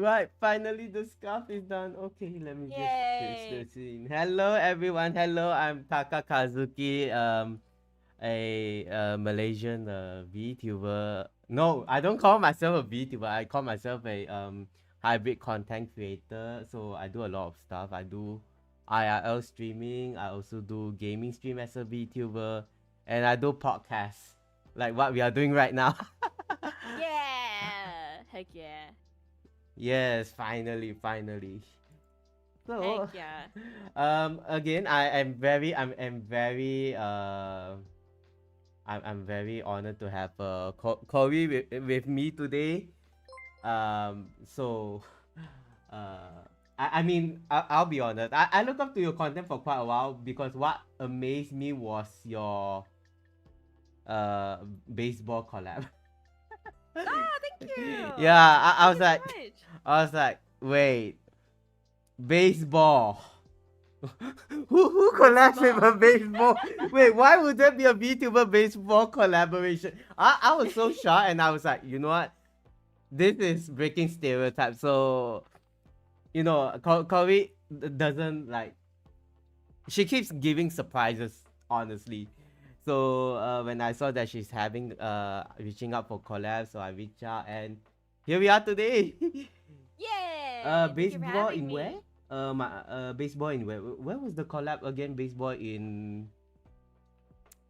Right, finally the scarf is done. Okay, let me just switch Yay! the scene. Hello everyone. Hello, I'm Takakazuki, a Malaysian VTuber. No, I don't call myself a VTuber. I call myself a hybrid content creator. So I do a lot of stuff. I do IRL streaming. I also do gaming stream as a VTuber, and I do podcasts like what we are doing right now. Yeah! Heck yeah. Yes, finally, finally. Heck So, yeah. again, I'm very, I'm very honored to have Kōri with me today. So, I mean, I'll be honest. I look up to your content for quite a while because what amazed me was your uh baseball collab. Ah, thank you! Yeah, Thank you so much! I was like, wait, baseball. Who collabs with a Baseball. baseball? Wait, why would there be a VTuber baseball collaboration? I was so shocked and I was like, you know what? This is breaking stereotypes. So, Kori doesn't like, she keeps giving surprises, honestly. So, when I saw that she's reaching out for collabs, so I reached out and here we are today. Yay! Thank you for Baseball having in where? me. Baseball in where? Where was the collab again? Baseball in.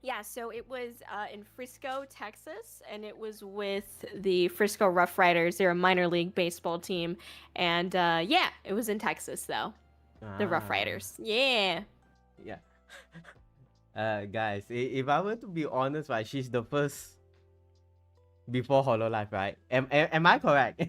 Yeah, so it was in Frisco, Texas, and it was with the Frisco Rough Riders. They're a minor league baseball team. And yeah, it was in Texas, though. The Rough Ah, Riders. Yeah. yeah. Guys, if I were to be honest, right, she's the first before Hololive, right? Am I correct?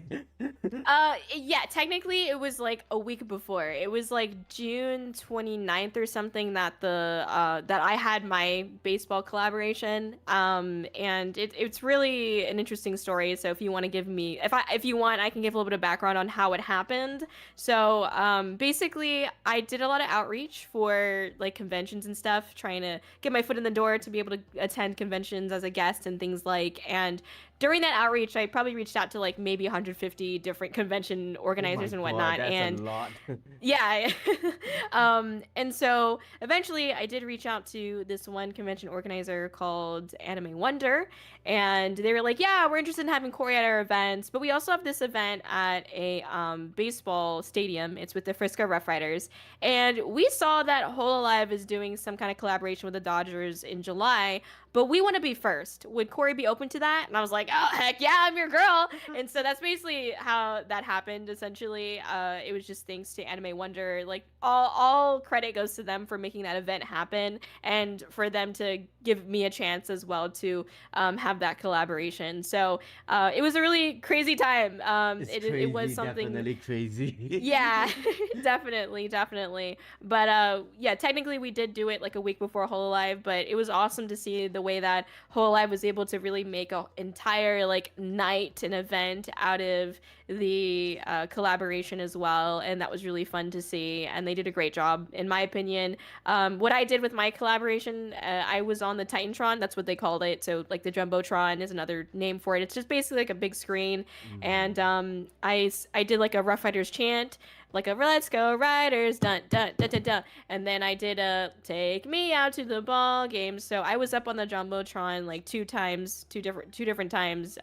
Yeah, technically it was like a week before. It was like June 29th or something that that I had my baseball collaboration. And it's really an interesting story. So if you want to give me if you want, I can give a little bit of background on how it happened. So, basically I did a lot of outreach for like conventions and stuff, trying to get my foot in the door to be able to attend conventions as a guest and things like. And during that outreach, I probably reached out to like maybe 150 different convention Oh my organizers and god, whatnot. that's a And lot. yeah. And so eventually I did reach out to this one convention organizer called Anime Wonder. And they were like, yeah, we're interested in having Kōri at our events. But we also have this event at a baseball stadium. It's with the Frisco Rough Riders. And we saw that Whole Alive is doing some kind of collaboration with the Dodgers in July, but we want to be first. Would Kōri be open to that? And I was like, oh, heck yeah, I'm your girl. And so that's basically how that happened, essentially. It was just thanks to Anime Wonder. Like, all credit goes to them for making that event happen and for them to give me a chance as well to have that collaboration. So it was a really crazy time. It's It was crazy, something. definitely crazy. Yeah, definitely, definitely. But yeah, technically we did do it like a week before Hololive, but it was awesome to see the way that Hololive was able to really make a entire like night an event out of the collaboration as well, and that was really fun to see. And they did a great job, in my opinion. What I did with my collaboration, I was on the Titantron. That's what they called it. So like the Jumbotron is another name for it. It's just basically like a big screen, and Mm. I did like a Rough Riders chant, like a "Let's go Riders," dun dun dun dun dun, and then I did a "Take me out to the ball game." So I was up on the jumbotron like two times, two different times.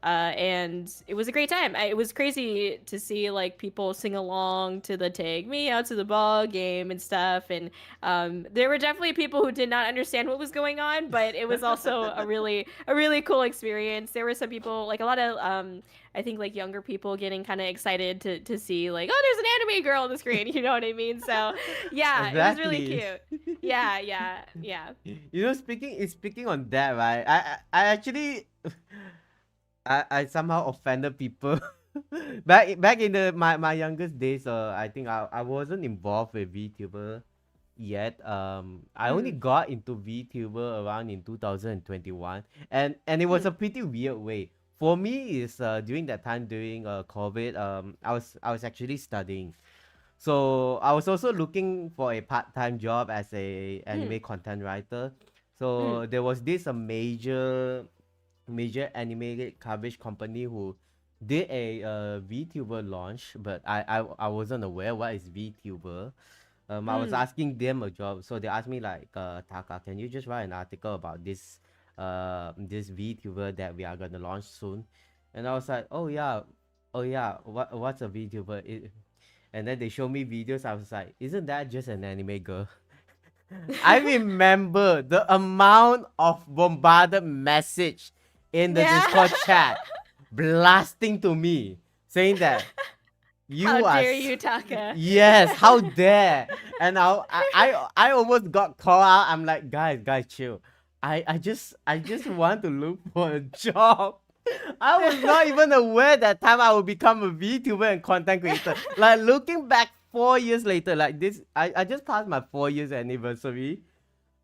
And it was a great time. It was crazy to see like people sing along to the "Take Me Out to the Ball Game" and stuff. And there were definitely people who did not understand what was going on, but it was also a really cool experience. There were some people, like a lot of I think like younger people, getting kind of excited to see like, oh, there's an anime girl on the screen. You know what I mean? So yeah, it was really Exactly. cute. Yeah, yeah, yeah. Speaking on that, right? I actually I somehow offended people. Back in my youngest days, I think I wasn't involved with VTuber yet. I only Mm, got into VTuber around in 2021, and it was mm, a pretty weird way. For me, is during that time during COVID, I was actually studying. So I was also looking for a part-time job as a mm, anime content writer. mm, So there was this a major animated coverage company who did a VTuber launch, but I wasn't aware what is VTuber. I was Mm. asking them a job, so they asked me like, Taka, can you just write an article about this VTuber that we are gonna launch soon? And I was like, oh yeah, what's a VTuber? And then they show me videos. I was like, isn't that just an anime girl? I remember the amount of bombarded message in the Yeah. Discord chat blasting to me saying that How you are dare you, Taka? yes, how dare. And I almost got called out. I'm like, guys, chill. I just want to look for a job. I was not even aware that time I would become a VTuber and content creator. Like looking back 4 years later, like this, I just passed my 4 years anniversary.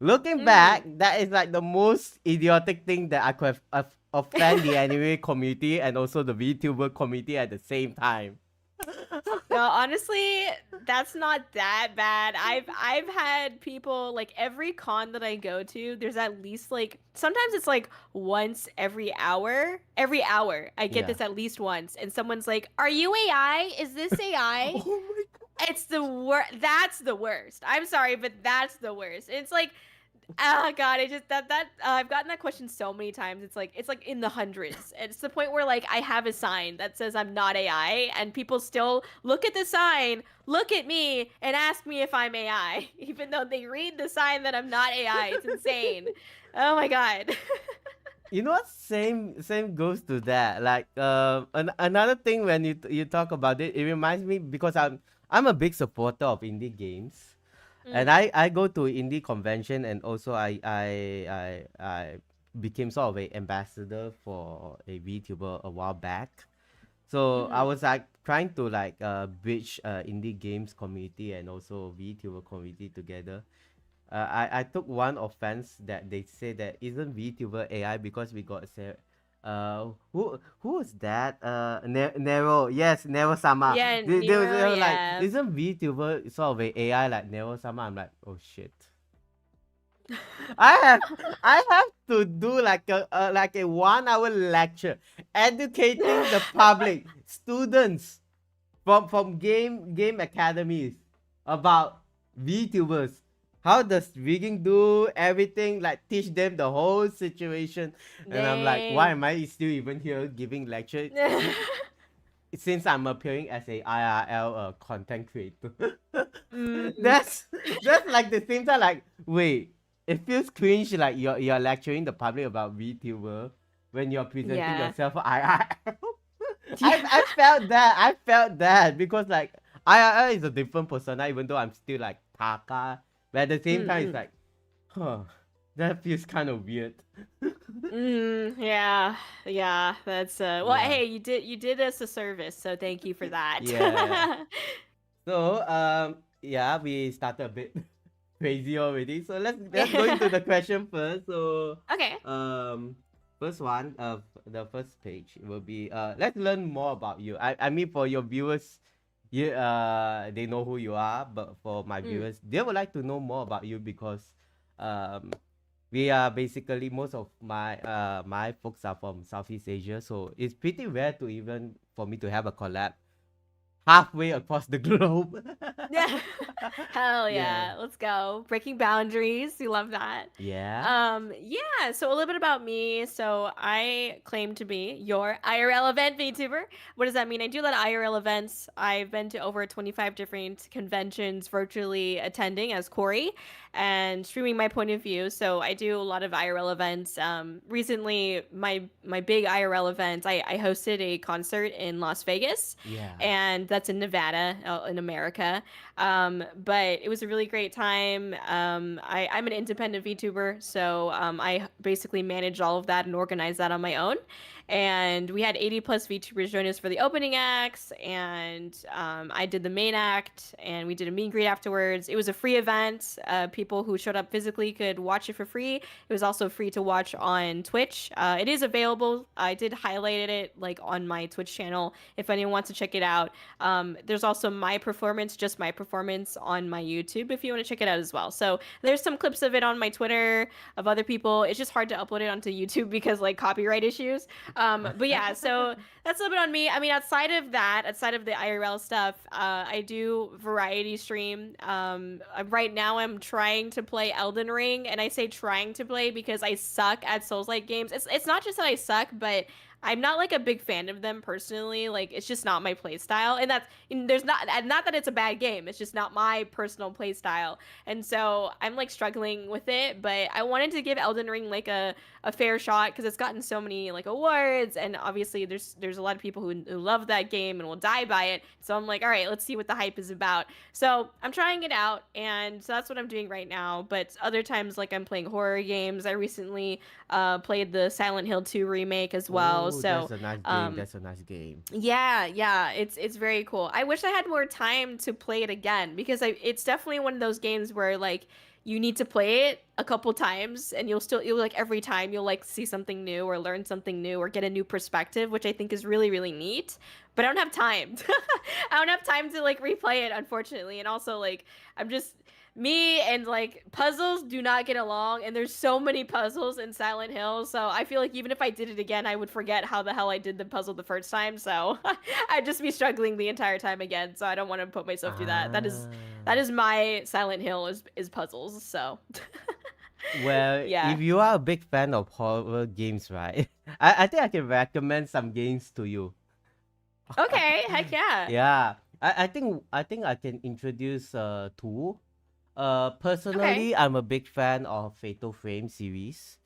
Looking back, Mm. that is like the most idiotic thing that I could have offend the anime community and also the VTuber community at the same time. No, honestly, that's not that bad. I've had people like every con that I go to, there's at least like sometimes it's like once every hour. Every hour I get Yeah. this at least once and someone's like, "Are you AI? Is this AI?" Oh my It's the worst. That's the worst. I'm sorry, but that's the worst. It's like, oh god, I just that I've gotten that question so many times. It's like in the hundreds. And it's the point where like I have a sign that says I'm not AI, and people still look at the sign, look at me, and ask me if I'm AI, even though they read the sign that I'm not AI. It's insane. Oh my god. You know what? Same goes to that. Like another thing when you talk about it, it reminds me because I'm a big supporter of indie games, and Mm. I go to indie convention, and also I became sort of a ambassador for a VTuber a while back. So I Mhm. was like trying to like bridge indie games community and also VTuber community together. I took one offense that they say that isn't VTuber AI because we got say, who was that? Nero, yes, Nero Sama. Yeah, They Nero, were like, yeah. isn't VTuber sort of a AI like Nero Sama? I'm like, oh shit. I have I have to do like a 1 hour lecture educating the public, students from game academies about VTubers. How does rigging do everything? Like teach them the whole situation, and I'm like, why Dang. am I still even here giving lecture? Since I'm appearing as a IRL content creator, Mm. that's that's like the same time. Like, wait, it feels cringe. Like you're lecturing the public about VTuber when you're presenting Yeah. yourself for IRL. I Yeah. I felt that. I felt that because like IRL is a different persona, even though I'm still like Taka. But at the same time, it's Mm-mm. like, huh, that feels kind of weird. Yeah. Yeah. That's well, Yeah, hey, you did us a service, so thank you for that. yeah. So yeah, we started a bit crazy already. So let's go into the question first. So Okay. um, first one of the first page will be let's learn more about you. I mean for your viewers, they know who you are, but for my Mm. viewers, they would like to know more about you because um we are basically most of my folks are from Southeast Asia, so it's pretty rare to even for me to have a collab halfway across the globe. Yeah. Hell Yeah. yeah. Let's go. Breaking boundaries. You love that. Yeah. Yeah, so a little bit about me. So I claim to be your IRL event VTuber. What does that mean? I do a lot of IRL events. I've been to over 25 different conventions virtually attending as Corey and streaming my point of view. So I do a lot of IRL events. Recently my big IRL event, I hosted a concert in Las Vegas, Yeah. and that's in Nevada, in America. But it was a really great time. I'm an independent VTuber, so I basically managed all of that and organized that on my own. And we had 80 plus VTubers join us for the opening acts, and I did the main act, and we did a meet and greet afterwards. It was a free event. People who showed up physically could watch it for free. It was also free to watch on Twitch. It is available. I did highlight it like on my Twitch channel if anyone wants to check it out. There's also my performance, just my performance on my YouTube if you want to check it out as well. So there's some clips of it on my Twitter of other people. It's just hard to upload it onto YouTube because like copyright issues. But yeah, so that's a little bit on me. I mean, outside of that, outside of the IRL stuff, I do variety stream. Right now I'm trying to play Elden Ring, and I say trying to play because I suck at Souls-like games. It's not just that I suck, but I'm not like a big fan of them personally. Like it's just not my play style. And there's not that it's a bad game. It's just not my personal play style. And so I'm like struggling with it, but I wanted to give Elden Ring like a fair shot because it's gotten so many like awards, and obviously there's a lot of people who love that game and will die by it. So I'm like, all right, let's see what the hype is about. So I'm trying it out, and so that's what I'm doing right now. But other times, like I'm playing horror games. I recently played the Silent Hill 2 remake as well. Oh, So that's a nice game. um, That's a nice game. yeah, it's very cool. I wish I had more time to play it again because it's definitely one of those games where like you need to play it a couple times and you'll like every time you'll like see something new or learn something new or get a new perspective, which I think is really really neat. But I don't have time. I don't have time to like replay it, unfortunately. And also like I'm just me and like puzzles do not get along, and there's so many puzzles in Silent Hill, so I feel like even if I did it again I would forget how the hell I did the puzzle the first time, so I'd just be struggling the entire time again, so I don't want to put myself through that. That Ah. is my Silent Hill is puzzles, so Well, yeah. if you are a big fan of horror games, right? I think I can recommend some games to you. Okay, heck yeah. Yeah. I think I can introduce two. Okay. Personally, I'm a big fan of Fatal Frame series.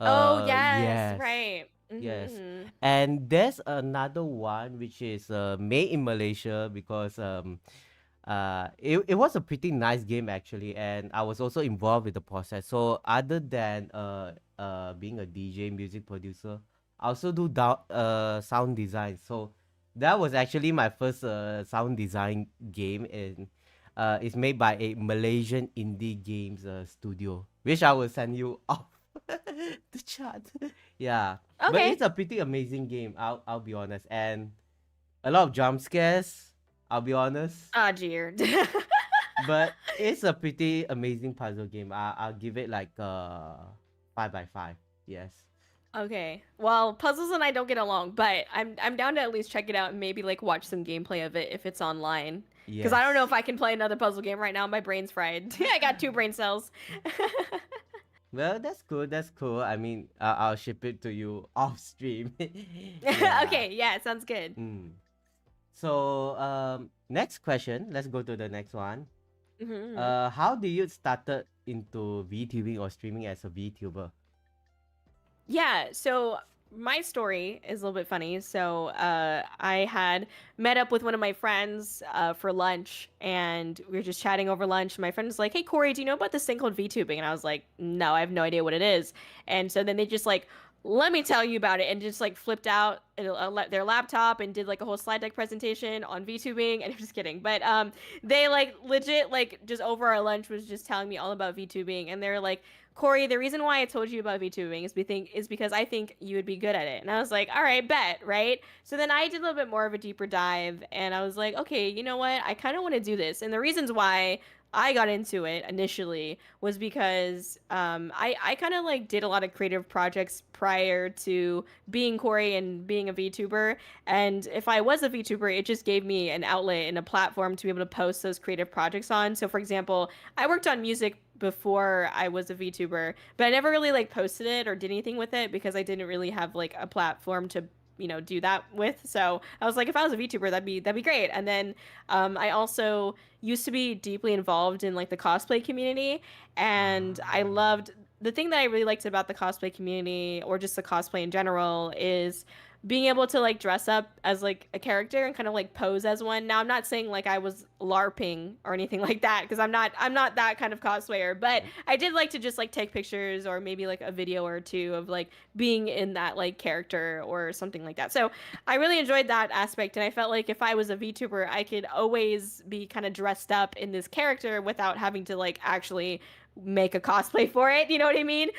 Oh yes, Yes. right. Yes. Mm-hmm. And there's another one which is made in Malaysia because it was a pretty nice game actually, and I was also involved with the process. So other than being a DJ music producer, I also do sound design. So that was actually my first sound design game, and it's made by a Malaysian indie games studio, which I will send you off the chat. Yeah, but Okay. it's a pretty amazing game. I'll be honest, and a lot of jump scares. I'll be honest, Ah, dear. but it's a pretty amazing puzzle game. I'll give it like 5 by 5. Yes. Okay. Well, puzzles and I don't get along, but I'm down to at least check it out and maybe like watch some gameplay of it if it's online. Because I don't know if Yes. I can play another puzzle game right now. My brain's fried. I got two brain cells. Well, that's cool. That's cool. I mean, I'll ship it to you off stream. Yeah. Okay, yeah, sounds good. Mm. So, next question. Let's go to the next one. Hmm. How do you started into VTubing or streaming as a VTuber? Yeah, so my story is a little bit funny. So I had met up with one of my friends for lunch, and we were just chatting over lunch. My friend was like, "Hey, Corey, do you know about this thing called VTubing?" And I was like, "No, I have no idea what it is." And so then they just like, "Let me tell you about it," and just like flipped out their laptop and did like a whole slide deck presentation on VTubing. And I'm just kidding, but they like legit like just over our lunch was just telling me all about VTubing, and they're like, Corey, the reason why I told you about VTubing is because I think you would be good at it. And I was like, all right, bet, right? So then I did a little bit more of a deeper dive, and I was like, okay, you know what? I kind of want to do this. And the reasons why I got into it initially was because I kind of like did a lot of creative projects prior to being Corey and being a VTuber. And if I was a VTuber, it just gave me an outlet and a platform to be able to post those creative projects on. So for example, I worked on music before I was a VTuber, but I never really like posted it or did anything with it because I didn't really have like a platform to do that with. So I was like, if I was a VTuber, that'd be great. And then I also used to be deeply involved in like the cosplay community, and I Ah. loved the thing that I really liked about the cosplay community or just the cosplay in general is being able to like dress up as like a character and kind of like pose as one. Now I'm not saying like I was LARPing or anything like that because I'm not that kind of cosplayer, but I did like to just like take pictures or maybe like a video or two of like being in that like character or something like that. So I really enjoyed that aspect, and I felt like if I was a VTuber, I could always be kind of dressed up in this character without having to like actually make a cosplay for it. You know what I mean?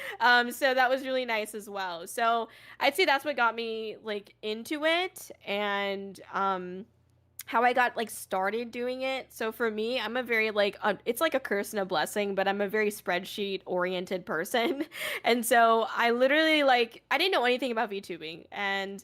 So that was really nice as well. So I'd say that's what got me like into it, and how I got like started doing it. So for me, I'm a very like it's like a curse and a blessing, but I'm a very spreadsheet oriented person. And so I literally like I didn't know anything about VTubing, and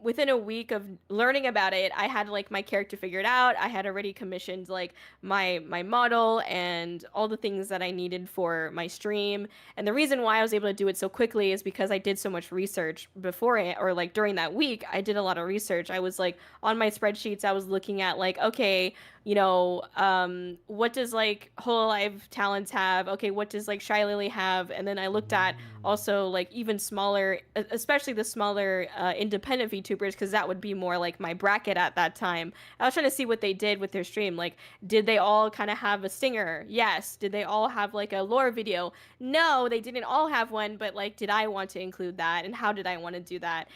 within a week of learning about it, I had like my character figured out. I had already commissioned like my model and all the things that I needed for my stream. And the reason why I was able to do it so quickly is because I did so much research before it, or like during that week, I did a lot of research. I was like on my spreadsheets, I was looking at like, okay, what does like Hololive Talents have? Okay, what does like Shy Lily have? And then I looked at Mm. also like even smaller, especially the smaller independent VTubers, because that would be more like my bracket at that time. I was trying to see what they did with their stream. Like, did they all kind of have a stinger? Yes. Did they all have like a lore video? No, they didn't all have one, but like, did I want to include that? And how did I want to do that?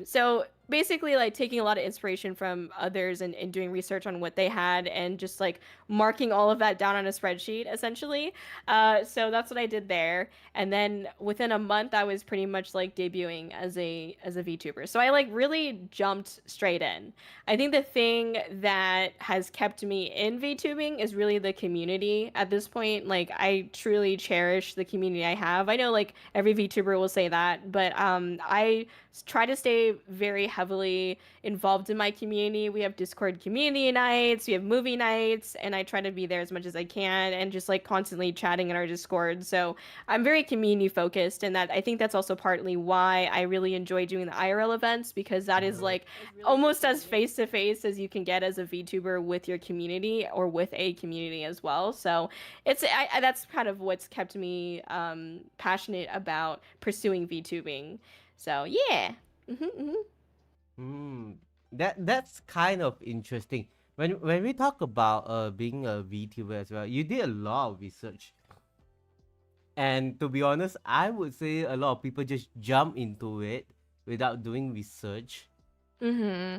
So basically like taking a lot of inspiration from others, and doing research on what they had, and just like marking all of that down on a spreadsheet essentially. So that's what I did there. And then within a month I was pretty much like debuting as a VTuber. So I like really jumped straight in. I think the thing that has kept me in VTubing is really the community at this point. Like I truly cherish the community I have. I know like every VTuber will say that, but I try to stay very heavily involved in my community. We have Discord community nights, we have movie nights, and I try to be there as much as I can, and just like constantly chatting in our Discord. So I'm very community focused, and that I think that's also partly why I really enjoy doing the IRL events, because that is like almost as face to face as you can get as a VTuber with your community, or with a community as well. So that's kind of what's kept me passionate about pursuing VTubing. So yeah. Mm. That's kind of interesting. When we talk about being a VTuber as well, you did a lot of research. And to be honest, I would say a lot of people just jump into it without doing research. Mm-hmm.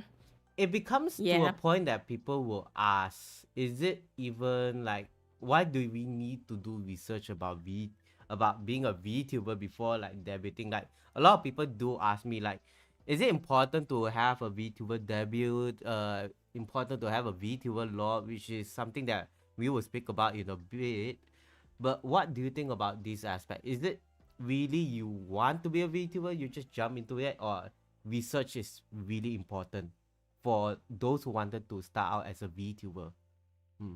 It becomes to a Yeah. point that people will ask, is it even like, why do we need to do research about being a VTuber before like debuting? Like a lot of people do ask me like, is it important to have a VTuber debut? Important to have a VTuber lore, which is something that we will speak about in a bit. But what do you think about this aspect? Is it really you want to be a VTuber, you just jump into it, or research is really important for those who wanted to start out as a VTuber? Hmm.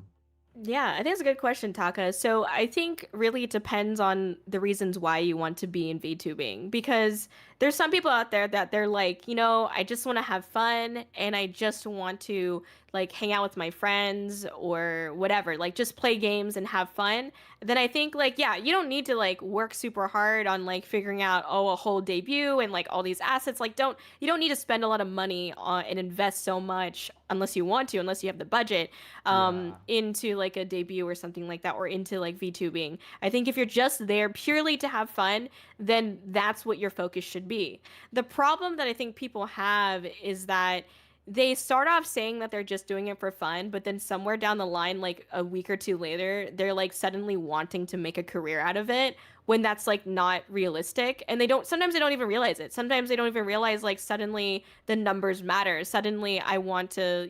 Yeah, I think it's a good question, Taka. So I think really it depends on the reasons why you want to be in VTubing, because there's some people out there that they're like, I just want to have fun, and I just want to like hang out with my friends or whatever, like just play games and have fun. Then I think like, yeah, you don't need to like work super hard on like figuring out, a whole debut and like all these assets. Like you don't need to spend a lot of money on and invest so much, unless you want to, unless you have the budget, Yeah. into like a debut or something like that, or into like VTubing. I think if you're just there purely to have fun, then that's what your focus should be. The problem that I think people have is that they start off saying that they're just doing it for fun, but then somewhere down the line, like a week or two later, they're like suddenly wanting to make a career out of it, when that's like not realistic. And sometimes they don't even realize it. Sometimes they don't even realize like suddenly the numbers matter. Suddenly I want to,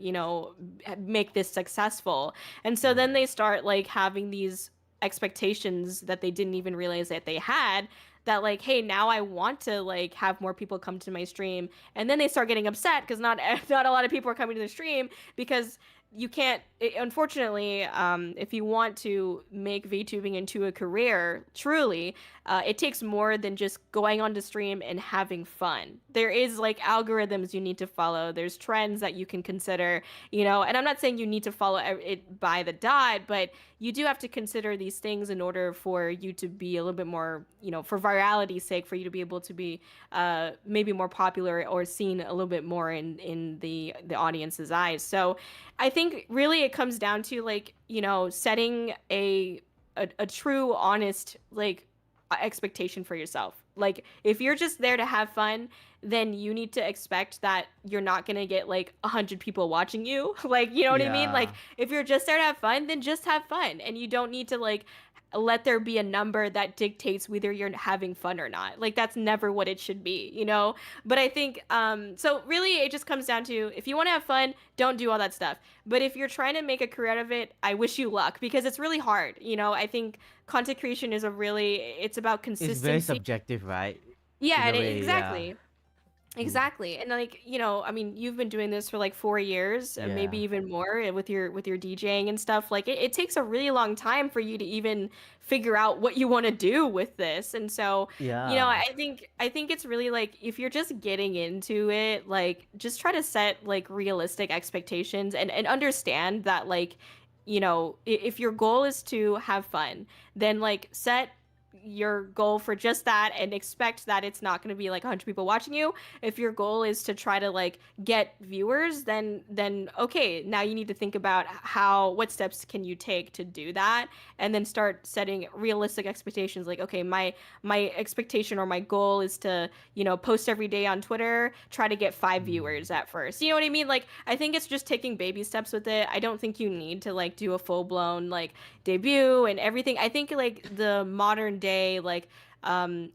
make this successful. And so then Mm. they start like having these expectations that they didn't even realize that they had, that like, hey, now I want to like have more people come to my stream. And then they start getting upset because not not a lot of people are coming to the stream, because you can't, unfortunately, if you want to make VTubing into a career truly, it takes more than just going on to stream and having fun. There is like algorithms you need to follow, there's trends that you can consider, and I'm not saying you need to follow it by the dot, but you do have to consider these things in order for you to be a little bit more, for virality's sake, for you to be able to be maybe more popular or seen a little bit more in the audience's eyes. So I think really it comes down to like, setting a true honest like expectation for yourself. Like if you're just there to have fun, then you need to expect that you're not going to get like 100 people watching you. Like, you know what I mean? Like Yeah. if you're just there to have fun, then just have fun, and you don't need to like let there be a number that dictates whether you're having fun or not. Like that's never what it should be, you know? But I think so really it just comes down to if you want to have fun, don't do all that stuff. But if you're trying to make a career out of it, I wish you luck because it's really hard, you know? I think content creation is it's about It's very consistency. subjective, right? Yeah, In a and way, yeah. exactly. Exactly. And like, you know, I mean, you've been doing this for like 4 years, maybe Yeah. even more with your DJing and stuff. Like it takes a really long time for you to even figure out what you want to do with this. And so, you know, Yeah. I think it's really like if you're just getting into it, like just try to set like realistic expectations and understand that like, you know, if your goal is to have fun, then like set your goal for just that and expect that it's not going to be like 100 people watching you. If your goal is to try to like get viewers, then okay, now you need to think about what steps can you take to do that, and then start setting realistic expectations. Like, okay, my expectation or my goal is to, you know, post every day on Twitter, try to get 5 viewers Mm. at first. You know what I mean? Like, I think it's just taking baby steps with it. I don't think you need to like do a full blown like debut and everything. I think like the modern day like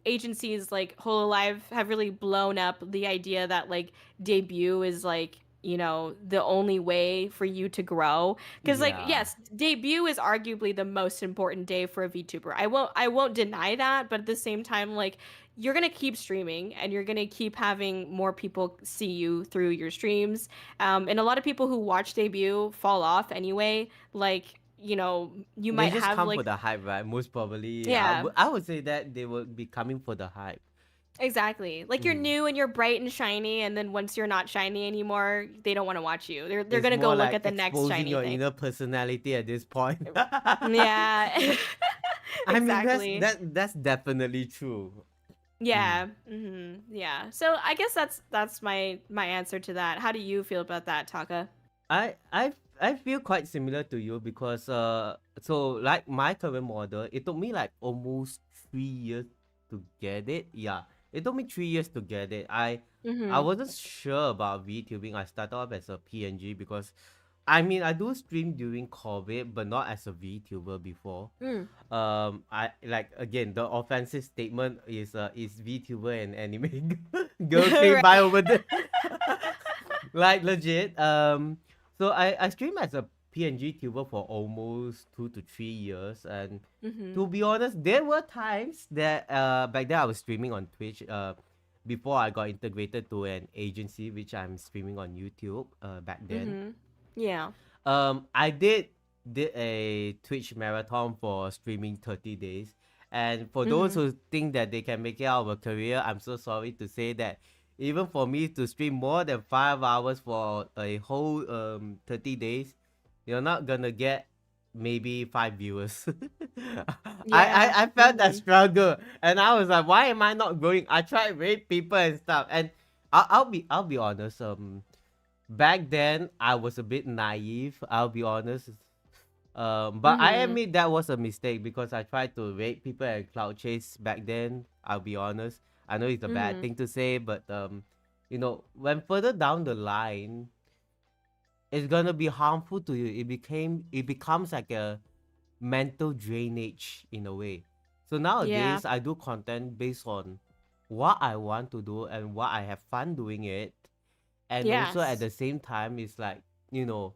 agencies like Whole Alive have really blown up the idea that like debut is like, you know, the only way for you to grow, because like Yeah. yes, debut is arguably the most important day for a VTuber. I won't deny that, but at the same time, like you're gonna keep streaming and you're gonna keep having more people see you through your streams, and a lot of people who watch debut fall off anyway. Like, you know, you They might just have come like for the hype, right? Most probably, yeah, I would say that they will be coming for the hype. exactly. Like you're Mm. new and you're bright and shiny, and then once you're not shiny anymore, they don't want to watch you. They're It's gonna go more look like at the next exposing shiny your thing. inner personality at this point. Yeah, I mean, exactly. that's definitely true. Mm. Yeah. Yeah. So I guess that's my answer to that. How do you feel about that, Taka? I I I feel quite similar to you because so like my current model, it took me like almost 3 years to get it. Yeah, it took me 3 years to get it. I Mm-hmm. wasn't sure about VTubing. I started off as a PNG because I mean I do stream during COVID, but not as a VTuber before. Mm. I like again the offensive statement is VTuber and anime girl came Right. by over there. Like legit. So I stream as a PNG tuber for almost 2 to 3 years, and Mm-hmm. to be honest, there were times that back then I was streaming on Twitch before I got integrated to an agency which I'm streaming on YouTube back then. Mm-hmm. Yeah. I did a Twitch marathon for streaming 30 days. And for those Mm-hmm. who think that they can make it out of a career, I'm so sorry to say that even for me to stream more than 5 hours for a whole 30 days, you're not gonna get maybe 5 viewers. Yeah. I felt that Mm-hmm. struggle, and I was like, why am I not growing? I tried rate people and stuff, and I'll be honest. Back then I was a bit naive. I'll be honest. But I Mm-hmm. admit that was a mistake because I tried to rate people and cloud chase back then. I'll be honest. I know it's a bad Mm-hmm. thing to say, but when further down the line, it's gonna be harmful to you. It becomes like a mental drainage in a way. So Yeah. nowadays I do content based on what I want to do and what I have fun doing it. And also at Yes. the same time it's like, you know,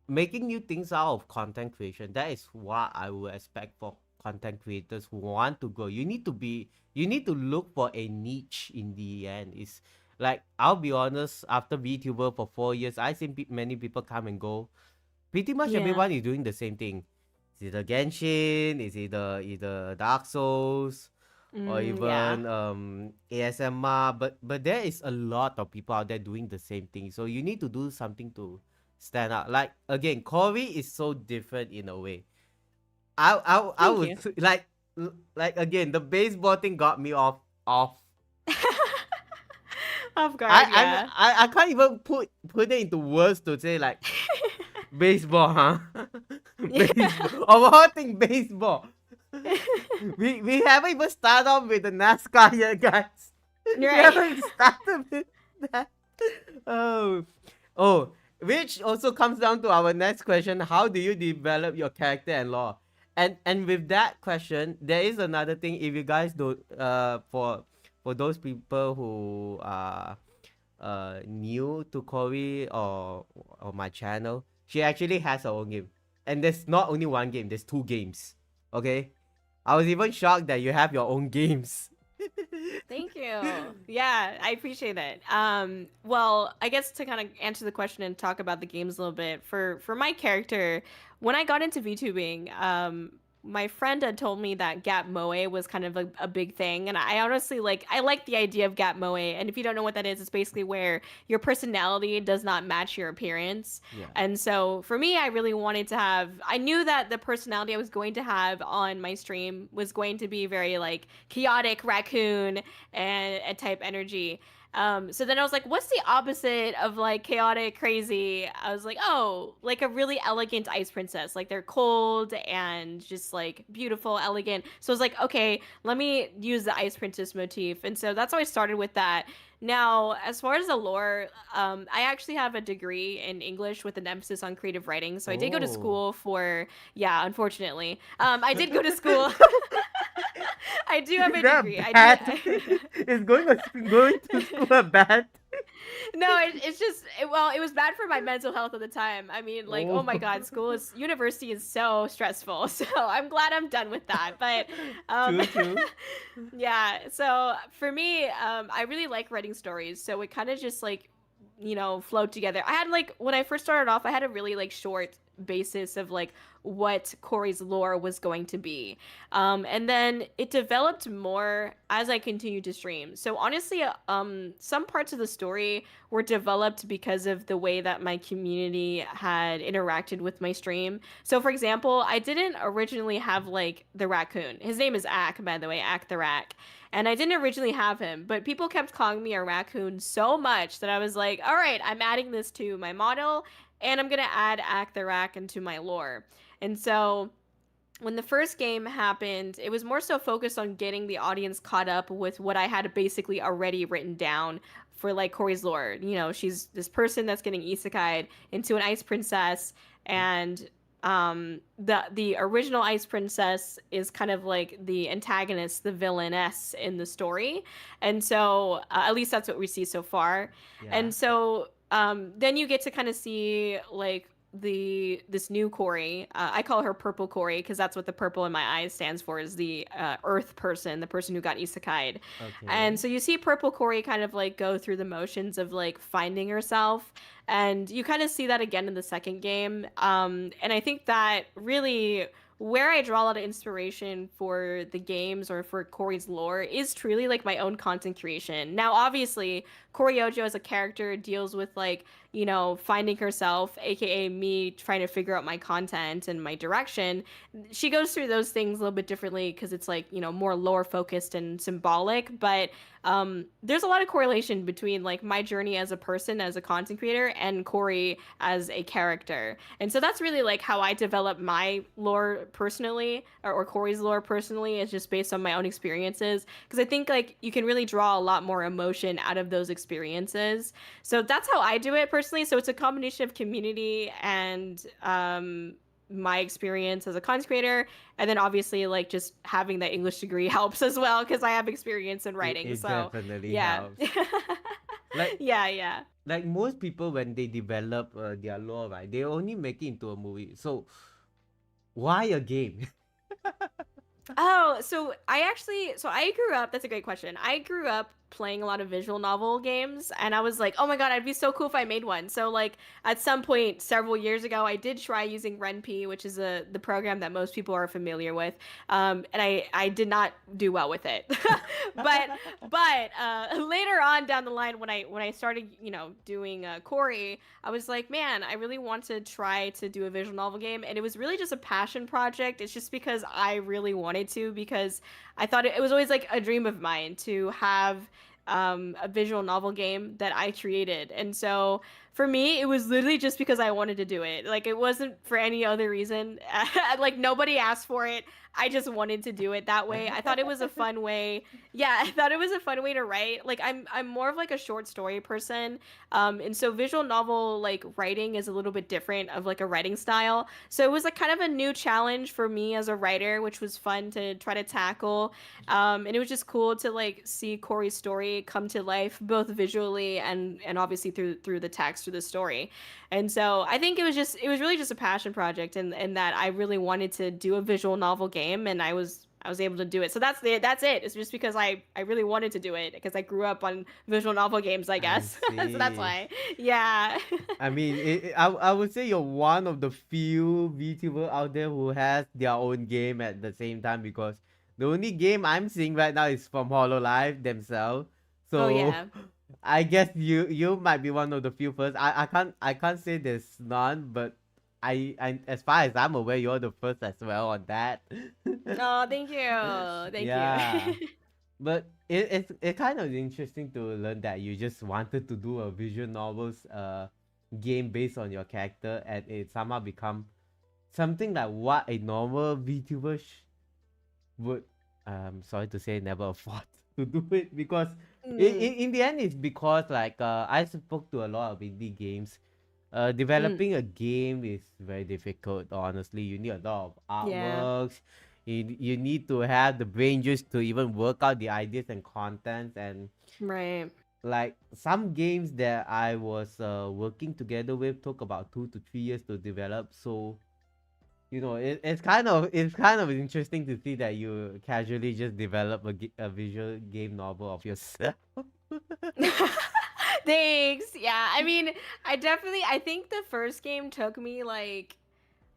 making new things out of content creation. That is what I would expect for content creators who want to grow. You need to look for a niche in the end. It's like I'll be honest, after VTuber for 4 years, I seen many people come and go. Pretty much Yeah. everyone is doing the same thing. It's either Genshin, it's either Dark Souls, or Yeah. even ASMR. But there is a lot of people out there doing the same thing. So you need to do something to stand out. Like again, Kōri is so different in a way. I Thank would you. like again the baseball thing got me off. Off guard, yeah. I can't even put it into words to say like baseball, huh? Baseball. Of all thing baseball. We haven't even started off with the NASCAR yet, guys. We Right. haven't even started with that. Oh, oh, which also comes down to our next question: how do you develop your character and lore? And with that question, there is another thing. If you guys don't, for those people who are new to Kōri or my channel, she actually has her own game, and there's not only one game. There's 2 games. Okay, I was even shocked that you have your own games. Thank you. Yeah, I appreciate it. Well, I guess to kind of answer the question and talk about the games a little bit, for my character, when I got into VTubing, my friend had told me that Gap Moe was kind of a big thing, and I honestly I like the idea of Gap Moe. And if you don't know what that is, it's basically where your personality does not match your appearance. Yeah. And so for me, I really wanted to have, I knew that the personality I was going to have on my stream was going to be very like chaotic raccoon and type energy. So then I was like, what's the opposite of like chaotic, crazy? I was like, oh, like a really elegant ice princess. Like they're cold and just like beautiful, elegant. So I was like, okay, let me use the ice princess motif. And so that's how I started with that. Now, as far as the lore, I actually have a degree in English with an emphasis on creative writing. So I did go to Oh. school for, yeah, unfortunately. I did go to school. I do have a Is that degree. bad? Is going to school bad? No, it's just well, it was bad for my mental health at the time. I mean, like, oh my God, university is so stressful. So I'm glad I'm done with that. But True. yeah. So for me, I really like writing stories. So it kind of just like flowed together. I had like when I first started off, I had a really like short basis of like what Kōri's lore was going to be. And then it developed more as I continued to stream. So honestly, some parts of the story were developed because of the way that my community had interacted with my stream. So for example, I didn't originally have like the raccoon. His name is Ak, by the way, Ak the Rack. And I didn't originally have him, but people kept calling me a raccoon so much that I was like, all right, I'm adding this to my model, and I'm going to add Ak the Rack into my lore. And so when the first game happened, it was more so focused on getting the audience caught up with what I had basically already written down for like Kōri's lore. You know, she's this person that's getting isekai'd into an ice princess, and the original ice princess is kind of like the antagonist, the villainess in the story. And so at least that's what we see so far. Yeah. And so then you get to kind of see like this new Kōri. I call her Purple Kōri because that's what the purple in my eyes stands for, is the earth person, the person who got isekai'd. Okay. And so you see Purple Kōri kind of like go through the motions of like finding herself, and you kind of see that again in the second game. And I think that really where I draw a lot of inspiration for the games or for Kōri's lore is truly like my own content creation. Now, obviously, Kōri-Oujo as a character deals with like, finding herself, aka me trying to figure out my content and my direction. She goes through those things a little bit differently because it's like, more lore focused and symbolic. But there's a lot of correlation between like my journey as a person, as a content creator, and Kōri as a character. And so that's really like how I develop my lore personally, or Kōri's lore personally, is just based on my own experiences. Because I think like you can really draw a lot more emotion out of those experiences. So that's how I do it personally. So it's a combination of community and my experience as a content creator, and then obviously like just having that English degree helps as well because I have experience in writing. It so definitely yeah. helps. Like yeah. like most people when they develop their lore, right, they only make it into a movie. So why a game? Oh, so I grew up, that's a great question. I grew up playing a lot of visual novel games, and I was like, oh my God, I'd be so cool if I made one. So like at some point several years ago, I did try using RenP, which is the program that most people are familiar with. And I did not do well with it. but later on down the line, when I started, doing Kōri, I was like, man, I really want to try to do a visual novel game. And it was really just a passion project. It's just because I really wanted to, because I thought it was always like a dream of mine to have a visual novel game that I created. And so for me, it was literally just because I wanted to do it. Like it wasn't for any other reason. Like nobody asked for it. I just wanted to do it that way. I thought it was a fun way. Yeah, I thought it was a fun way to write. Like I'm more of like a short story person. And so visual novel like writing is a little bit different of like a writing style. So it was like kind of a new challenge for me as a writer, which was fun to try to tackle. And it was just cool to like see Corey's story come to life both visually and obviously through the text, through the story. And so I think it was really just a passion project, and that I really wanted to do a visual novel game, and I was able to do it. So that's it. It's just because I really wanted to do it because I grew up on visual novel games, I I guess. So that's see. why. Yeah. I mean, I would say you're one of the few VTuber out there who has their own game at the same time, because the only game I'm seeing right now is from Hololive themselves. Oh So yeah. I guess you might be one of the few first. I can't say there's none, but I as far as I'm aware, you're the first as well on that. Oh, thank you. Thank Yeah. you. But it kind of interesting to learn that you just wanted to do a visual novels game based on your character, and it somehow become something like what a normal VTuber would, sorry to say, never afford to do it, because Mm, in the end it's because like I spoke to a lot of indie games. mm, Developing a game is very difficult. Honestly, you need a lot of yeah. artworks. You need to have the brain juice to even work out the ideas and contents. And Right. like some games that I was working together with took about 2 to 3 years to develop. So it's kind of interesting to see that you casually just develop a visual game novel of yourself. Thanks. Yeah. I mean, I think the first game took me like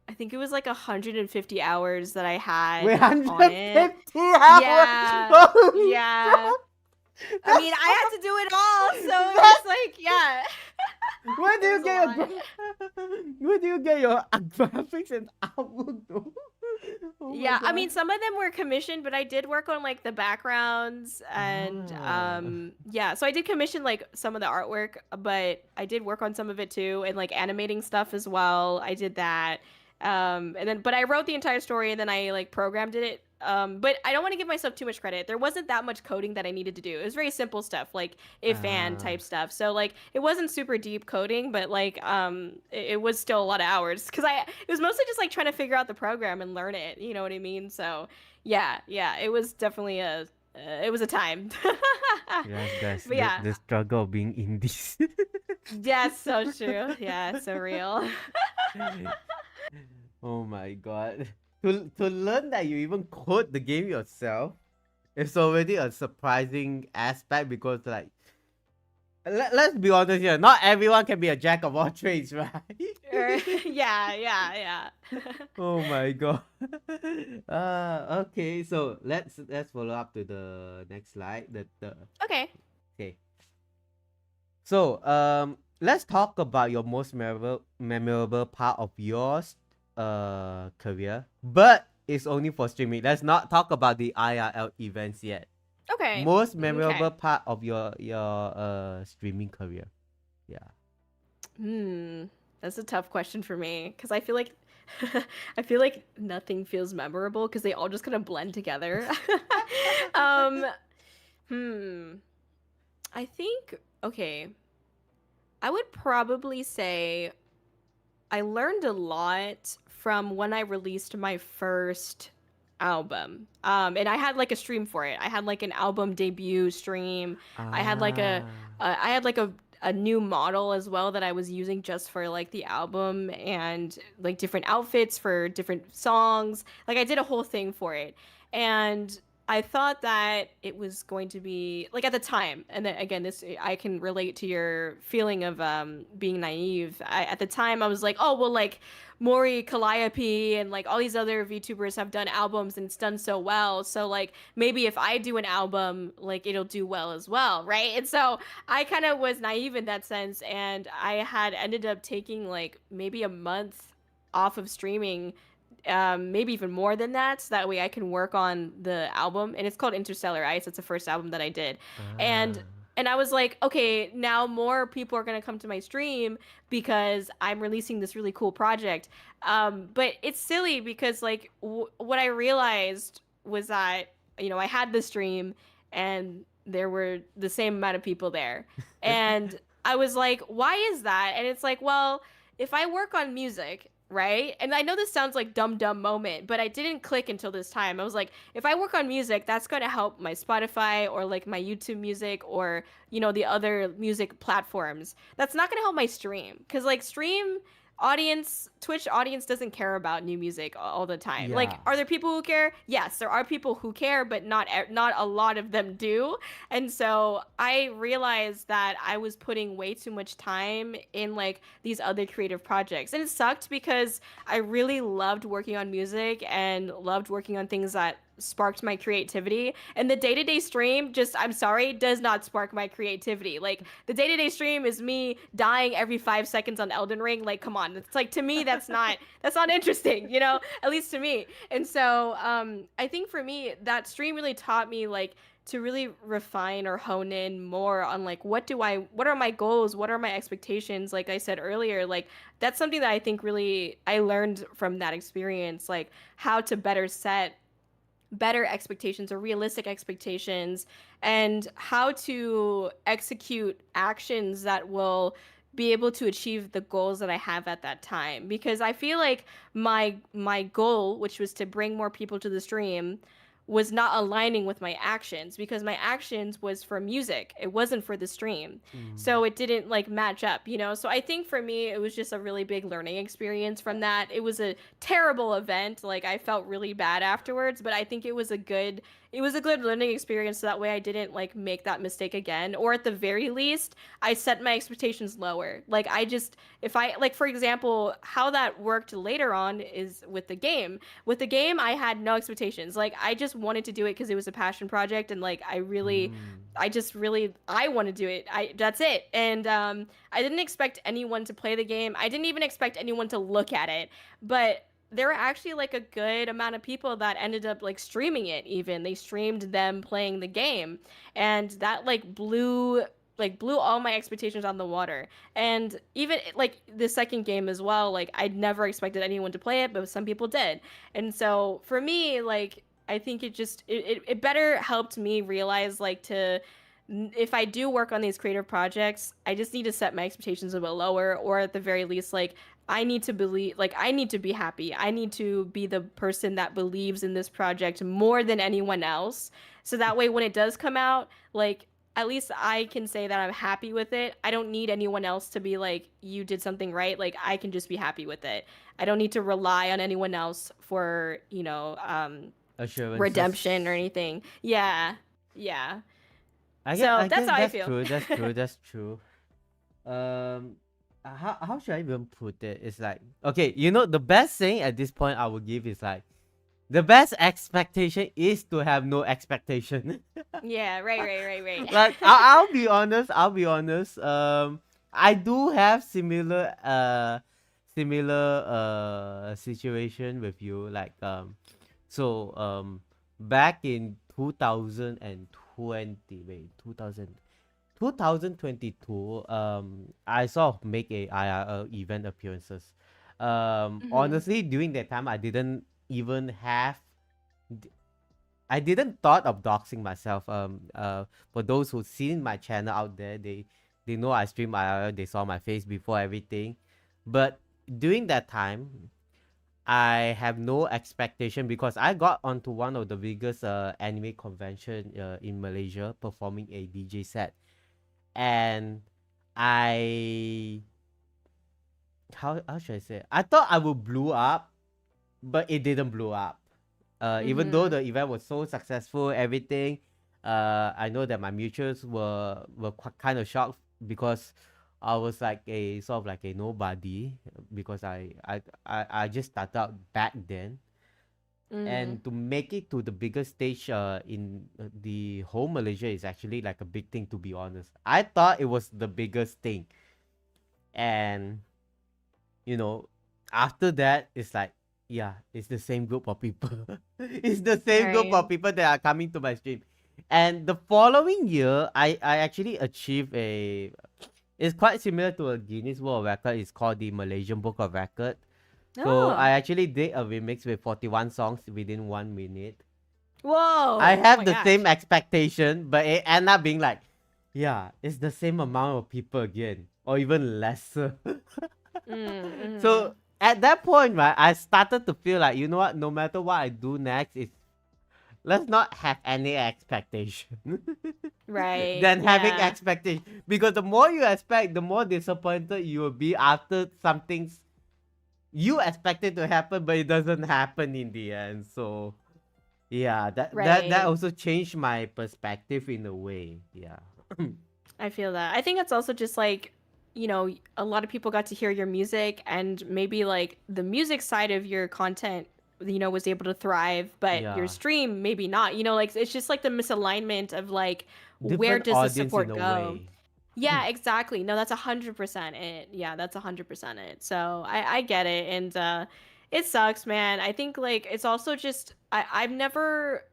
I think it was like 150 hours that I Wait, had on it. 150 hours. Yeah. Holy Yeah. crap. I That's mean, I had to do it all, so that. it's like, yeah. Where do It you was a get your lot. where do you get your graphics and artwork though? Oh my Yeah, I god. mean, some of them were commissioned, but I did work on like the backgrounds and Ah. yeah, so I did commission like some of the artwork, but I did work on some of it too and like animating stuff as well. I did that. And then but I wrote the entire story and then I like programmed it. But I don't want to give myself too much credit. There wasn't that much coding that I needed to do. It was very simple stuff, like if and Ah. type stuff. So like it wasn't super deep coding, but like it was still a lot of hours because I it was mostly just like trying to figure out the program and learn it. You know what I mean? So yeah, it was definitely it was a time. Yes, guys, But yeah, the struggle of being indies. that's so true. Yeah, so real. Oh my god. To learn that you even code the game yourself, it's already a surprising aspect, because like let's be honest here, not everyone can be a jack of all trades, right? Yeah. Oh my god. Okay, so let's follow up to the next slide. The Okay. okay. So let's talk about your most memorable part of yours career, but it's only for streaming. Let's not talk about the IRL events yet. Okay. Most Okay. memorable part of your streaming career. Yeah. Hmm. That's a tough question for me because I feel like I feel like nothing feels memorable because they all just kind of blend together. um, hmm. I think okay. I would probably say I learned a lot from when I released my first album. And I had like a stream for it. I had like an album debut stream. I had like Ah. I had like a new model as well that I was using just for like the album and like different outfits for different songs. Like I did a whole thing for it. And I thought that it was going to be like at the time, and then again, this I can relate to your feeling of being naive. At the time, I was like, oh well, like Mori Calliope and like all these other VTubers have done albums and it's done so well. So like maybe if I do an album, like it'll do well as well, right? And so I kind of was naive in that sense, and I had ended up taking like maybe a month off of streaming, maybe even more than that, so that way I can work on the album. And it's called Interstellar Ice. It's the first album that I did, and Ah. And I was like, okay, now more people are going to come to my stream because I'm releasing this really cool project. But it's silly because like what I realized was that, you know, I had the stream and there were the same amount of people there. And I was like, why is that? And it's like, well, if I work on music, right? And I know this sounds like dumb moment, but I didn't click until this time. I was like, if I work on music, that's going to help my Spotify or like my YouTube music or, you know, the other music platforms. That's not going to help my stream cuz like stream audience, Twitch audience doesn't care about new music all the time. Like, Yeah. are there people who care? Yes, there are people who care, but not a lot of them do. And so I realized that I was putting way too much time in like these other creative projects. And it sucked because I really loved working on music and loved working on things that sparked my creativity. And the day-to-day stream just, I'm sorry, does not spark my creativity. Like the day-to-day stream is me dying every 5 seconds on Elden Ring. Like, come on. It's like, to me, that's not interesting, you know, at least to me. And so I think for me, that stream really taught me like to really refine or hone in more on like what are my goals, what are my expectations, like I said earlier. Like that's something that I think really I learned from that experience, like how to better set better expectations or realistic expectations, and how to execute actions that will be able to achieve the goals that I have at that time. Because I feel like my goal, which was to bring more people to the stream, was not aligning with my actions, because my actions was for music. It wasn't for the stream. Mm. So it didn't like match up, you know? So I think for me, it was just a really big learning experience from that. It was a terrible event. Like I felt really bad afterwards, but I think it was a good learning experience. So that way I didn't like make that mistake again, or at the very least, I set my expectations lower. Like I just, if I, like, for example, how that worked later on is with the game. With the game, I had no expectations. Like I just wanted to do it because it was a passion project, and like Mm. I want to do it. That's it. And I didn't expect anyone to play the game. I didn't even expect anyone to look at it. But there were actually like a good amount of people that ended up like streaming it. Even they streamed them playing the game, and that blew all my expectations on the water. And even like the second game as well, like I'd never expected anyone to play it, but some people did. And so for me, like I think it better helped me realize like to, if I do work on these creative projects, I just need to set my expectations a bit lower, or at the very least, like I need to believe, like I need to be happy. I need to be the person that believes in this project more than anyone else. So that way, when it does come out, like at least I can say that I'm happy with it. I don't need anyone else to be like, you did something right. Like I can just be happy with it. I don't need to rely on anyone else for, redemption or Assurances. anything. Yeah. Yeah. I guess, So I that's guess how I that's feel. true. That's true. That's true. Um, how should I even put it? It's like, okay, you know, the best thing at this point I would give is like, the best expectation is to have no expectation. Yeah, right. Like I'll be honest. I'll be honest. I do have similar situation with you. Like so back in 2020, wait, 2022, I sort of make a IRL event appearances. Mhm. Honestly, during that time, even have I didn't thought of doxing myself. For those who seen my channel out there, they know I stream IRL. They saw my face before everything, but during that time, I have no expectation because I got onto one of the biggest anime convention in Malaysia performing a DJ set, and I how should I say? I thought I would blow up, but it didn't blow up. Even though Mhm. the event was so successful, everything, I know that my mutuals were kind of shocked because I was like a sort of like a nobody because I just started out back then, Mhm. and to make it to the biggest stage in the whole Malaysia is actually like a big thing, to be honest. I thought it was the biggest thing, and you know, after that, it's like, yeah, it's the same group of people. It's the same group Right. of people that are coming to my stream. And the following year, I actually achieved a. It's quite similar to a Guinness World Record. It's called the Malaysian Book of Record. So I Oh. actually did a remix with 41 songs within 1 minute. I Whoa. Oh have my the same gosh. expectation, but it ended up being like, yeah, it's the same amount of people again, or even lesser. Mm-hmm. So at that point, right, I started to feel like, you know what, no matter what I do next, is let's not have any expectation. Right. Than having Yeah. expectation. Because the more you expect, the more disappointed you will be after something's you expected to happen, but it doesn't happen in the end. So yeah, that Right. also changed my perspective in a way. Yeah. I feel that. I think it's also just like, a lot of people got to hear your music and maybe like the music side of your content, was able to thrive, but your Yeah. stream maybe not. Like it's just like the misalignment of like where Different does the audience in support a go? way. Yeah, exactly. No, that's 100% it. Yeah, that's 100% it. So I get it. And it sucks, man. I think like it's also just I've never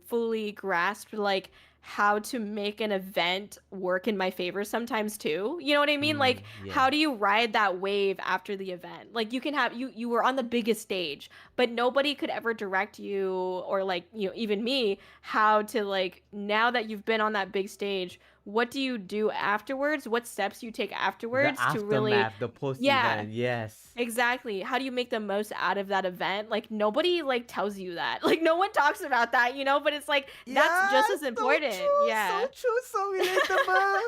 fully grasped like how to make an event work in my favor sometimes too. You know what I mean? Like Yeah. how do you ride that wave after the event? Like you can have you were on the biggest stage, but nobody could ever direct you or like, even me how to like now that you've been on that big stage, what do you do afterwards? What steps you take The afterwards to really, aftermath, the post yeah, event, yes. exactly. How do you make the most out of that event? Like nobody like tells you that. Like no one talks about that, but it's like that's Yeah, just as so important. true, so Yeah. true, so relatable.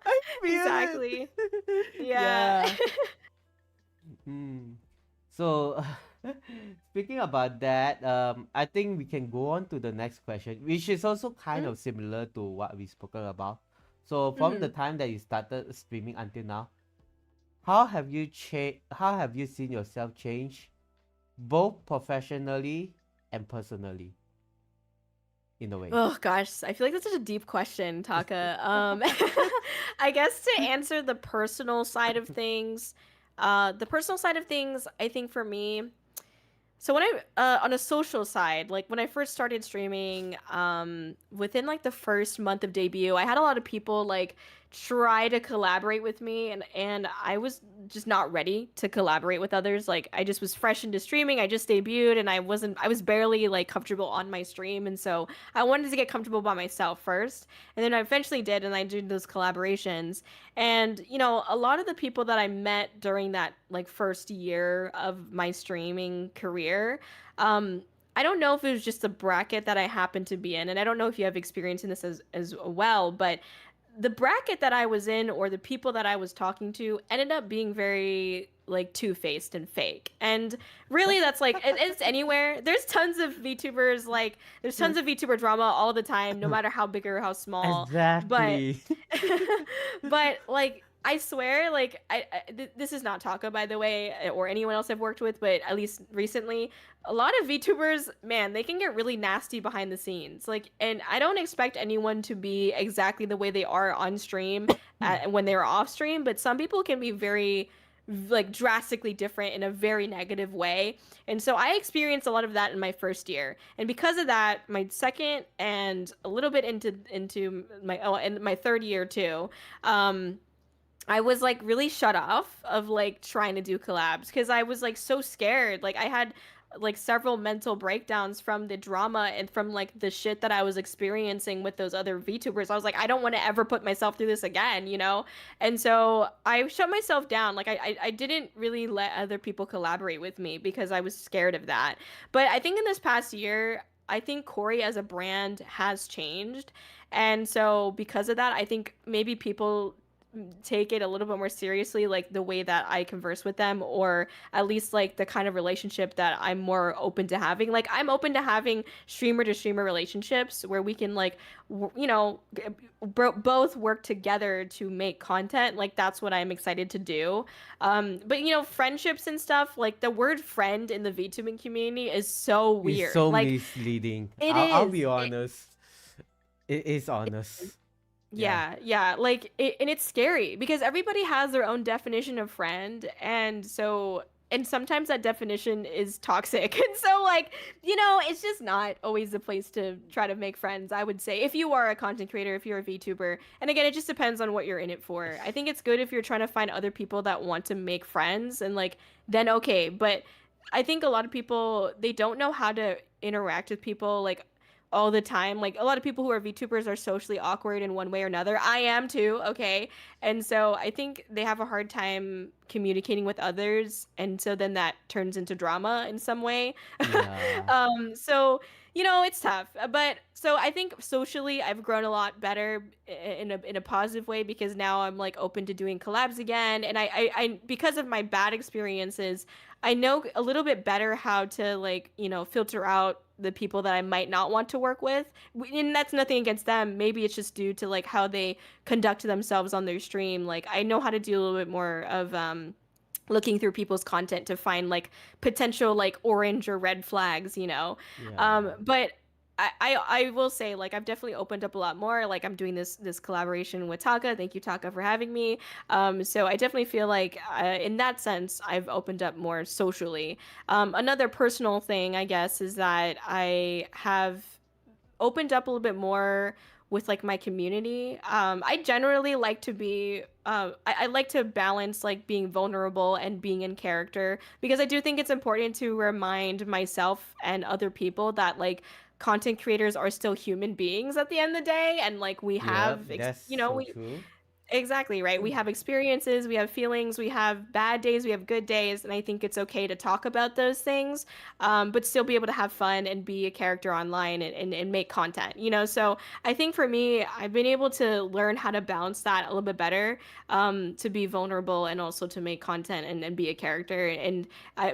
I feel Exactly. it. Yeah. Yeah. Mm. So, speaking about that, I think we can go on to the next question, which is also kind Mm-hmm. of similar to what we spoken about. So, from the Mm-hmm. time that you started streaming until now, How have you seen yourself change, both professionally and personally, in a way? Oh gosh, I feel like that's such a deep question, Taka. I guess to answer the personal side of things, I think for me, so when I on a social side, like when I first started streaming, within like the first month of debut, I had a lot of people like try to collaborate with me, and I was just not ready to collaborate with others. Like I just was fresh into streaming. I just debuted, and I was barely like comfortable on my stream, and so I wanted to get comfortable by myself first, and then I eventually did, and I did those collaborations. And, a lot of the people that I met during that like first year of my streaming career, I don't know if it was just the bracket that I happened to be in, and I don't know if you have experience in this as well, but the bracket that I was in or the people that I was talking to ended up being very like two-faced and fake. And really that's like it's anywhere. There's tons of VTuber drama all the time, no matter how big or how small. But Exactly. but like I swear, like this is not Taka, by the way, or anyone else I've worked with, but at least recently, a lot of VTubers, man, they can get really nasty behind the scenes. Like, and I don't expect anyone to be exactly the way they are on stream when they're off stream, but some people can be very like drastically different in a very negative way. And so I experienced a lot of that in my first year. And because of that, my second and a little bit into my and my third year too, I was like really shut off of like trying to do collabs because I was like so scared. Like I had like several mental breakdowns from the drama and from like the shit that I was experiencing with those other VTubers. I was like, I don't want to ever put myself through this again. And so I shut myself down. Like I didn't really let other people collaborate with me because I was scared of that. But I think in this past year, I think Kōri as a brand has changed. And so because of that, I think maybe people take it a little bit more seriously, like the way that I converse with them, or at least like the kind of relationship that I'm more open to having. Like I'm open to having streamer to streamer relationships where we can like both work together to make content. Like that's what I'm excited to do. But friendships and stuff, like the word friend in the VTubing community is so It's weird. so Like misleading. it I'll be is. honest. It is honest. Yeah. Yeah. Like and it's scary because everybody has their own definition of friend, and so and sometimes that definition is toxic. And so like, you know, it's just not always the place to try to make friends, I would say, if you are a content creator, if you're a VTuber. And again, it just depends on what you're in it for. I think it's good if you're trying to find other people that want to make friends, and like, then okay. But I think a lot of people, they don't know how to interact with people like all the time. Like a lot of people who are VTubers are socially awkward in one way or another. I am too, okay? And so I think they have a hard time communicating with others, and so then that turns into drama in some way. Yeah. So you know, it's tough. But so I think socially I've grown a lot better in a positive way, because now I'm like open to doing collabs again, and I because of my bad experiences, I know a little bit better how to, like, you know, filter out the people that I might not want to work with. And that's nothing against them. Maybe it's just due to like how they conduct themselves on their stream. Like I know how to do a little bit more of looking through people's content to find like potential like orange or red flags, you know. Yeah. But I will say, like, I've definitely opened up a lot more. Like I'm doing this collaboration with Taka. Thank you, Taka, for having me. So I definitely feel like in that sense I've opened up more socially. Another personal thing, I guess, is that I have opened up a little bit more with like my community. I generally like to be I like to balance like being vulnerable and being in character, because I do think it's important to remind myself and other people that like content creators are still human beings at the end of the day, and like we Yep, have that's you know, so we true. exactly, right. We have experiences, we have feelings, we have bad days, we have good days, and I think it's okay to talk about those things, but still be able to have fun and be a character online, and make content, you know? So I think for me, I've been able to learn how to balance that a little bit better, to be vulnerable and also to make content, and be a character, and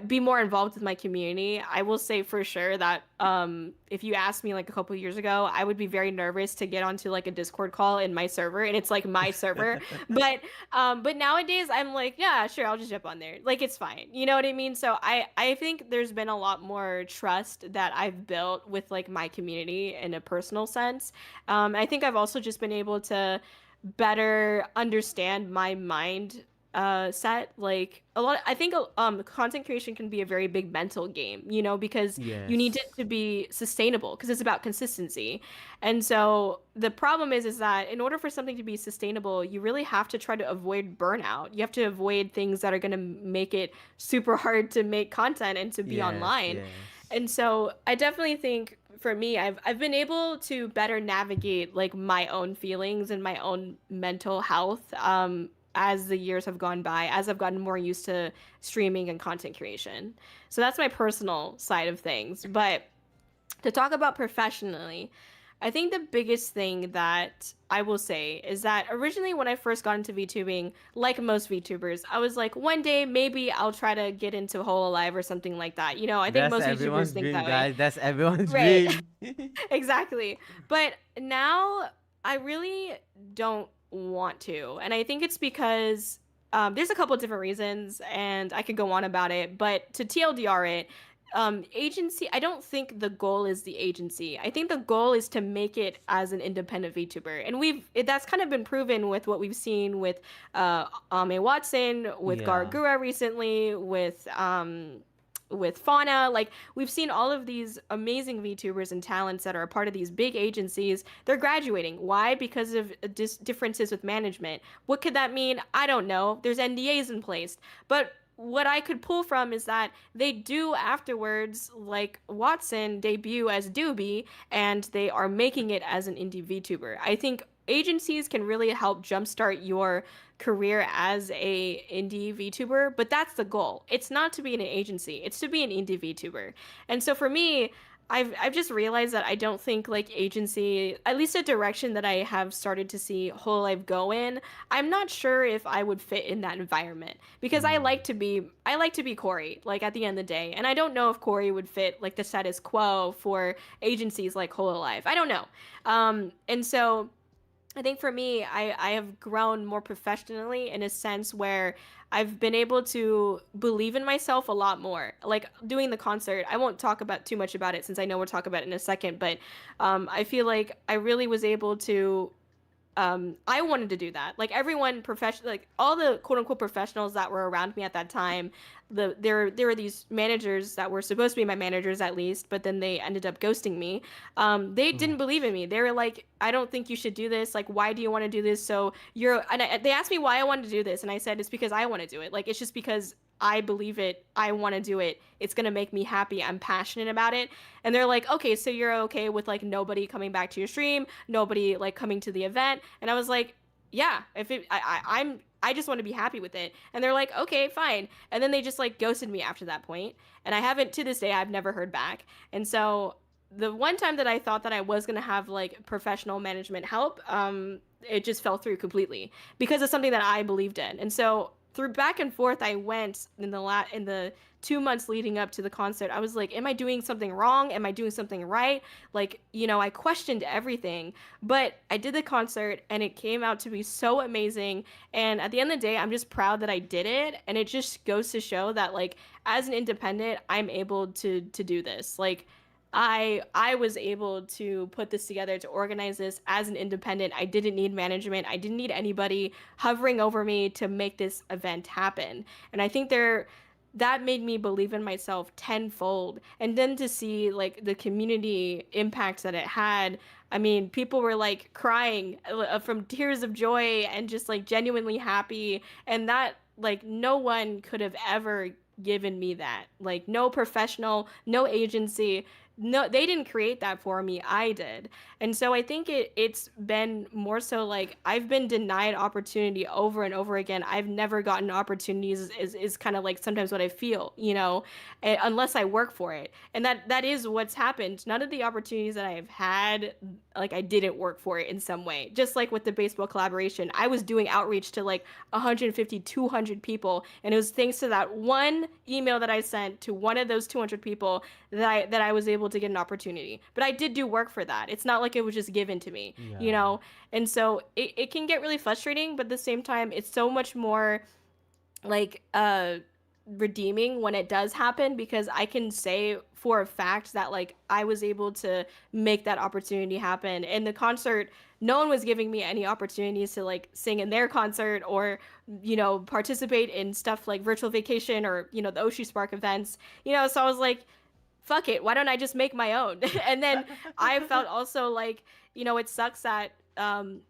be more involved with my community. I will say for sure that if you asked me like a couple years ago, I would be very nervous to get onto like a Discord call in my server, and it's like my server. But nowadays I'm like, yeah, sure, I'll just jump on there. Like it's fine. You know what I mean? So I think there's been a lot more trust that I've built with like my community in a personal sense. I think I've also just been able to better understand my mind set. Like a lot, I think content creation can be a very big mental game, you know, because you need it Yes. to be sustainable, because it's about consistency. And so the problem is that in order for something to be sustainable, you really have to try to avoid burnout. You have to avoid things that are going to make it super hard to make content and to be Yes, online. yes. And so I definitely think for me, I've been able to better navigate like my own feelings and my own mental health, as the years have gone by, as I've gotten more used to streaming and content creation. So that's my personal side of things. But to talk about professionally, I think the biggest thing that I will say is that originally when I first got into VTubing, like most VTubers, I was like, one day maybe I'll try to get into Whole Alive or something like that. You know, I think That's most VTubers everyone's think dream, that way. guys. That's everyone's Right. dream. Exactly. But now I really don't want to. And I think it's because there's a couple of different reasons, and I could go on about it. But to TLDR it, agency, I don't think the goal is the agency. I think the goal is to make it as an independent VTuber. And that's kind of been proven with what we've seen with Ame Watson, with Yeah. Gargura recently, with Fauna. Like we've seen all of these amazing VTubers and talents that are a part of these big agencies. They're graduating. Why? Because of differences with management. What could that mean? I don't know. There's NDAs in place. But what I could pull from is that they do afterwards, like Watson, debut as Doobie, and they are making it as an indie VTuber. I think agencies can really help jumpstart your career as a indie VTuber, but that's the goal. It's not to be in an agency, it's to be an indie VTuber. And so for me, I've just realized that I don't think like agency, at least a direction that I have started to see Whole Life go in, I'm not sure if I would fit in that environment, because Mm. I like to be Kōri, like at the end of the day. And I don't know if Kōri would fit like the status quo for agencies like Whole Life. I don't know. And so I think for me, I have grown more professionally in a sense where I've been able to believe in myself a lot more. Like doing the concert, I won't talk about too much about it since I know we'll talk about it in a second, but I feel like I really was able to I wanted to do that. Like everyone professional, like all the quote unquote professionals that were around me at that time, there were these managers that were supposed to be my managers at least, but then they ended up ghosting me. They Mm. didn't believe in me. They were like, I don't think you should do this. Like, why do you want to do this? So they asked me why I wanted to do this, and I said it's because I want to do it. Like, it's just because I believe it. I want to do it. It's going to make me happy. I'm passionate about it. And they're like, okay, so you're okay with like nobody coming back to your stream, nobody like coming to the event. And I was like, yeah, if it, I just want to be happy with it. And they're like, okay, fine. And then they just like ghosted me after that point. And I haven't, to this day, I've never heard back. And so the one time that I thought that I was going to have like professional management help, it just fell through completely because of something that I believed in. And so through back and forth, I went in the 2 months leading up to the concert. I was like, am I doing something wrong? Am I doing something right? Like, I questioned everything, but I did the concert and it came out to be so amazing. And at the end of the day, I'm just proud that I did it. And it just goes to show that like, as an independent, I'm able to do this. Like, I was able to put this together, to organize this as an independent. I didn't need management. I didn't need anybody hovering over me to make this event happen. And I think that made me believe in myself tenfold. And then to see like the community impact that it had, I mean, people were like crying from tears of joy and just like genuinely happy. And that, like, no one could have ever given me that. Like, no professional, no agency, no, they didn't create that for me. I did. And so I think it's been more so like I've been denied opportunity over and over again. I've never gotten opportunities is kind of like sometimes what I feel, unless I work for it. And that is what's happened. None of the opportunities that I've had, like, I didn't work for it in some way. Just like with the baseball collaboration, I was doing outreach to like 150, 200 people. And it was thanks to that one email that I sent to one of those 200 people that I was able to get an opportunity. But I did do work for that. It's not like it was just given to me, Yeah. And so it can get really frustrating, but at the same time, it's so much more like redeeming when it does happen, because I can say for a fact that like I was able to make that opportunity happen. In the concert, no one was giving me any opportunities to like sing in their concert or participate in stuff like virtual vacation or the Oshi Spark events. So I was like, fuck it, why don't I just make my own? And then I felt also like, it sucks that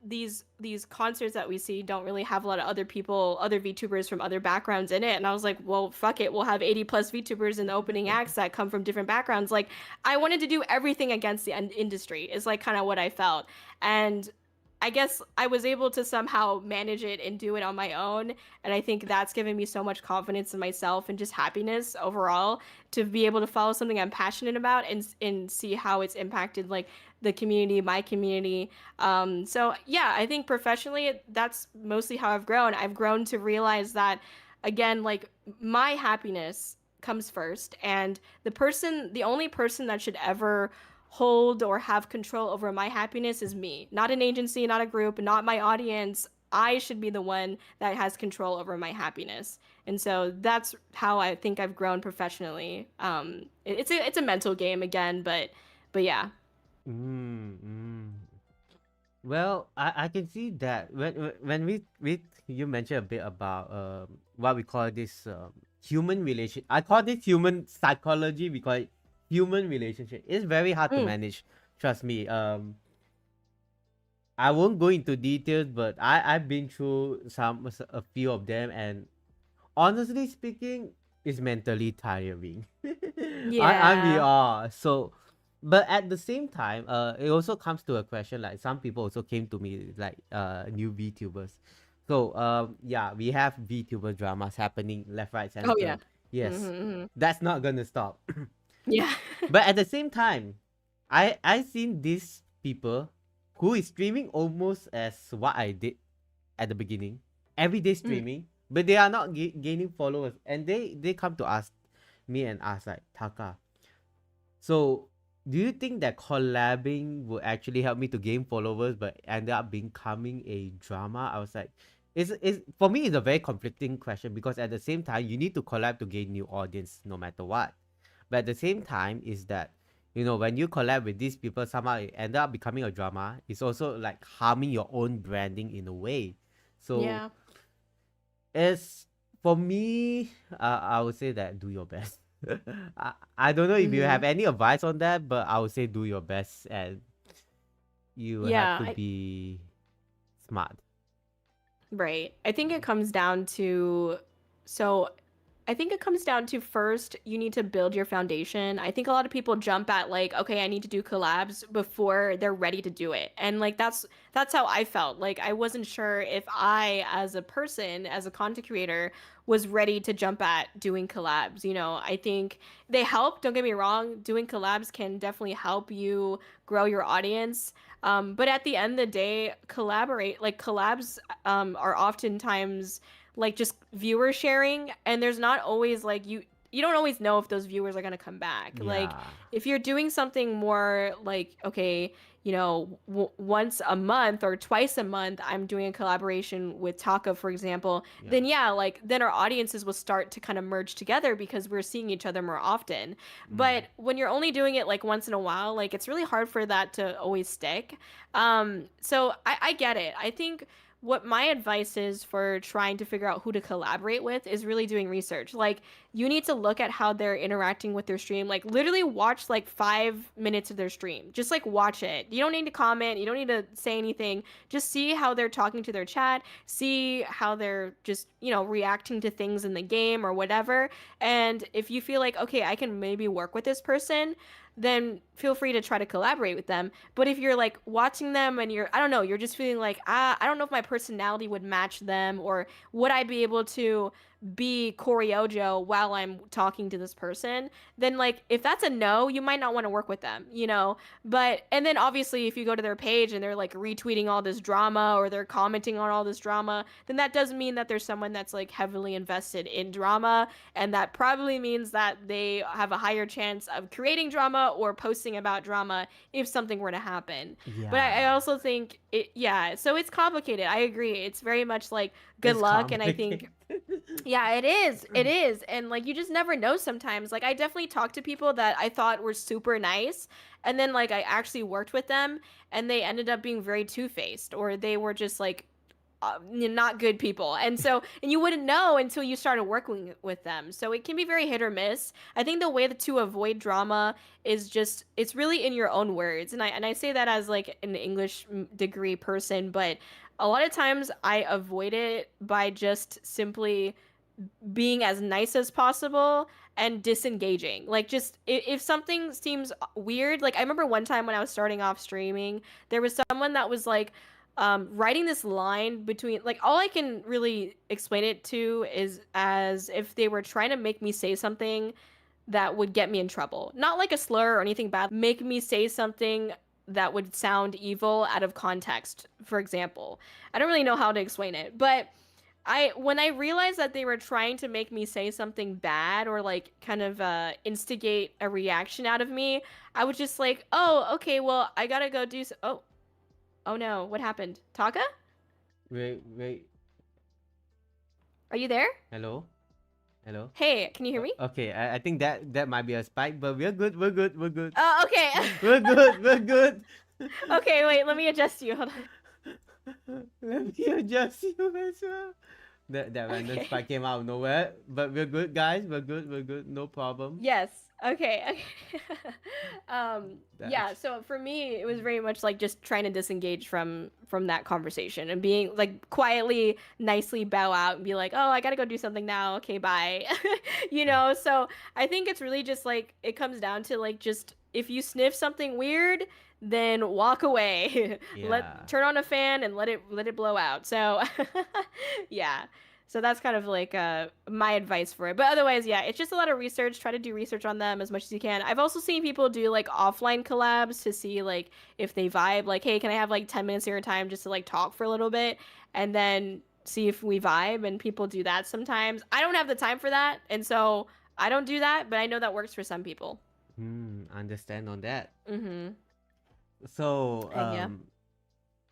these concerts that we see don't really have a lot of other people, other VTubers from other backgrounds in it. And I was like, well, fuck it, we'll have 80 plus VTubers in the opening acts that come from different backgrounds. Like, I wanted to do everything against the industry is like kind of what I felt. And I guess I was able to somehow manage it and do it on my own. And I think that's given me so much confidence in myself and just happiness overall to be able to follow something I'm passionate about and see how it's impacted like the community, my community. So yeah, I think professionally, that's mostly how I've grown. I've grown to realize that, again, like, my happiness comes first, and the only person that should ever hold or have control over my happiness is me, not an agency, not a group, not my audience. I should be the one that has control over my happiness. And so that's how I think I've grown professionally. It's a mental game again, but yeah. Mm, mm. Well, I can see that when we you mentioned a bit about what we call this human relation. I call this human psychology. We call it human relationship. It's very hard to Mm, manage. Trust me. I won't go into details, but I've been through a few of them, and honestly speaking, it's mentally tiring. We yeah. are so, but at the same time, it also comes to a question. Like, some people also came to me like new VTubers. So yeah, we have VTuber dramas happening left, right, Oh yeah. center. Yes, Hmm. that's not gonna stop. Yeah. But at the same time, I seen these people who is streaming almost as what I did at the beginning, everyday Mm. streaming, but they are not gaining followers, and they come to ask me and ask like, Taka, so do you think that collabing will actually help me to gain followers but ended up becoming a drama? I was like, it's for me, it's a very conflicting question, because at the same time you need to collab to gain new audience no matter what. But at the same time is that, when you collab with these people, somehow it end up becoming a drama. It's also like harming your own branding in a way. So Yeah. it's For me, I would say that do your best. I don't know if you have any advice on that, but I would say do your best, and you have Yeah, to be smart. right. I think it comes down to so I think it comes down to first you need to build your foundation. I think a lot of people jump at like, okay, I need to do collabs before they're ready to do it. And like that's how I felt. Like I wasn't sure if I as a person, as a content creator, was ready to jump at doing collabs. I think they help, don't get me wrong. Doing collabs can definitely help you grow your audience. But at the end of the day, collabs are oftentimes like just viewer sharing, and there's not always like you don't always know if those viewers are going to come back. Like Yeah. if you're doing something more like, okay, once a month or twice a month I'm doing a collaboration with Taka, for example, Yeah. then yeah, like then our audiences will start to kind of merge together because we're seeing each other more often. But when you're only doing it like once in a while, like it's really hard for that to always stick. So I get it. I think what my advice is for trying to figure out who to collaborate with is really doing research. Like, you need to look at how they're interacting with their stream. Like, literally watch like 5 minutes of their stream. Just like watch it. You don't need to comment. You don't need to say anything. Just see how they're talking to their chat. See how they're just, reacting to things in the game or whatever. And if you feel like, okay, I can maybe work with this person, then feel free to try to collaborate with them. But if you're like watching them and I don't know, you're just feeling like, I don't know if my personality would match them, or would I be able to be Kōri-Oujo while I'm talking to this person, then like if that's a no, you might not want to work with them. But and then obviously if you go to their page and they're like retweeting all this drama or they're commenting on all this drama, then that does mean that there's someone that's like heavily invested in drama, and that probably means that they have a higher chance of creating drama or posting about drama if something were to happen. Yeah. But I also think so it's complicated. I agree. It's very much like good It's luck, and I think complicated. yeah, it is. It is. And like you just never know sometimes. Like I definitely talked to people that I thought were super nice, and then like I actually worked with them and they ended up being very two-faced, or they were just like not good people. And you wouldn't know until you started working with them. So it can be very hit or miss. I think the way to avoid drama is just, it's really in your own words. And I say that as like an English degree person, but a lot of times I avoid it by just simply being as nice as possible and disengaging. Like just if something seems weird, like I remember one time when I was starting off streaming, there was someone that was like writing this line between, like, all I can really explain it to is as if they were trying to make me say something that would get me in trouble. Not like a slur or anything bad, make me say something that would sound evil out of context, for example. I don't really know how to explain it, but when I realized that they were trying to make me say something bad or like kind of instigate a reaction out of me, I was just like, oh, okay, well, I gotta go do oh no, what happened? Taka? Wait. Are you there? Hello? Hello? Hey, can you hear me? Okay, I think that might be a spike, but we're good. We're good. Oh, okay. We're good. Okay, wait, let me adjust you. Hold on. Let me adjust you as well. That random spike came out of nowhere, but we're good, guys. We're good. No problem. Yes. Okay. Yeah, so for me it was very much like just trying to disengage from that conversation and being like quietly, nicely bow out and be like, oh, I gotta go do something now, okay, bye. So I think it's really just like it comes down to like, just if you sniff something weird, then walk away. Turn on a fan and let it blow out. So yeah. So that's kind of like my advice for it. But otherwise, yeah, it's just a lot of research. Try to do research on them as much as you can. I've also seen people do like offline collabs to see like if they vibe. Like, hey, can I have like 10 minutes of your time just to like talk for a little bit and then see if we vibe? And people do that sometimes. I don't have the time for that, and so I don't do that. But I know that works for some people. Understand on that. Mm-hmm. So Yeah.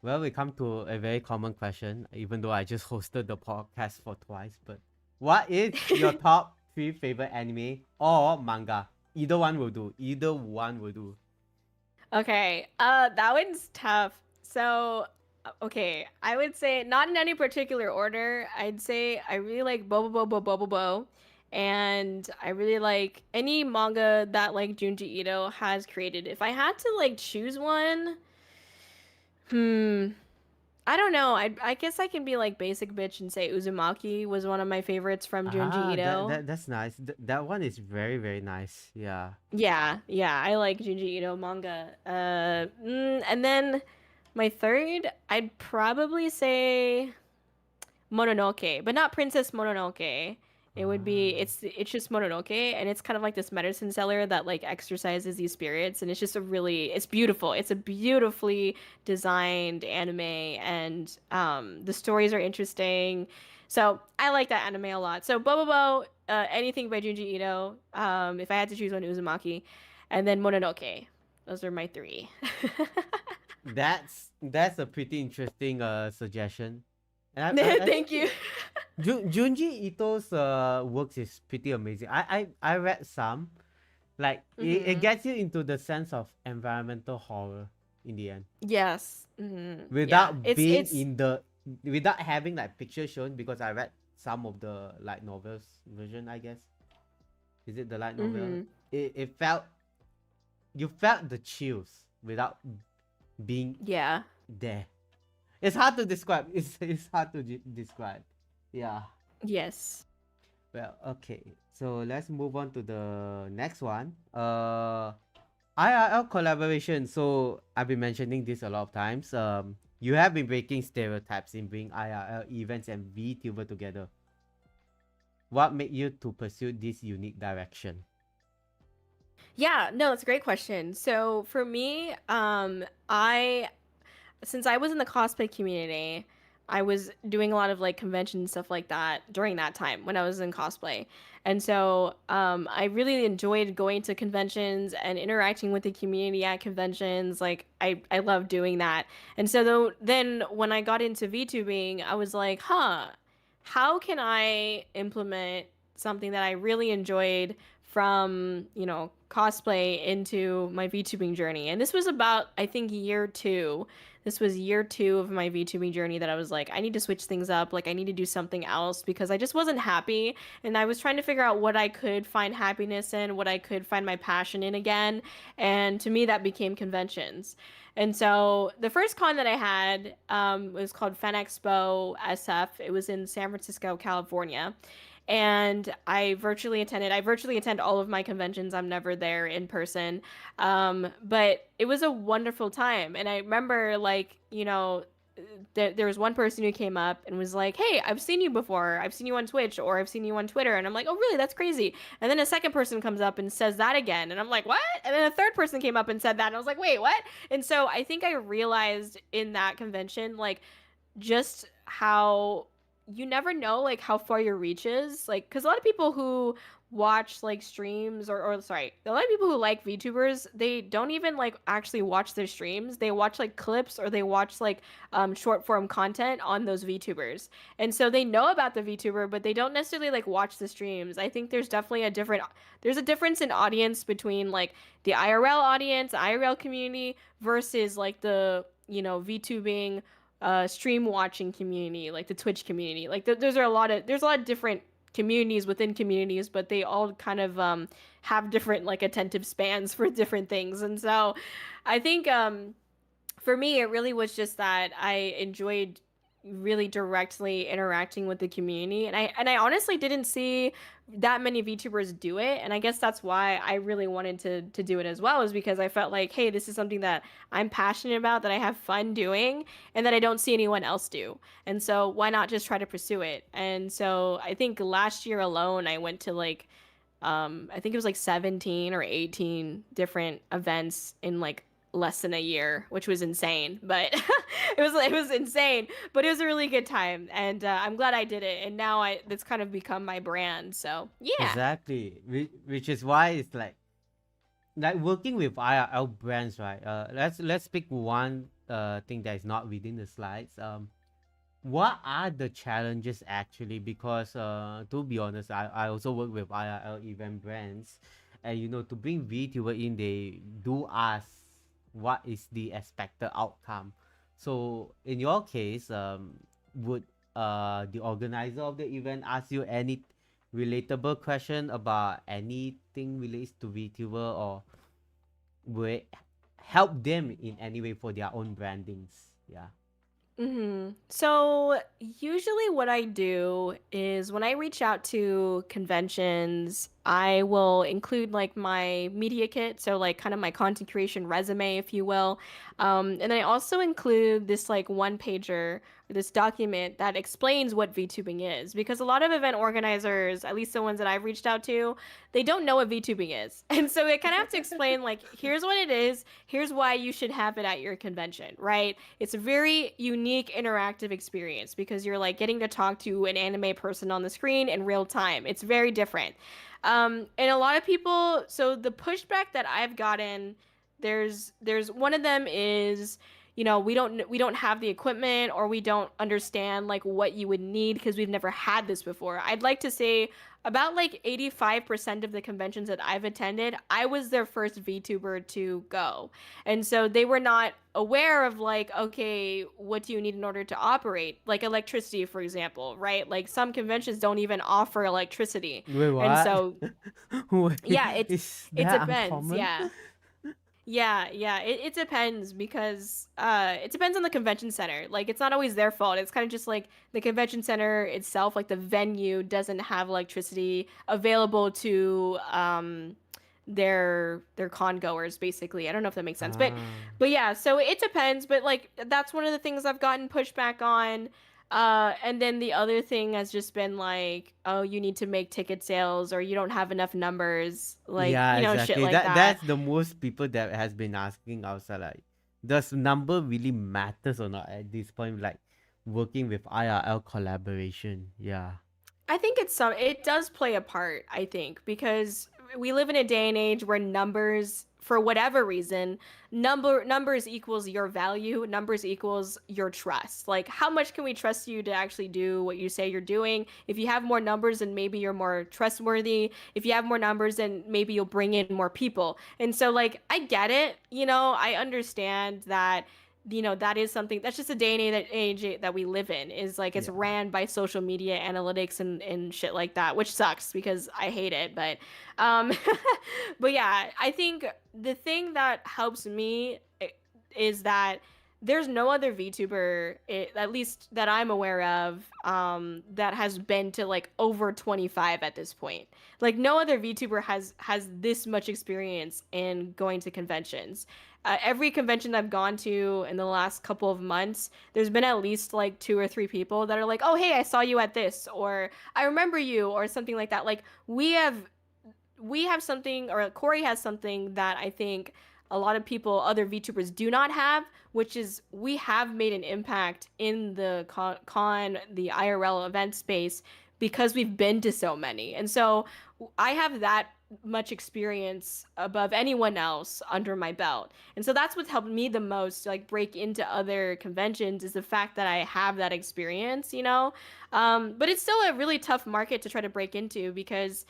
well, we come to a very common question, even though I just hosted the podcast for twice. But what is your top 3 favorite anime or manga? Either one will do. Okay. That one's tough. So Okay, I would say not in any particular order. I'd say I really like Bobo, and I really like any manga that like Junji Ito has created. If I had to like choose one, hmm, I don't know. I guess I can be like basic bitch and say Uzumaki was one of my favorites from Junji Ah, Ito. that's nice. That one is very, very nice. Yeah. Yeah, yeah, I like Junji Ito manga. And then my third, I'd probably say Mononoke, but not Princess Mononoke. It would be Ah. it's just Mononoke, and it's kind of like this medicine seller that like exorcises these spirits, and it's just a really it's beautiful. It's a beautifully designed anime, and the stories are interesting. So I like that anime a lot. So Bobobo, anything by Junji Ito. If I had to choose one, Uzumaki, and then Mononoke. Those are my three. That's a pretty interesting suggestion. And I Thank think you. Junji Ito's works is pretty amazing. I read some. Like it Hmm. gets you into the sense of environmental horror in the end. Yes. Hmm. Yeah. Without being It's in the without having like pictures shown, because I read some of the light novels version, I guess. Is it the light novel? hmm. It felt you felt the chills without being Yeah. there. It's hard to describe. It's hard to describe. Yeah. Yes. Well, okay. So let's move on to the next one. IRL collaboration. So I've been mentioning this a lot of times. You have been breaking stereotypes in bringing IRL events and VTuber together. What made you to pursue this unique direction? Yeah, no, that's a great question. So for me, I since I was in the cosplay community, I was doing a lot of like convention and stuff like that during that time when I was in cosplay. And so I really enjoyed going to conventions and interacting with the community at conventions. Like I love doing that. And so then when I got into VTubing, I was like, huh, how can I implement something that I really enjoyed from, cosplay into my VTubing journey? And this was about, I think, year two. This was year two of my VTubing journey that I was like, I need to switch things up. Like, I need to do something else because I just wasn't happy. And I was trying to figure out what I could find happiness in, what I could find my passion in again. And to me, that became conventions. And so the first con that I had was called Fan Expo SF. It was in San Francisco, California. And I virtually attend all of my conventions. I'm never there in person. But it was a wonderful time. And I remember, like, there was one person who came up and was like, "Hey, I've seen you before. I've seen you on Twitch or I've seen you on Twitter." And I'm like, "Oh, really? That's crazy." And then a second person comes up and says that again. And I'm like, "What?" And then a third person came up and said that. And I was like, "Wait, what?" And so I think I realized in that convention, like, just how you never know like how far your reach is, like because a lot of people who watch like streams or sorry, a lot of people who like VTubers, they don't even like actually watch their streams. They watch like clips or they watch like short form content on those VTubers, and so they know about the VTuber but they don't necessarily like watch the streams. I think there's a difference in audience between like the IRL audience, IRL community versus like the VTubing stream watching community, like the Twitch community. Like there's a lot of different communities within communities, but they all kind of have different like attentive spans for different things. And so I think for me it really was just that I enjoyed really directly interacting with the community, and I honestly didn't see that many VTubers do it, and I guess that's why I really wanted to do it as well, is because I felt like, hey, this is something that I'm passionate about, that I have fun doing, and that I don't see anyone else do. And so why not just try to pursue it? And so I think last year alone I went to like I think it was like 17 or 18 different events in like less than a year, which was insane. But it was insane, but it was a really good time, and I'm glad I did it. And now that's kind of become my brand. So yeah. Exactly. Which is why it's like working with IRL brands, right? Let's pick one thing that is not within the slides. What are the challenges actually? Because to be honest, I also work with IRL event brands, and to bring VTuber in, they do ask what is the expected outcome So in your case, would the organizer of the event ask you any relatable question about anything relates to VTuber, or will it help them in any way for their own brandings? Yeah. So usually what I do is when I reach out to conventions, I will include like my media kit, so like kind of my content creation resume, if you will. And then I also include this like one pager or this document that explains what VTubing is, because a lot of event organizers, at least the ones that I've reached out to, they don't know what VTubing is. And so I kind of have to explain like, here's what it is, here's why you should have it at your convention, right? It's a very unique interactive experience because you're like getting to talk to an anime person on the screen in real time. It's very different. And a lot of people, so the pushback that I've gotten, there's one of them is, we don't have the equipment, or we don't understand like what you would need because we've never had this before. I'd like to say about like 85% of the conventions that I've attended, I was their first VTuber to go. And so they were not aware of like, okay, what do you need in order to operate? Like electricity, for example, right? Like some conventions don't even offer electricity. Wait, And what? so Wait, yeah, is it that depends. uncommon? Yeah. Yeah, it depends because it depends on the convention center. Like it's not always their fault. It's kind of just like the convention center itself, like the venue doesn't have electricity available to their con goers basically. I don't know if that makes sense. But Ah. but yeah, so it depends, but like that's one of the things I've gotten pushback on. And then the other thing has just been like, oh, you need to make ticket sales or you don't have enough numbers, like, Yeah, shit exactly. like that. That's the most people that has been asking outside, like, does number really matters or not at this point? Like working with IRL collaboration. Yeah. I think it does play a part, I think, because we live in a day and age where numbers, for whatever reason, numbers equals your value, numbers equals your trust. Like how much can we trust you to actually do what you say you're doing? If you have more numbers, then maybe you're more trustworthy. If you have more numbers, then maybe you'll bring in more people. And so like I get it, I understand that that is something that's just a day and age that we live in, is like it's Yeah. ran by social media analytics and shit like that, which sucks because I hate it. Um but yeah, I think the thing that helps me is that there's no other VTuber, at least that I'm aware of, that has been to like over 25 at this point. Like no other VTuber has this much experience in going to conventions. Every convention I've gone to in the last couple of months, there's been at least like two or three people that are like, "Oh, hey, I saw you at this," or "I remember you," or something like that. Like we have something, or Kōri has something that I think a lot of people, other VTubers, do not have, which is we have made an impact in the the IRL event space because we've been to so many. And so I have that much experience above anyone else under my belt. And so that's what's helped me the most to like break into other conventions, is the fact that I have that experience. But it's still a really tough market to try to break into because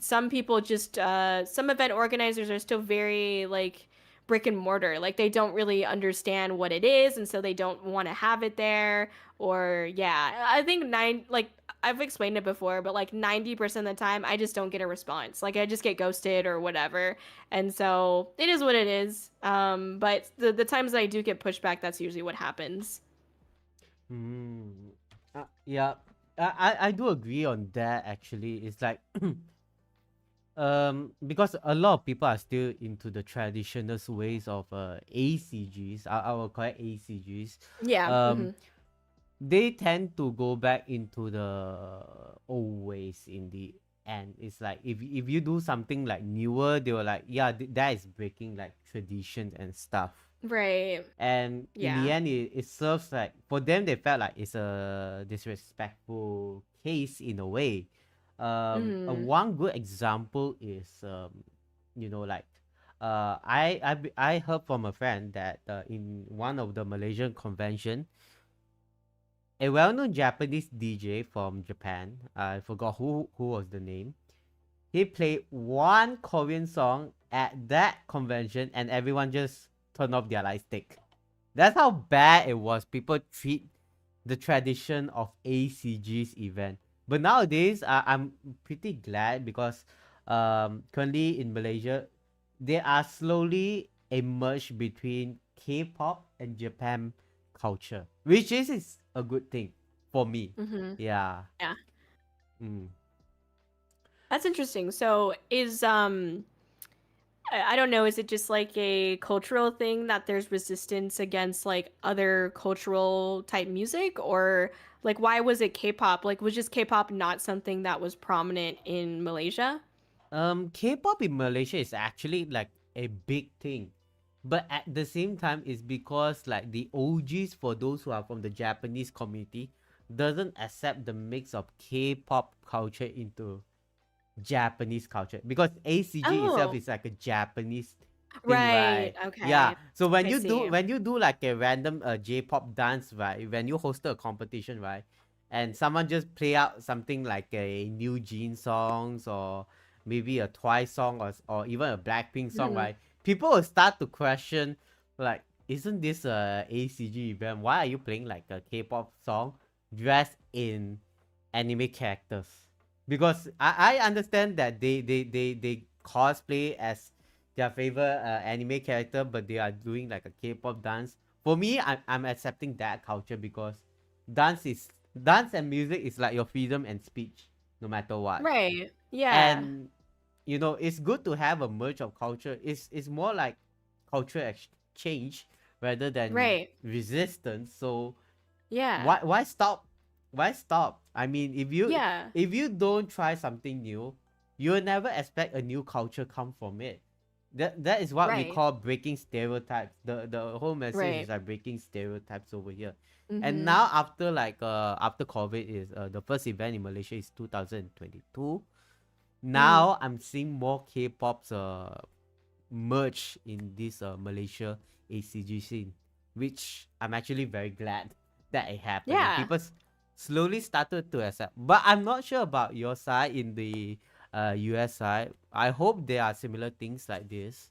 some people just some event organizers are still very like brick and mortar, like they don't really understand what it is, and so they don't want to have it there. Or yeah, I think like I've explained it before, but like 90% of the time I just don't get a response, like I just get ghosted or whatever. And so it is what it is. But the times that I do get pushback, that's usually what happens. Hmm. Yeah. I do agree on that actually. It's like because a lot of people are still into the traditional ways of ACGs. I will call it ACGs. Yeah. Um they tend to go back into the old ways in the end. It's like if you do something like newer, they were like, yeah, that is breaking like traditions and stuff. Right. And in the Yeah. end, it serves like, for them, they felt like it's a disrespectful case in a way. Mm-hmm. One good example is like I heard from a friend that in one of the Malaysian convention, a well-known Japanese DJ from Japan, I forgot who was the name. He played one Korean song at that convention, and everyone just turned off their light stick. That's how bad it was. People treat the tradition of ACG's event. But nowadays, I'm pretty glad because currently in Malaysia, they are slowly a merge between K-pop and Japan culture, which is a good thing for me. Mm-hmm. Yeah. Yeah. Mm. That's interesting. So is I don't know, is it just like a cultural thing that there's resistance against like other cultural type music, or like why was it K-pop? Like was just K-pop not something that was prominent in Malaysia? K-pop in Malaysia is actually like a big thing, but at the same time, it's because like the OGs for those who are from the Japanese community doesn't accept the mix of K-pop culture into Japanese culture because ACG itself Oh, is like a Japanese thing, right. right? Yeah. Okay. So I see. when you do like a random J-pop dance, right? When you host a competition, right? And someone just play out something like a New Jeans songs or maybe a Twice song or even a Blackpink song, Mhm. right? People will start to question like, isn't this a ACG event? Why are you playing like a K-pop song dressed in anime characters? Because I understand that they cosplay as their favorite anime character, but they are doing like a K-pop dance. For me, I'm accepting that culture because dance and music is like your freedom and speech, no matter what. Right. Yeah. And it's good to have a merge of culture. It's more like culture exchange rather than Right. resistance. So Yeah. why stop? Why stop? I mean, Yeah. if you don't try something new, you'll never expect a new culture come from it. That is what we Right. call breaking stereotypes. The whole message is Right. like breaking stereotypes over here. And Mhm. now after COVID is the first event in Malaysia is 2022. Mm. Now I'm seeing more K-pops merge in this Malaysia ACG scene, which I'm actually very glad that it happened and Yeah. people slowly started to accept. But I'm not sure about your side in the US side. I hope there are similar things like this.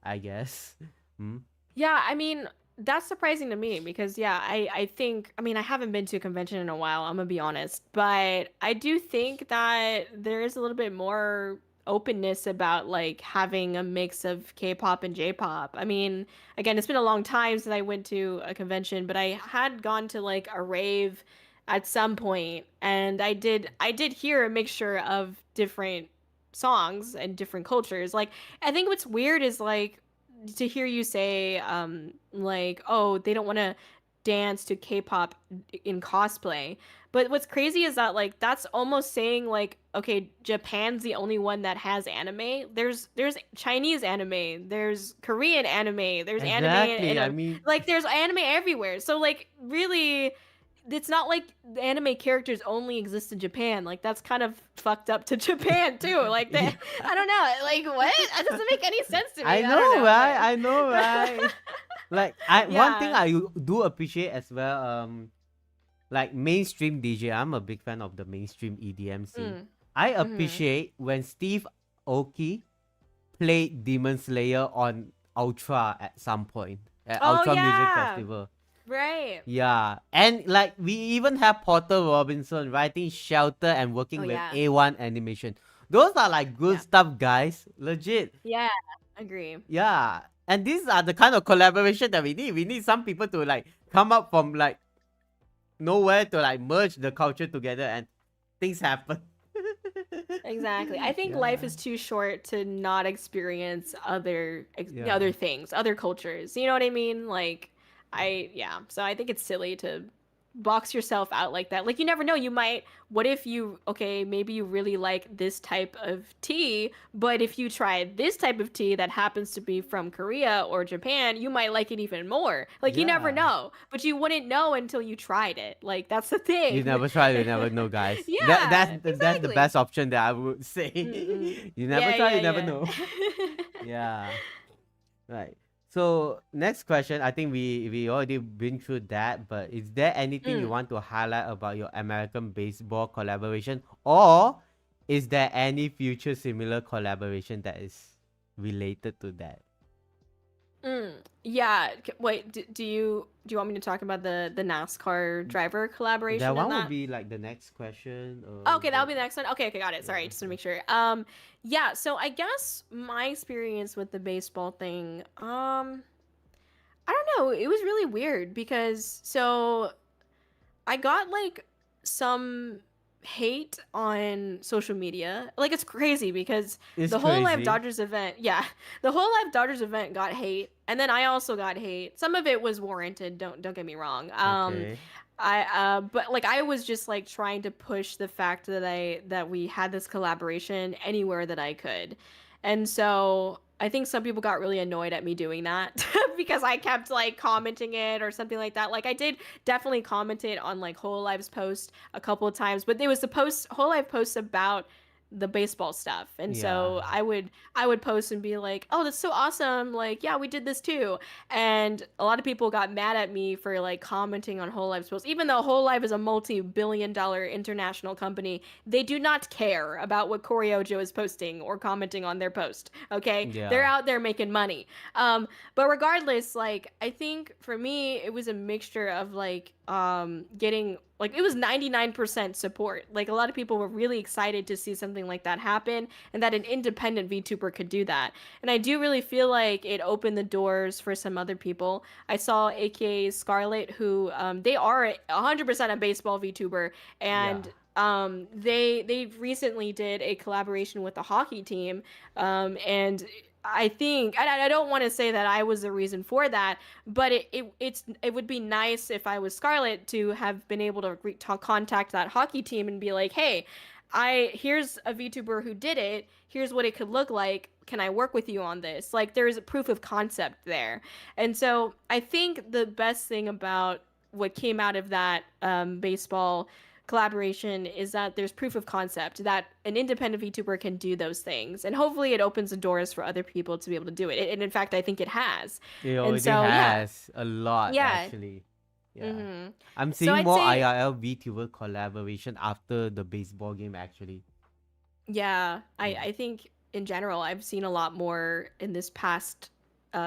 I guess. Hmm? Yeah, I mean, that's surprising to me because yeah, I think I mean, I haven't been to a convention in a while, I'm gonna be honest, but I do think that there is a little bit more openness about like having a mix of K-pop and J-pop. I mean, again, it's been a long time since I went to a convention, but I had gone to like a rave at some point and I did hear a mixture of different songs and different cultures. Like I think what's weird is like to hear you say like oh they don't want to dance to K-pop in cosplay, but what's crazy is that like that's almost saying like okay, Japan's the only one that has anime. There's Chinese anime, there's Korean anime, there's anime Exactly. in I a mean, like there's anime everywhere, so like really it's not like the anime characters only exist in Japan. Like that's kind of fucked up to Japan too. Like they, yeah. I don't know. Like what? That doesn't make any sense to me. I I don't know, know, right? I know, but right? Like one thing yeah. I do appreciate as well, like mainstream DJ. I'm a big fan of the mainstream EDM scene. Mm. I Hmm. appreciate when Steve Aoki played Demon Slayer on Ultra at some point at Oh Ultra Music yeah. Festival. Right. Yeah, and like we even have Porter Robinson writing Shelter and Oh working with yeah. A1 Animation. Those are like good Yeah. stuff, guys. Legit. Yeah. Agree. Yeah, and these are the kind of collaboration that we need. We need some people to like come up from like nowhere to like merge the culture together and things happen. Exactly. I think life Yeah. is too short to not experience Yeah. other things, other cultures. You know what I mean? Like I yeah. So I think it's silly to box yourself out like that. Like you never know, you might what if you okay, maybe you really like this type of tea, but if you try this type of tea that happens to be from Korea or Japan, you might like it even more. Like you never Yeah. know, but you wouldn't know until you tried it. Like that's the You thing. never try, you never know, guys. Yeah, That's the exactly. best option that I would Mm-mm. say. You never Yeah, try, you yeah, never yeah. know. Yeah. Right. So next question, I think we already been through that, but is there anything you Mm. want to highlight about your American baseball collaboration, or is there any future similar collaboration that is related to that? Mm, yeah. Wait, do you want me to talk about the NASCAR driver That collaboration in one will that? be like the next question, or Okay, that'll the be the next one. Okay, got it. yeah, Sorry, just to okay. make sure. Yeah. So I guess my experience with the baseball thing, I don't know. It was really weird because I got like some hate on social media. Like it's crazy because It's the whole Live crazy. Dodgers event, yeah, the whole Live Dodgers event got hate, and then I also got hate. Some of it was warranted. Don't get me wrong. Okay. But like I was just like trying to push the fact that we had this collaboration anywhere that I could, and so I think some people got really annoyed at me doing that because I kept like commenting it or something like that. Like I did definitely commented on like Whole Live's post a couple of times, but there was the post Whole Live posts about the baseball stuff. And Yeah. so I would post and be like, "Oh, that's so awesome. Like, yeah, we did this too." And a lot of people got mad at me for like commenting on Whole Live's post. Even though Whole Live is a multi-billion dollar international company, they do not care about what Kōri-Oujo is posting or commenting on their post. Okay? They're Yeah. out there making money. But regardless, like I think for me it was a mixture of like getting like it was 99% support. Like a lot of people were really excited to see something like that happen and that an independent VTuber could do that. And I do really feel like it opened the doors for some other people. I saw AKA Scarlett who they are 100% a baseball VTuber, Yeah. and they recently did a collaboration with the hockey team, and I think I don't want to say that I was the reason for that, but it would be nice if I was Scarlett to have been able to contact that hockey team and be like, hey, I here's a VTuber who did it. Here's what it could look like. Can I work with you on this? Like there's a proof of concept there, and so I think the best thing about what came out of that baseball collaboration is that there's proof of concept that an independent VTuber can do those things, and hopefully it opens the doors for other people to be able to do it. And in fact, I think it has. It And already so yeah, has a lot yeah. actually. Yeah. Mm-hmm. I'm So seeing I'd more say IRL VTuber collaboration after the baseball game actually. yeah. I Yeah. I think in general I've seen a lot more in this past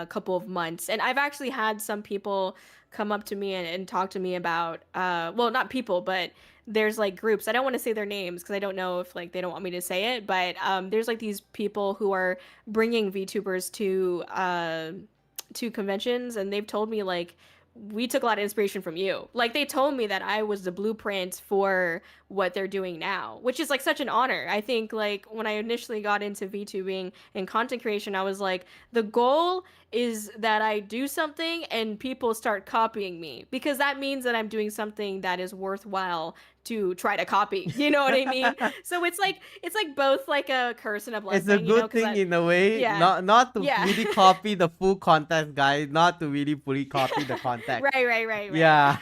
couple of months, and I've actually had some people come up to me and talk to me about well, not people, but there's like groups. I don't want to say their names because I don't know if like they don't want me to say it, but there's like these people who are bringing VTubers to conventions, and they've told me like we took a lot of inspiration from you. Like they told me that I was the blueprint for what they're doing now, which is like such an honor. I think like when I initially got into VTubing and content creation, I was like, the goal is that I do something and people start copying me because that means that I'm doing something that is worthwhile to try to copy. You know what I mean? So it's like both like a curse and a It's a blessing, you know, good because thing I in a way, yeah. not to Yeah. really copy the full context, guys, not to really fully copy the context. Right. Yeah.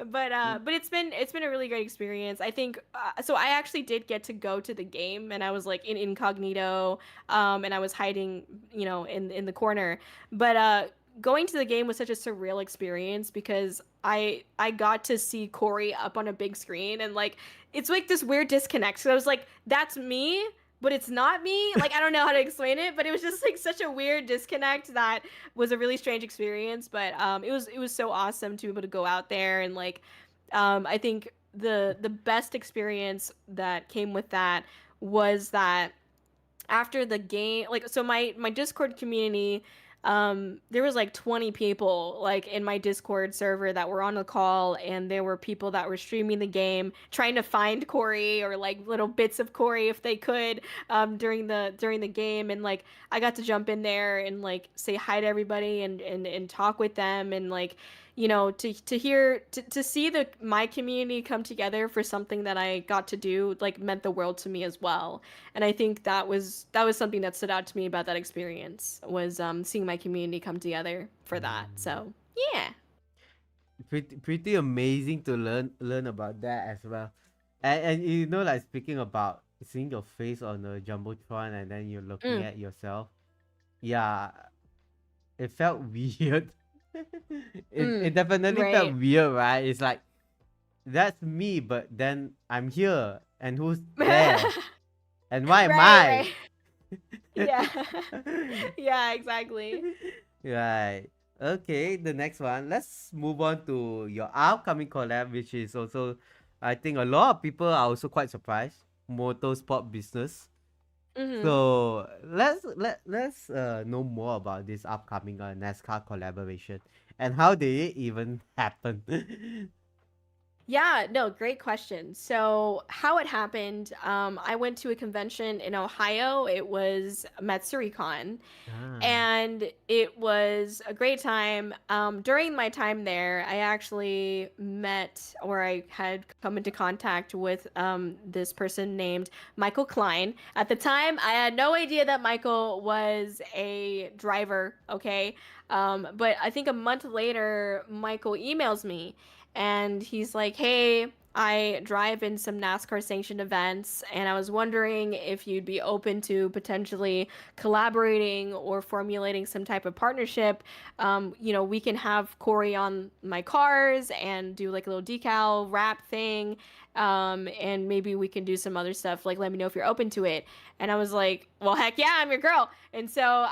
But it's been a really great experience. I think so I actually did get to go to the game, and I was like in incognito, and I was hiding, in the corner. But going to the game was such a surreal experience because I got to see Corey up on a big screen, and like it's like this weird disconnect. So I was like, that's me, but it's not me. Like I don't know how to explain it, but it was just like such a weird disconnect that was a really strange experience. But it was so awesome to be able to go out there and like I think the best experience that came with that was that after the game, like so my Discord community, there was like 20 people like in my Discord server that were on the call, and there were people that were streaming the game trying to find Corey or like little bits of Corey if they could, during the game. And like I got to jump in there and like say hi to everybody and talk with them, and like to see the my community come together for something that I got to do like meant the world to me as well. And I think that was something that stood out to me about that experience was seeing my community come together for that. Mm. So yeah. Pretty amazing to learn about that as well. And you know, like speaking about seeing your face on the jumbotron and then you're looking Mm. at yourself. Yeah, it felt weird. It definitely felt Right. weird, right? It's like that's me, but then I'm here, and who's there, and why am Right, I? right. Yeah. Yeah, exactly. Right. Okay, the next one. Let's move on to your upcoming collab, which is also, I think a lot of people are also quite surprised. Motorsport business. Mhm. So let's know more about this upcoming NASCAR collaboration and how did it even happen? Yeah, no, great question. So, how it happened, I went to a convention in Ohio. It was MatsuriCon, Ah. and it was a great time. During my time there, I actually met or I had come into contact with this person named Michael Klein. At the time, I had no idea that Michael was a driver, okay? But I think a month later, Michael emails me and he's like, "Hey, I drive in some NASCAR sanctioned events, and I was wondering if you'd be open to potentially collaborating or formulating some type of partnership. We can have Corey on my cars and do like a little decal wrap thing. And maybe we can do some other stuff. Like, let me know if you're open to it." And I was like, "Well, heck yeah, I'm your girl." And so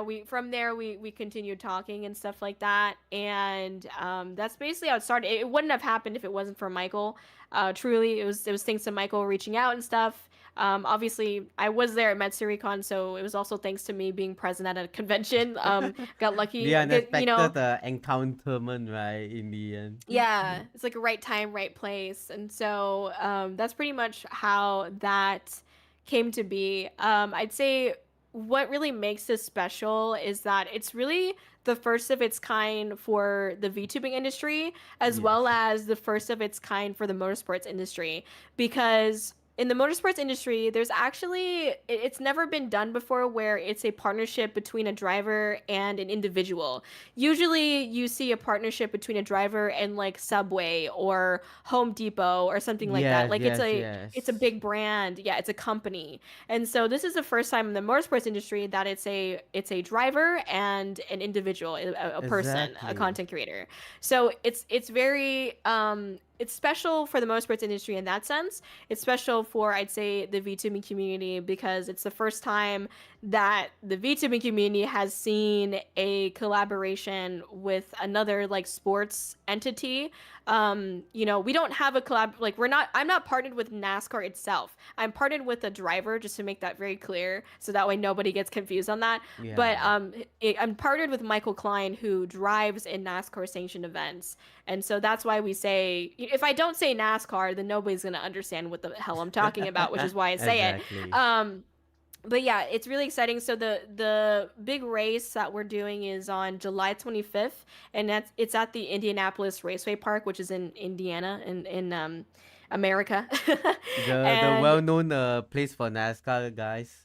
we from there we continued talking and stuff like that. And that's basically how it started. It wouldn't have happened if it wasn't for Michael. Truly, it was thanks to Michael reaching out and stuff. Obviously, I was there at MatsuriCon, so it was also thanks to me being present at a convention. Got The lucky, unexpected encounterment, right? In the end. yeah, it's like a right time, right place. And so that's pretty much how that came to be. I'd say what really makes this special is that it's really the first of its kind for the VTubing industry, as well Yes. as the first of its kind for the motorsports industry. Because in the motorsports industry, there's actually, it's never been done before where it's a partnership between a driver and an individual. Usually you see a partnership between a driver and like Subway or Home Depot or something like that. Yes, Like yes, it's a yes. big brand. Yeah, it's a company. And so this is the first time in the motorsports industry that it's a driver and an individual, a person, a Exactly. content creator. So it's very it's special for the motorsports industry in that sense. It's special for, I'd say, the VTubing community because it's the first time that the VTubing community has seen a collaboration with another like sports entity. We don't have a collab, like I'm not partnered with NASCAR itself. I'm partnered with a driver, just to make that very clear, so that way nobody gets confused on that. But Yeah. I'm partnered with Michael Klein, who drives in NASCAR sanctioned events. And so that's why we say, if I don't say NASCAR, then nobody's going to understand what the hell I'm talking about, which is why I say it. Exactly. But yeah, it's really exciting. So the big race that we're doing is on July 25th, and it's at the Indianapolis Raceway Park, which is in Indiana in America. The And well-known place for NASCAR guys.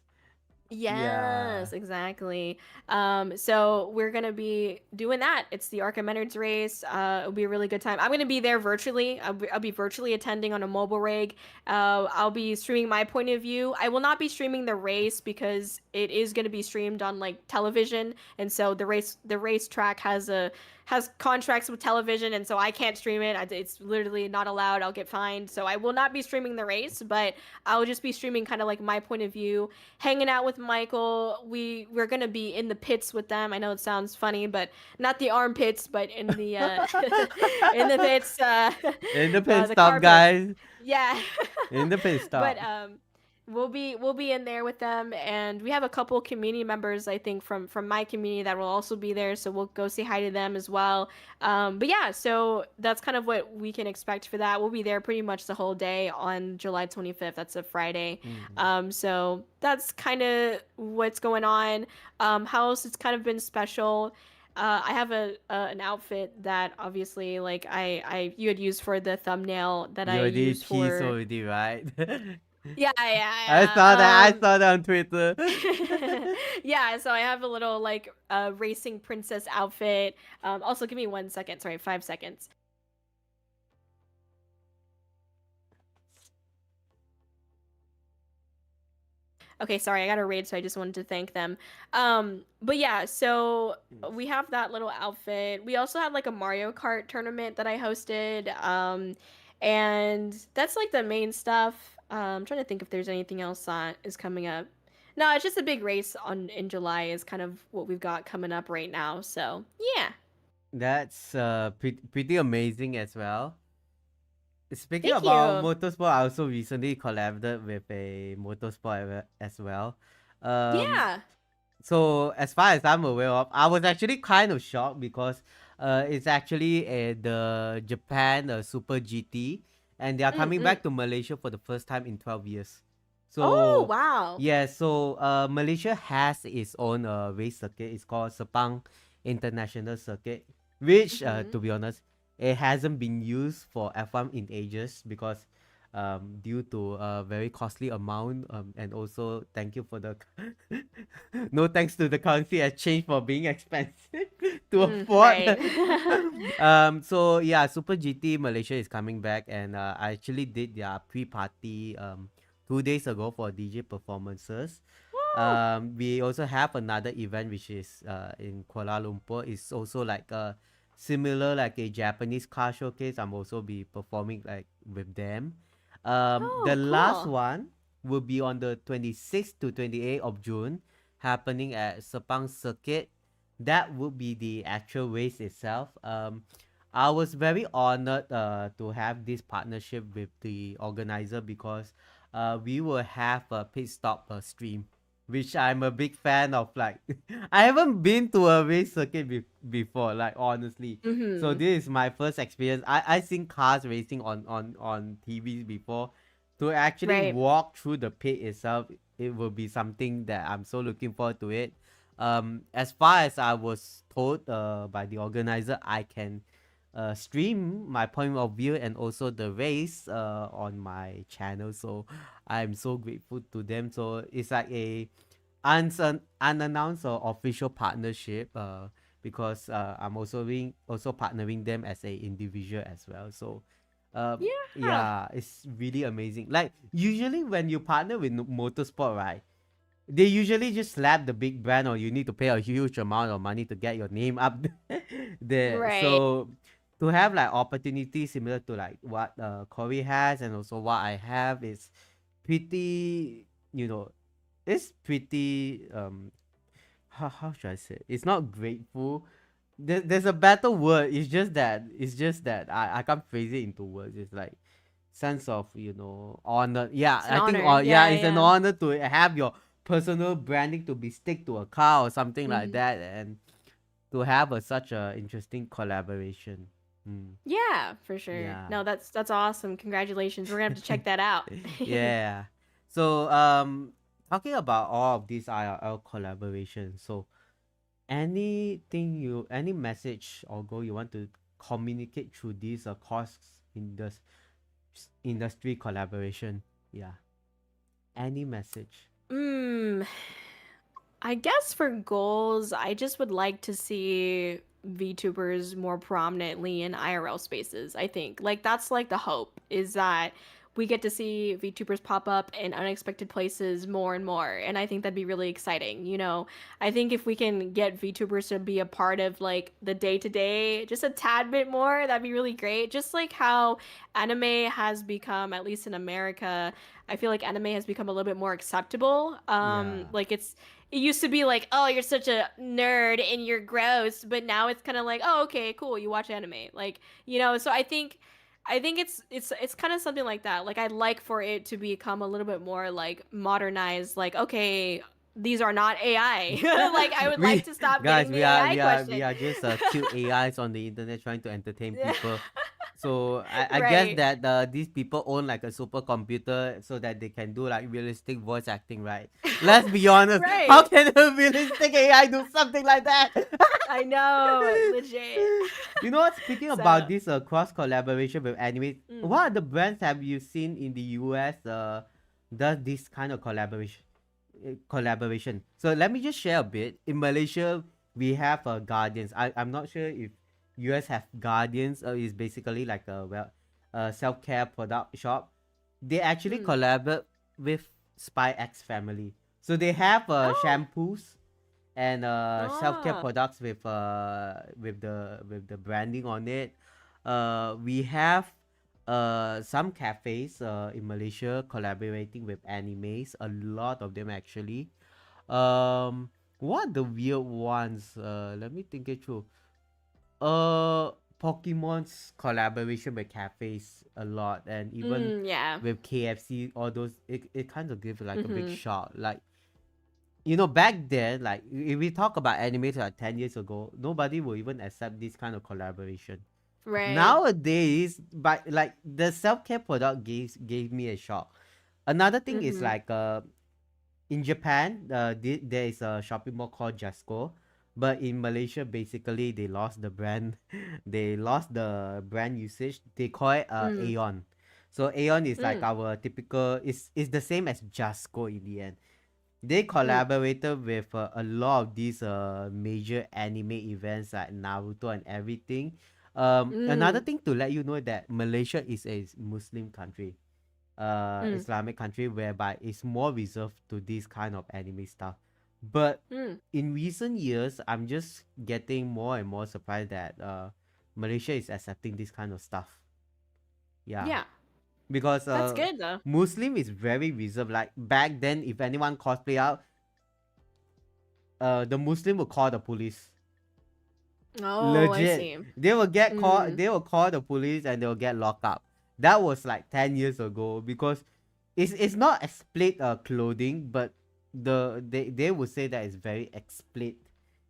Yeah. yes, exactly. So we're gonna be doing that. It's the Archimedes race. It'll be a really good time. I'm gonna be there virtually. I'll be virtually attending on a mobile rig. I'll be streaming my point of view. I will not be streaming the race because it is gonna be streamed on like television, and so the race track has contracts with television, and so I can't stream it. It's literally not allowed. I'll get fined. So I will not be streaming the race, but I'll just be streaming kind of like my point of view, hanging out with Michael. We're gonna be in the pits with them. I know it sounds funny, but not the armpits, but in the in the pits, In the pit the stop, car pits. guys. Yeah. In the pit But stop. we'll be in there with them, and we have a couple community members, I think, from my community that will also be there, so we'll go say hi to them as well. But yeah, so that's kind of what we can expect for that. We'll be there pretty much the whole day on July 25th. That's a Friday. Mm. So that's kind of what's going on. How else it's kind of been special. I have an outfit that obviously like I you had used for the thumbnail that You I already used teased for. already, right? Yeah, I yeah, saw that. I yeah. saw that on Twitter. Yeah, so I have a little like racing princess outfit. Also, give me 1 second. Sorry, 5 seconds. Okay, sorry, I got a raid, so I just wanted to thank them. But yeah, so we have that little outfit. We also had like a Mario Kart tournament that I hosted. And that's like the main stuff. I'm trying to think if there's anything else that is coming up. No, it's just a big race on in July is kind of what we've got coming up right now. So yeah, That's pretty amazing as well. Speaking thank about you. motorsport, I also recently collaborated with a motorsport as well. Um, Yeah. so as far as I'm aware of, I was actually kind of shocked because it's actually the Japan Super GT, and they are coming Mm-mm. back to Malaysia for the first time in 12 years. Oh So wow. yeah, so Malaysia has its own race circuit. It's called Sepang International Circuit, which Mm-hmm. to be honest, it hasn't been used for F1 in ages because due to a very costly amount and also thank you for the no thanks to the currency exchange for being expensive to afford. Right. So yeah, Super GT Malaysia is coming back, and I actually did their pre-party 2 days ago for DJ performances. Woo. We also have another event which is in Kuala Lumpur. It's also like a similar like a Japanese car showcase. I'm also be performing like with them. The Oh, last cool. one will be on the 26th to 28th of June, happening at Sepang Circuit. That would be the actual race itself. I was very honored to have this partnership with the organizer because we will have a pit stop stream, which I'm a big fan of. Like, I haven't been to a race circuit before, like honestly. So Mm-hmm. this is my first experience. I seen cars racing on TV before. To actually Right. walk through the pit itself, it will be something that I'm so looking forward to it. As far as I was told by the organizer, I can stream my point of view and also the race on my channel. So I'm so grateful to them. So it's like a unannounced or official partnership because I'm also partnering them as a individual as well. So Yeah. yeah, it's really amazing. Like usually when you partner with motorsport, right? They usually just slap the big brand or you need to pay a huge amount of money to get your name up there. Right. So to have like opportunities similar to like what Corey has and also what I have is pretty, you know, it's pretty how should I say? It's not grateful. There's a better word. It's just that I can't phrase it into words. It's like sense of honor. Yeah, It's an I think honor. yeah, Yeah, it's an yeah. honor to have your personal branding to be stick to a car or something like Mm-hmm. that, and to have such a interesting collaboration. Mm, Yeah, for sure. yeah. No, that's awesome. Congratulations. We're gonna have to check that out. Yeah. So talking about all of these IRL collaborations, so any message or goal you want to communicate through this cross industry collaboration? Yeah. Any message? Mm, I guess for goals, I just would like to see VTubers more prominently in IRL spaces. I think like that's like the hope is that we get to see VTubers pop up in unexpected places more and more, and I think that'd be really exciting. I think if we can get VTubers to be a part of like the day to day, just a tad bit more, that'd be really great. Just like how anime has become, at least in America, I feel like anime has become a little bit more acceptable. Yeah. Like it used to be like, oh, you're such a nerd and you're gross, but now it's kind of like, oh, okay, cool, you watch anime, like So I think it's kind of something like that. Like I'd like for it to become a little bit more like modernized. Like okay, these are not AI. Like I would like we to stop guys getting the we are AI we are we question. are just cute AIs on the internet trying to entertain people. So I guess Right. that these people own like a supercomputer so that they can do like realistic voice acting, right? Let's be honest. How Right. can a realistic AI do something like that? I know, legit. You know what? Speaking about So, this cross collaboration with anime, mm. what other brands have you seen in the US does this kind of collaboration? So let me just share a bit. In Malaysia, we have Guardians. I'm not sure if US have Guardians. Is basically like a self care product shop. They actually Mm. collaborate with Spy X Family. So they have Oh. shampoos and self care Ah. products with the branding on it. We have some cafes in Malaysia collaborating with animes. A lot of them actually. What are the weird ones? Let me think it through. Uh, Pokemon's collaboration with cafes a lot, and even Yeah. with KFC, all those, it kind of gives like a big Mm-hmm. shock. Like, you know, back then, like if we talk about anime like 10 years ago, nobody will even accept this kind of collaboration. Right. Nowadays, but like the self care product gave me a shock. Another thing is Mm-hmm. like in Japan, there is a shopping mall called Jasco, but in Malaysia, basically they lost the brand, they lost the brand usage. They call it Mm. Aeon. So Aeon is like Mm. our typical. Is the same as Jasco in the end. They Mm. collaborated with a lot of these major anime events like Naruto and everything. Another Mm. thing to let you know that Malaysia is a Muslim country, Mm. Islamic country, whereby it's more reserved to this kind of anime stuff. But Mm. in recent years, I'm just getting more and more surprised that Malaysia is accepting this kind of stuff. Yeah, Yeah. because That's good though. Muslim is very reserved. Like back then, if anyone cosplay out, the Muslim will call the police. Oh, I Legit, see. they will get called. Mm. They will call the police and they will get locked up. That was like 10 years ago because it's not explicit clothing, but they would say that it's very explicit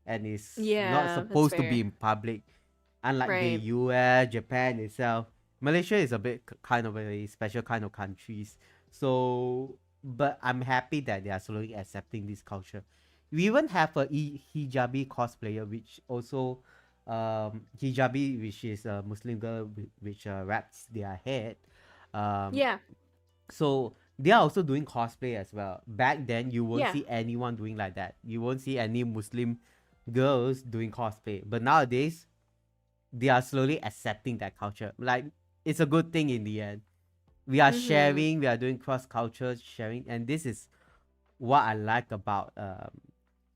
and it's not Yeah, that's supposed to be fair. in public. Unlike the Right. US, Japan itself, Malaysia is a bit kind of a special kind of countries. So, but I'm happy that they are slowly accepting this culture. We even have a hijabi cosplayer, which also hijabi, which is a Muslim girl which wraps their head. Um, Yeah. so they are also doing cosplay as well. Back then, you won't Yeah. see anyone doing like that. You won't see any Muslim girls doing cosplay. But nowadays, they are slowly accepting that culture. Like it's a good thing in the end. We are Mm-hmm. sharing. We are doing cross culture sharing, and this is what I like about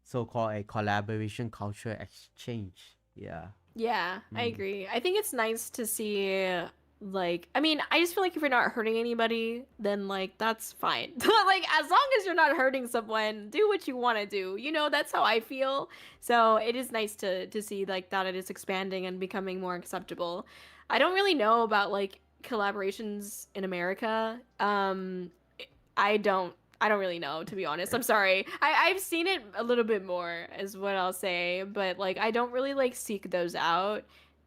so-called a collaboration culture exchange. Yeah. Yeah, I Mm. agree. I think it's nice to see like I mean, I just feel like if you're not hurting anybody, then like that's fine. Like as long as you're not hurting someone, do what you want to do. You know, that's how I feel. So, it is nice to see like that it is expanding and becoming more acceptable. I don't really know about like collaborations in America. I don't really know, to be honest. I'm sorry. I've seen it a little bit more is what I'll say, but like I don't really like seek those out.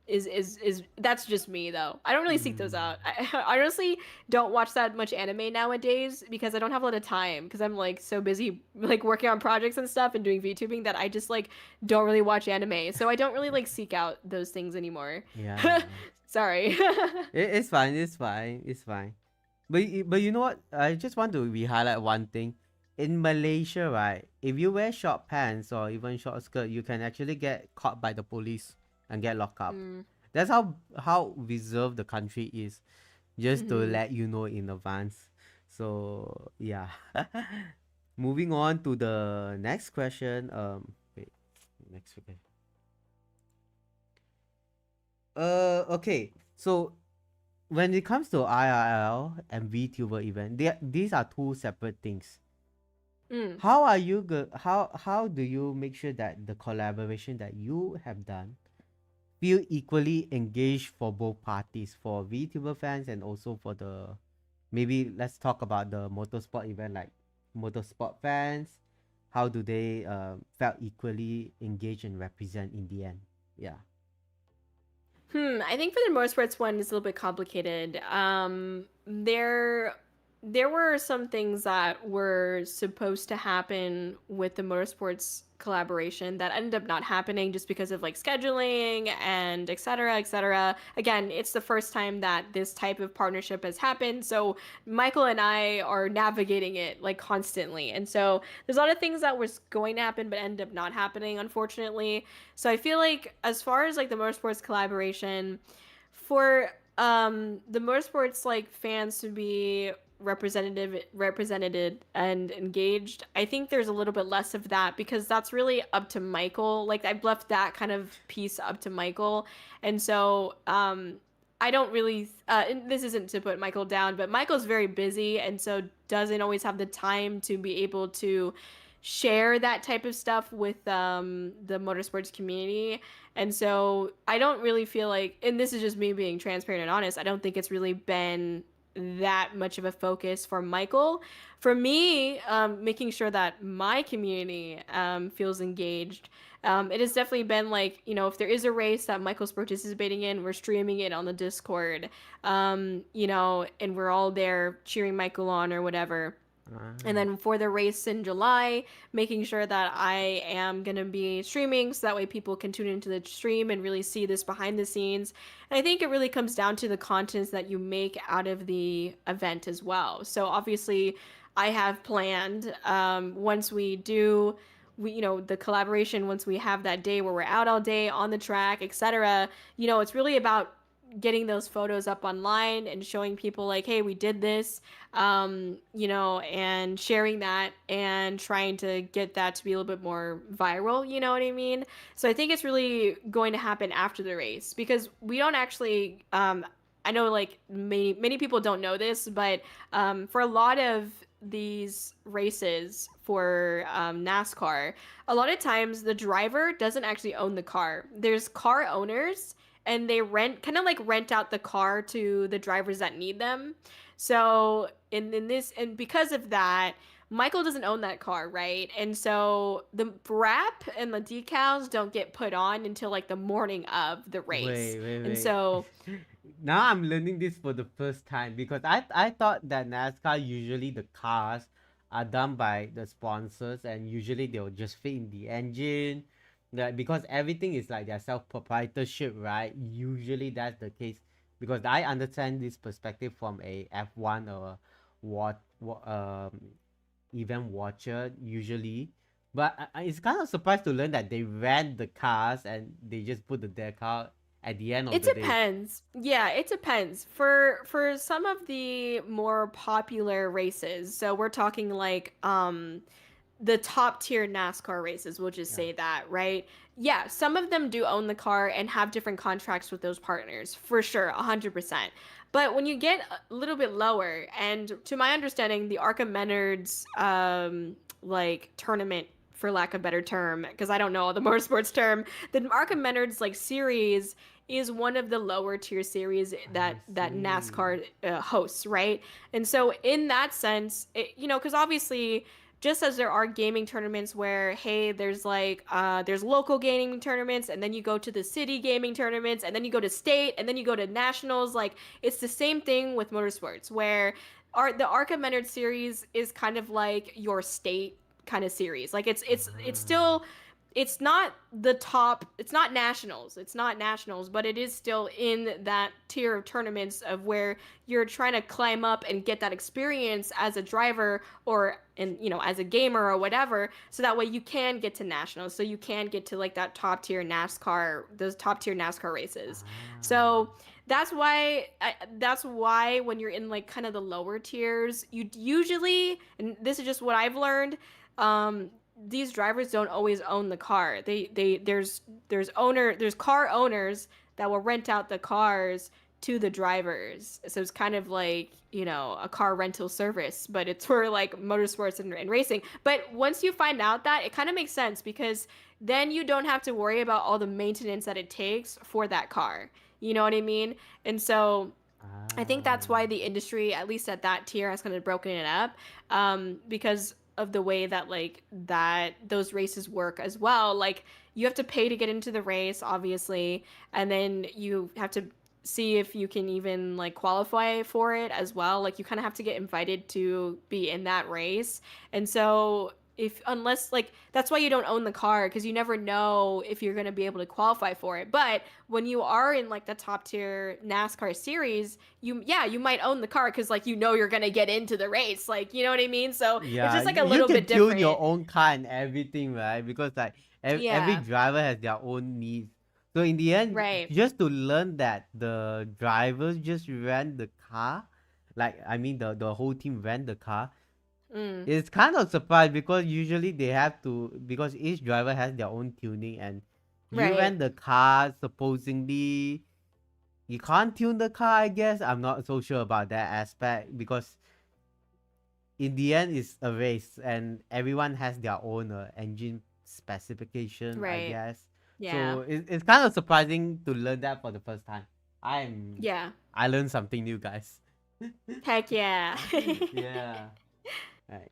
Is That's just me though. I don't really seek those Mm. out. I honestly don't watch that much anime nowadays because I don't have a lot of time because I'm like so busy like working on projects and stuff and doing VTubing that I just like don't really watch anime. So I don't really like seek out those things anymore. Yeah. Sorry. It's fine. It's fine. It's fine. But you know what? I just want to re-highlight one thing. In Malaysia, right, if you wear short pants or even short skirt, you can actually get caught by the police and get locked up. Mm, That's how reserved the country is. Just to mhm. let you know in advance. So yeah. Moving on to the next question. Wait, next question. Okay. So when it comes to IRL and VTuber event, these are two separate things. Mm. How do you make sure that the collaboration that you have done feel equally engaged for both parties, for VTuber fans and also for the, maybe let's talk about the motorsport event, like motorsport fans. How do they felt equally engaged and represent in the end? Yeah. I think for the motorsports one, it's a little bit complicated. There were some things that were supposed to happen with the motorsports collaboration that ended up not happening just because of like scheduling and et cetera, et cetera. Again, it's the first time that this type of partnership has happened, so Michael and I are navigating it like constantly, and so there's a lot of things that was going to happen but ended up not happening, unfortunately. So I feel like as far as like the motorsports collaboration, for the motorsports like fans to be represented and engaged, I think there's a little bit less of that because that's really up to Michael. Like I've left that kind of piece up to Michael. And so I don't really and this isn't to put Michael down, but Michael's very busy and so doesn't always have the time to be able to share that type of stuff with the motorsports community. And so I don't really feel like, and this is just me being transparent and honest, I don't think it's really been that much of a focus for Michael. For me, making sure that my community feels engaged, it has definitely been like, if there is a race that Michael's participating in, we're streaming it on the Discord, and we're all there cheering Michael on or whatever. And then for the race in July, making sure that I am going to be streaming so that way people can tune into the stream and really see this behind the scenes. And I think it really comes down to the contents that you make out of the event as well. So obviously, I have planned once we do the collaboration, once we have that day where we're out all day on the track, etc. It's really about getting those photos up online and showing people like, hey, we did this, and sharing that and trying to get that to be a little bit more viral, you know what I mean? So I think it's really going to happen after the race, because we don't actually, I know like many people don't know this, but for a lot of these races for NASCAR, a lot of times the driver doesn't actually own the car. There's car owners, and they rent out the car to the drivers that need them. So in this, and because of that, Michael doesn't own that car, right? And so the wrap and the decals don't get put on until like the morning of the race. And Wait. so Now I'm learning this for the first time, because I thought that NASCAR, usually the cars are done by the sponsors, and usually they'll just fit in the engine. That because everything is like their self proprietorship, right? Usually that's the case, because I understand this perspective from a F1 or what event watcher usually. But it's kind of surprised to learn that they rent the cars and they just put the decal at the end of it the day. depends. Yeah, it depends. For some of the more popular races, so we're talking like the top tier NASCAR races, we'll just Yeah. say that, right? Yeah, some of them do own the car and have different contracts with those partners, for sure, 100%. But when you get a little bit lower, and to my understanding, the Arca Menards like tournament, for lack of a better term, because I don't know the motorsports term, the Arca Menards like series is one of the lower tier series I that see. NASCAR hosts, right? And so in that sense, because obviously, just as there are gaming tournaments where, hey, there's like there's local gaming tournaments, and then you go to the city gaming tournaments, and then you go to state, and then you go to nationals. Like, it's the same thing with motorsports, where the Arca Menard series is kind of like your state kind of series. Like, it's Ah, still, it's not the top, it's not nationals, but it is still in that tier of tournaments of where you're trying to climb up and get that experience as a driver, or as a gamer or whatever, so that way you can get to nationals, so you can get to like that those top tier NASCAR races. ah. So that's why when you're in like kind of the lower tiers, you usually, and this is just what I've learned, these drivers don't always own the car. There's car owners that will rent out the cars to the drivers. So it's kind of like, a car rental service, but it's for like motorsports and racing. But once you find out that, it kind of makes sense, because then you don't have to worry about all the maintenance that it takes for that car. You know what I mean? And so I think that's Ah. why the industry, at least at that tier, has kind of broken it up, because of the way that like that those races work as well. Like, you have to pay to get into the race, obviously, and then you have to see if you can even like qualify for it as well. Like, you kind of have to get invited to be in that race, and so if unless like that's why you don't own the car, because you never know if you're going to be able to qualify for it. But when you are in like the top tier NASCAR series, you might own the car, because like you're going to get into the race, like, you know what I mean? So it's Yeah, just like a you little can bit tune your different. own car and everything, right? Because like every Yeah, driver has their own needs. So in the end, right. just to learn that the drivers just rent the car, like I mean the whole team rent the car, Mm, it's kind of surprised, because usually they have to, because each driver has their own tuning, and you right. rent the car, supposedly you can't tune the car, I guess. I'm not so sure about that aspect, because in the end, it's a race, and everyone has their own engine specification, I Right. guess. Yeah. So it's kind of surprising to learn that for the first time. Yeah. I learned something new, guys. Heck yeah. Yeah. Right.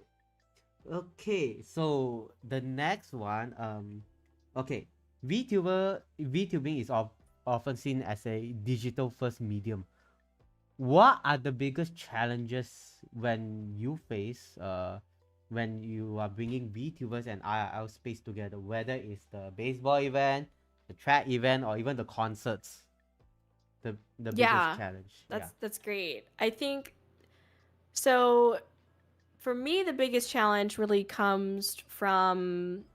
Okay. So the next one, okay, VTubing is often seen as a digital first medium. What are the biggest challenges when you are bringing VTubers and IRL space together, whether it's the baseball event, the track event, or even the concerts? The biggest Yeah. challenge. Yeah. That's great. I think so. For me, the biggest challenge really comes from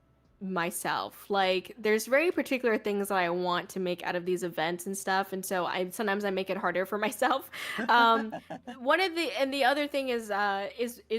myself. Like, there's very particular things that I want to make out of these events and stuff, and so I sometimes I make it harder for myself. Um, one of the other thing is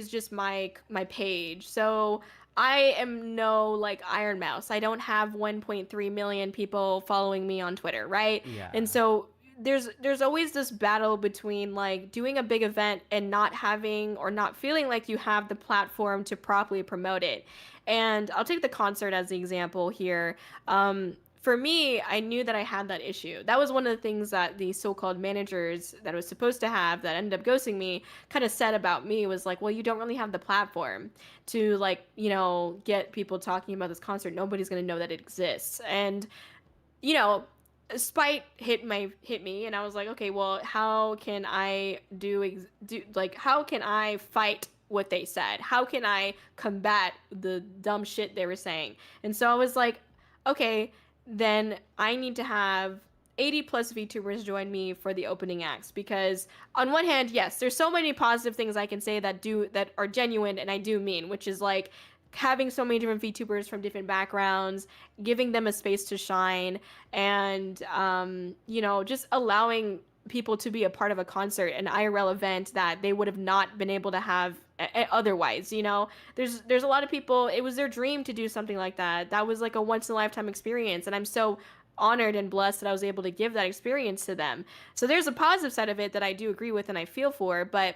just my page. So I am no like Iron Mouse. I don't have 1.3 million people following me on Twitter, right? Yeah. And so there's always this battle between like doing a big event and not having or not feeling like you have the platform to properly promote it. And I'll take the concert as the example here. For me, I knew that I had that issue. That was one of the things that the so-called managers that I was supposed to have that ended up ghosting me kind of said about me was like, well, you don't really have the platform to like, get people talking about this concert. Nobody's going to know that it exists. And you know, spite hit me, and I was like, okay, well, how can I do like how can I fight what they said? How can I combat the dumb shit they were saying? And so I was like, okay, then I need to have 80 plus VTubers join me for the opening acts, because on one hand, yes, there's so many positive things I can say that are genuine and I do mean, which is like having so many different VTubers from different backgrounds, giving them a space to shine, and just allowing people to be a part of a concert, an IRL event that they would have not been able to have otherwise. There's a lot of people. It was their dream to do something like that. That was like a once in a lifetime experience, and I'm so honored and blessed that I was able to give that experience to them. So there's a positive side of it that I do agree with and I feel for, but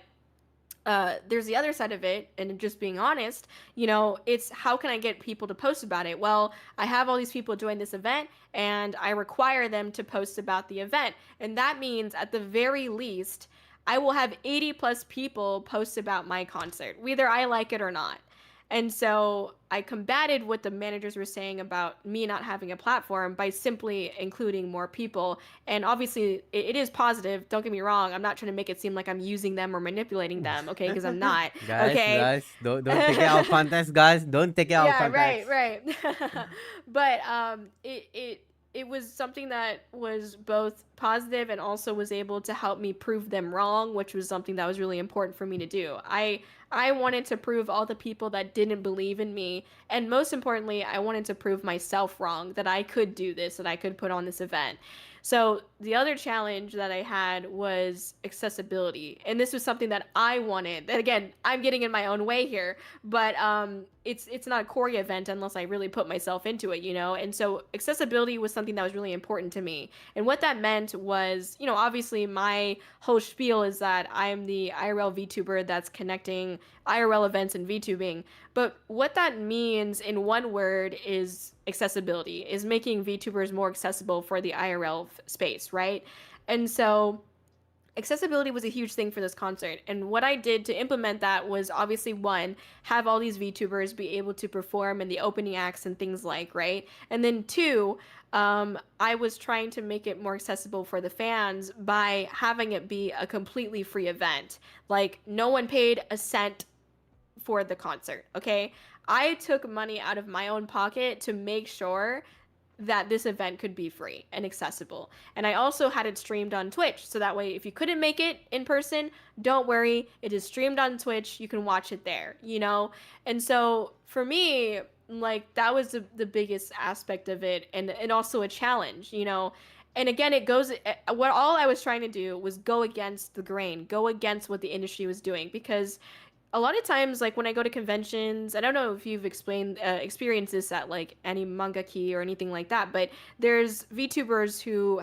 there's the other side of it, and just being honest, it's how can I get people to post about it? Well, I have all these people join this event, and I require them to post about the event. And that means, at the very least, I will have 80 plus people post about my concert, whether I like it or not. And so I combated what the managers were saying about me not having a platform by simply including more people. And obviously, it is positive. Don't get me wrong. I'm not trying to make it seem like I'm using them or manipulating them, okay? Because I'm not, okay? guys, don't take it out of context, guys. Don't take it out of Yeah, context. right. But it was something that was both positive and also was able to help me prove them wrong, which was something that was really important for me to do. I wanted to prove all the people that didn't believe in me, and most importantly, I wanted to prove myself wrong, that I could do this, that I could put on this event. So the other challenge that I had was accessibility, and this was something that I wanted. And again, I'm getting in my own way here, but it's not a Kōri event unless I really put myself into it, And so accessibility was something that was really important to me. And what that meant was, obviously my whole spiel is that I'm the IRL VTuber that's connecting IRL events and VTubing. But what that means in one word is accessibility, is making VTubers more accessible for the IRL space, right? And so accessibility was a huge thing for this concert. And what I did to implement that was obviously, one, have all these VTubers be able to perform in the opening acts and things like, right? And then two, I was trying to make it more accessible for the fans by having it be a completely free event. Like, no one paid a cent for the concert, okay? I took money out of my own pocket to make sure that this event could be free and accessible. And I also had it streamed on Twitch, so that way if you couldn't make it in person, don't worry, it is streamed on Twitch, you can watch it there, And so for me, like, that was the biggest aspect of it, and also a challenge, And again, what all I was trying to do was go against the grain, go against what the industry was doing, because a lot of times, like when I go to conventions, I don't know if you've experienced this at like any mangaki or anything like that, but there's VTubers who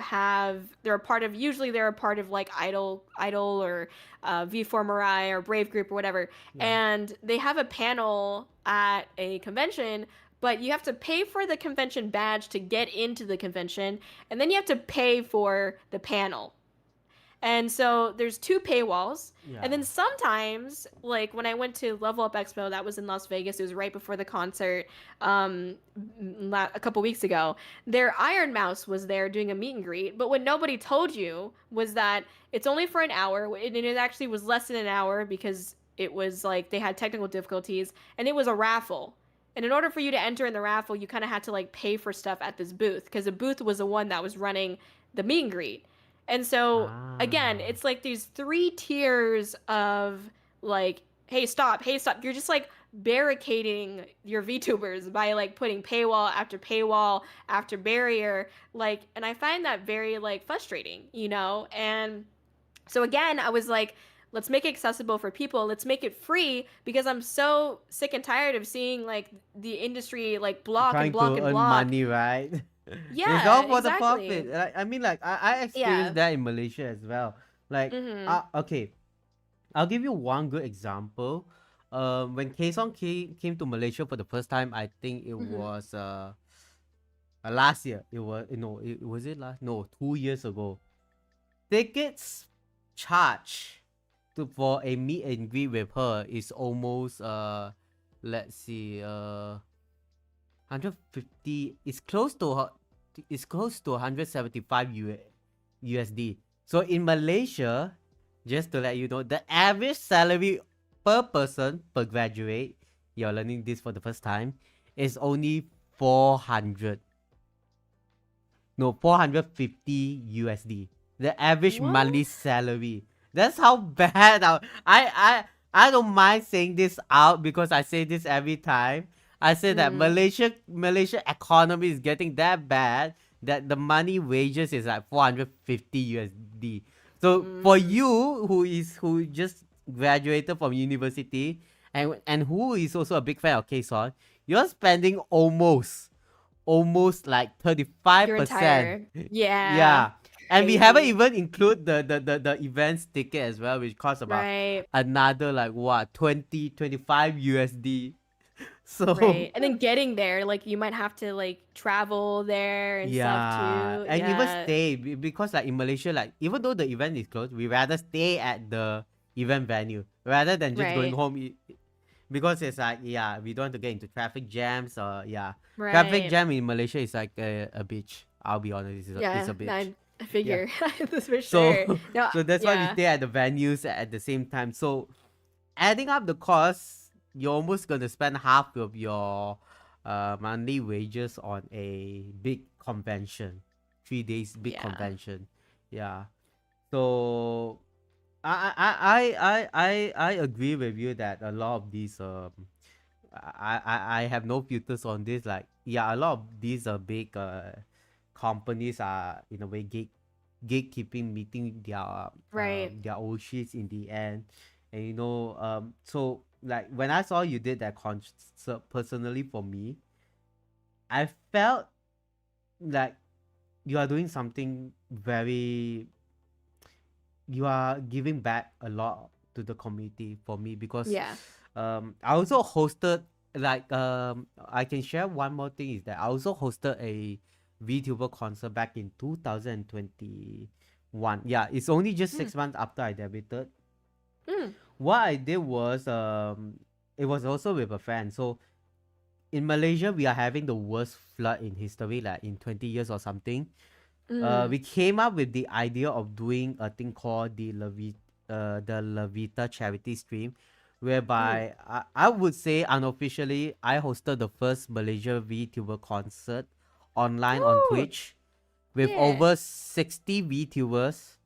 they're a part of like Idol or V4 Mirai or Brave Group or whatever, Yeah. and they have a panel at a convention. But you have to pay for the convention badge to get into the convention, and then you have to pay for the panel. And so there's two paywalls. Yeah. And then sometimes, like when I went to Level Up Expo, that was in Las Vegas, it was right before the concert a couple weeks ago, their Iron Mouse was there doing a meet and greet. But what nobody told you was that it's only for an hour. And it actually was less than an hour because it was like they had technical difficulties, and it was a raffle. And in order for you to enter in the raffle, you kind of had to like pay for stuff at this booth because the booth was the one that was running the meet and greet. And so again, Ah. it's like these three tiers of like, hey, stop, hey, stop. You're just like barricading your VTubers by like putting paywall after barrier. Like, and I find that very like frustrating, you know? And so again, I was like, let's make it accessible for people. Let's make it free because I'm so sick and tired of seeing like the industry like block and Trying block to and earn block. money, right? It's Yeah, all for the profit. exactly. I mean, like I Yeah. experienced that in Malaysia as well. Like, Mm-hmm. okay, I'll give you one good example. When Kaesong came to Malaysia for the first time, I think it Mm-hmm. was last year. It was no, it was it last no 2 years ago. Tickets charge for a meet and greet with her is almost let's see 150. It's close to 175 USD. So in Malaysia, just to let you know, the average salary per person per graduate, you're learning this for the first time, is only 400. No, 450 USD. The average monthly What? salary. That's how bad I don't mind saying this out because I say this every time. I say that Mm, Malaysia economy is getting that bad that the money wages is like 450 USD. So for mm. you who just graduated from university and who is also a big fan of K-Son, you're spending almost like Your 35%. entire, yeah, Yeah. And we haven't crazy. even include the events ticket as well, which costs about Right, another like what 25 USD. So right. And then getting there, like you might have to like travel there and stuff yeah, too. and even Yeah, stay because like in Malaysia, like even though the event is closed, we rather stay at the event venue rather than just going right, home. Because it's like yeah, we don't want to get into traffic jams or yeah, traffic right. jam in Malaysia is like a bitch. I'll be honest, it's Yeah, a bitch. I Yeah. figure. That's for So sure. No, so that's why we yeah. stay at the venues at the same time. So adding up the costs, you're almost gonna spend half of your monthly wages on a big convention, 3 days big Yeah. convention. Yeah. So I agree with you that a lot of these I have no filters on this. Like yeah, a lot of these big companies are in a way gatekeeping, meeting Right. their old sheets in the end, and so like when I saw you did that concert personally for me, I felt like you are doing something very you are giving back a lot to the community for me because Yeah. I also hosted like I can share one more thing is that I also hosted a VTuber concert back in 2021. Yeah, it's only just Mm, 6 months after I debuted. mm. What I did was it was also with a friend. So in Malaysia we are having the worst flood in history, like in 20 years or something. Mm. We came up with the idea of doing a thing called the Levita charity stream, Mm. whereby I would say unofficially I hosted the first Malaysia VTuber concert online on Oh, Twitch with yeah. over 60 VTubers.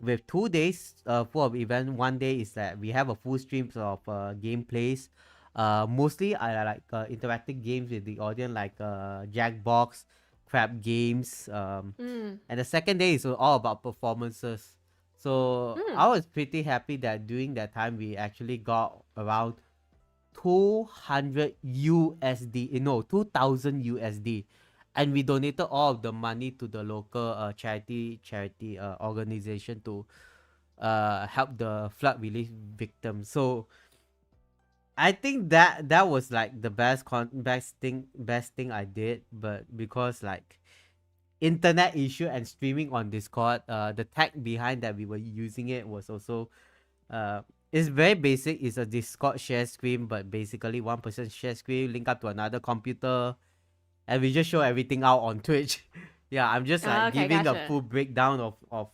With 2 days full of event. One day is that we have a full streams of gameplays. Mostly I like interactive games with the audience like Jackbox, crab games. Mm. And the second day is all about performances. So Mm. I was pretty happy that during that time we actually got around 200 USD, no, 2000 USD, and we donated all of the money to the local charity organization to help the flood relief victims. So I think that was like the best thing I did, but because like internet issue and streaming on Discord, the tech behind that we were using it was also uh it's very basic. It's a Discord share screen, but basically one person share screen link up to another computer, and we just show everything out on Twitch. Yeah, I'm just like Okay, giving a gotcha. full breakdown of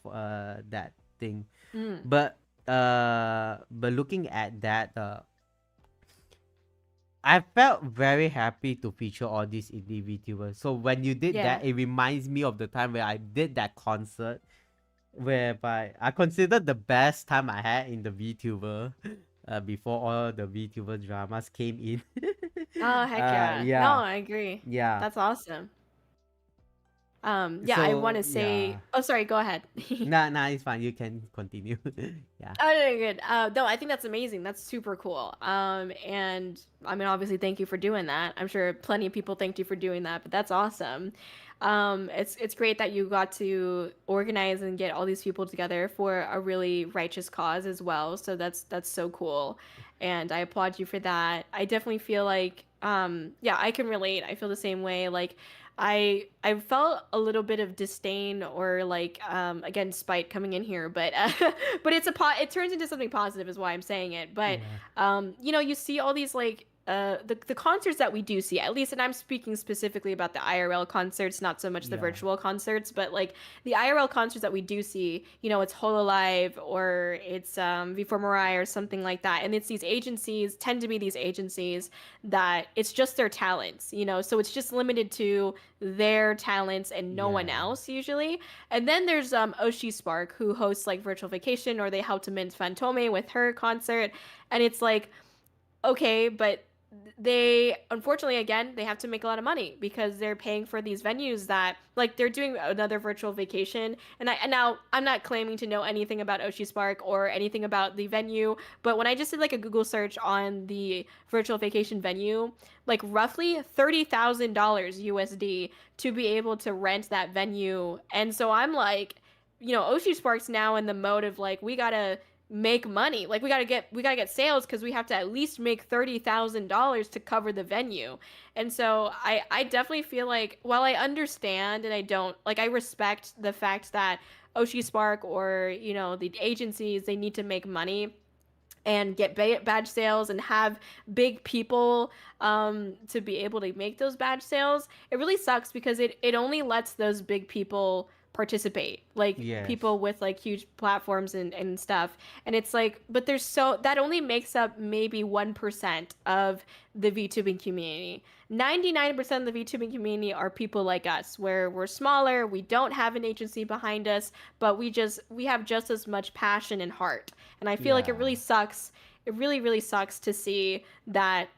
that thing. Mm. But looking at that, I felt very happy to feature all these indie VTubers. So when you did Yeah. that, it reminds me of the time where I did that concert, whereby I considered the best time I had in the VTuber, before all the VTuber dramas came in. Oh, heck yeah. No, Yeah, I agree. yeah. That's awesome. Yeah, I want So to yeah, say. Oh, sorry. Go ahead. nah, it's fine. You can continue. Yeah, Oh, no, good. No, I think that's amazing. That's super cool. And I mean, obviously, thank you for doing that. I'm sure plenty of people thanked you for doing that, but that's awesome. It's great that you got to organize and get all these people together for a really righteous cause as well. So that's so cool, and I applaud you for that. I definitely feel like, yeah, I can relate. I feel the same way. Like, I felt a little bit of disdain or like again spite coming in here, but but it turns into something positive is why I'm saying it. But yeah, you know, you see all these like the concerts that we do see, at least, and I'm speaking specifically about the IRL concerts, not so much the yeah, virtual concerts, but like the IRL concerts that we do see, you know, it's Hololive or it's V4 Mirai or something like that, and it's these agencies tend to be these agencies that it's just their talents, you know, so it's just limited to their talents and no one yeah. else usually. And then there's Oshi Spark, who hosts like Virtual Vacation, or they helped to mint Fantome with her concert, and it's like, okay, but they unfortunately again they have to make a lot of money because they're paying for these venues that like they're doing another virtual vacation. And now I'm not claiming to know anything about Oshi Spark or anything about the venue, but when I just did like a Google search on the virtual vacation venue, like roughly $30,000 USD to be able to rent that venue. And so I'm like, you know, Oshi Spark's now in the mode of like, we gotta make money. Like we gotta get sales because we have to at least make $30,000 to cover the venue. And so I definitely feel like while I understand and I don't like I respect the fact that Oshi Spark or you know the agencies they need to make money and get badge sales and have big people to be able to make those badge sales. It really sucks because it only lets those big people participate, like Yes. people with like huge platforms and stuff. And it's like, but there's so that only makes up maybe 1% of the VTubing community. 99% of the VTubing community are people like us, where we're smaller, we don't have an agency behind us, but we have just as much passion and heart. And I feel like it Yeah. really sucks. It really, really sucks to see that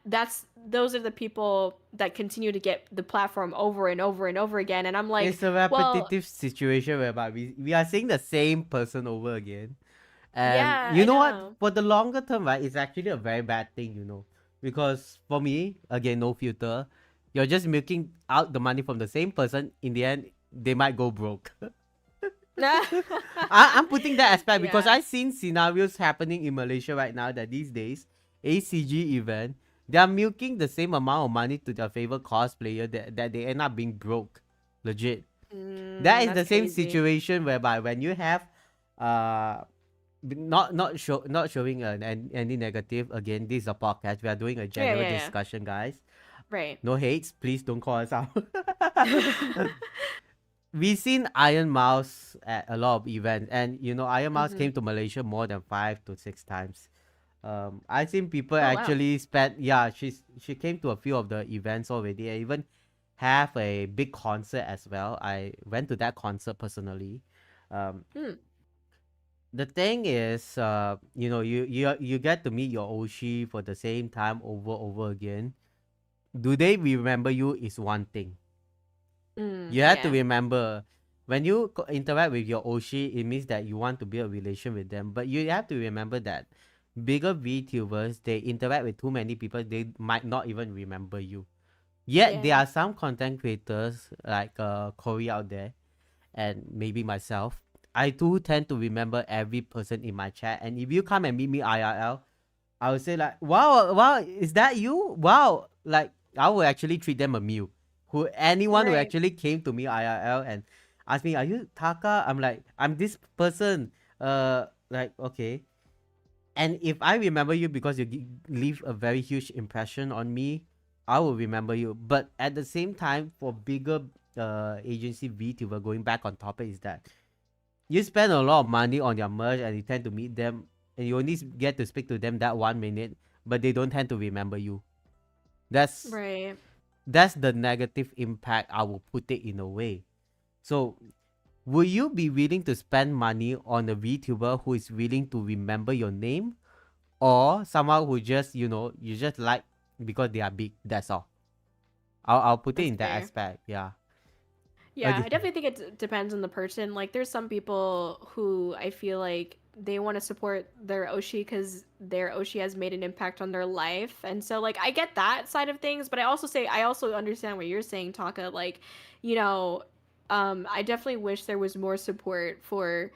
those are the people that continue to get the platform over and over and over again. And I'm like, It's a well, repetitive situation whereby we are seeing the same person over again. And yeah, you I know what? know. For the longer term, right, it's actually a very bad thing, you know. Because for me, again, no filter, you're just milking out the money from the same person. In the end, they might go broke. I'm putting that aspect because Yeah. I've seen scenarios happening in Malaysia right now that these days, ACG event, they are milking the same amount of money to their favorite cosplayer that they end up being broke. Legit. That is That's the same crazy. situation whereby when you have uh not showing any negative. Again, this is a podcast, we are doing a Yeah, general yeah, yeah. discussion, guys. Right. No hates, please don't call us out. We've seen Iron Mouse at a lot of events, and you know Iron Mouse Hmm. came to Malaysia more than 5 to 6 times. I've seen people Oh wow. actually spend, yeah, she came to a few of the events already. I even have a big concert as well. I went to that concert personally. um Hmm. the thing is, you know, you get to meet your Oshi for the same time over again. Do they remember you is one thing. Mm, You have to yeah. remember, when you interact with your Oshi, it means that you want to build a relation with them. But you have to remember that bigger VTubers, they interact with too many people, they might not even remember you. Yet there Yeah. are some content creators like Kōri out there, and maybe myself. I do tend to remember every person in my chat. And if you come and meet me IRL, I would say like, wow, wow, is that you? Wow, like I will actually treat them a meal. Anyone who Right. actually came to me IRL and asked me, "Are you Taka?" I'm like, I'm this person. Like okay. And if I remember you because you leave a very huge impression on me, I will remember you. But at the same time, for bigger agency VTuber, going back on topic is that you spend a lot of money on your merch and you tend to meet them and you only get to speak to them that 1 minute, but they don't tend to remember you. That's Right. that's the negative impact I will put it in a way. So will you be willing to spend money on a VTuber who is willing to remember your name, or someone who just you just like because they are big? That's all. I'll put it That's in that fair. aspect. Yeah. Yeah, I definitely think it depends on the person. Like, there's some people who I feel like they want to support their Oshi because their Oshi has made an impact on their life. And so, like, I get that side of things, but I also understand what you're saying, Taka. Like, you know, I definitely wish there was more support for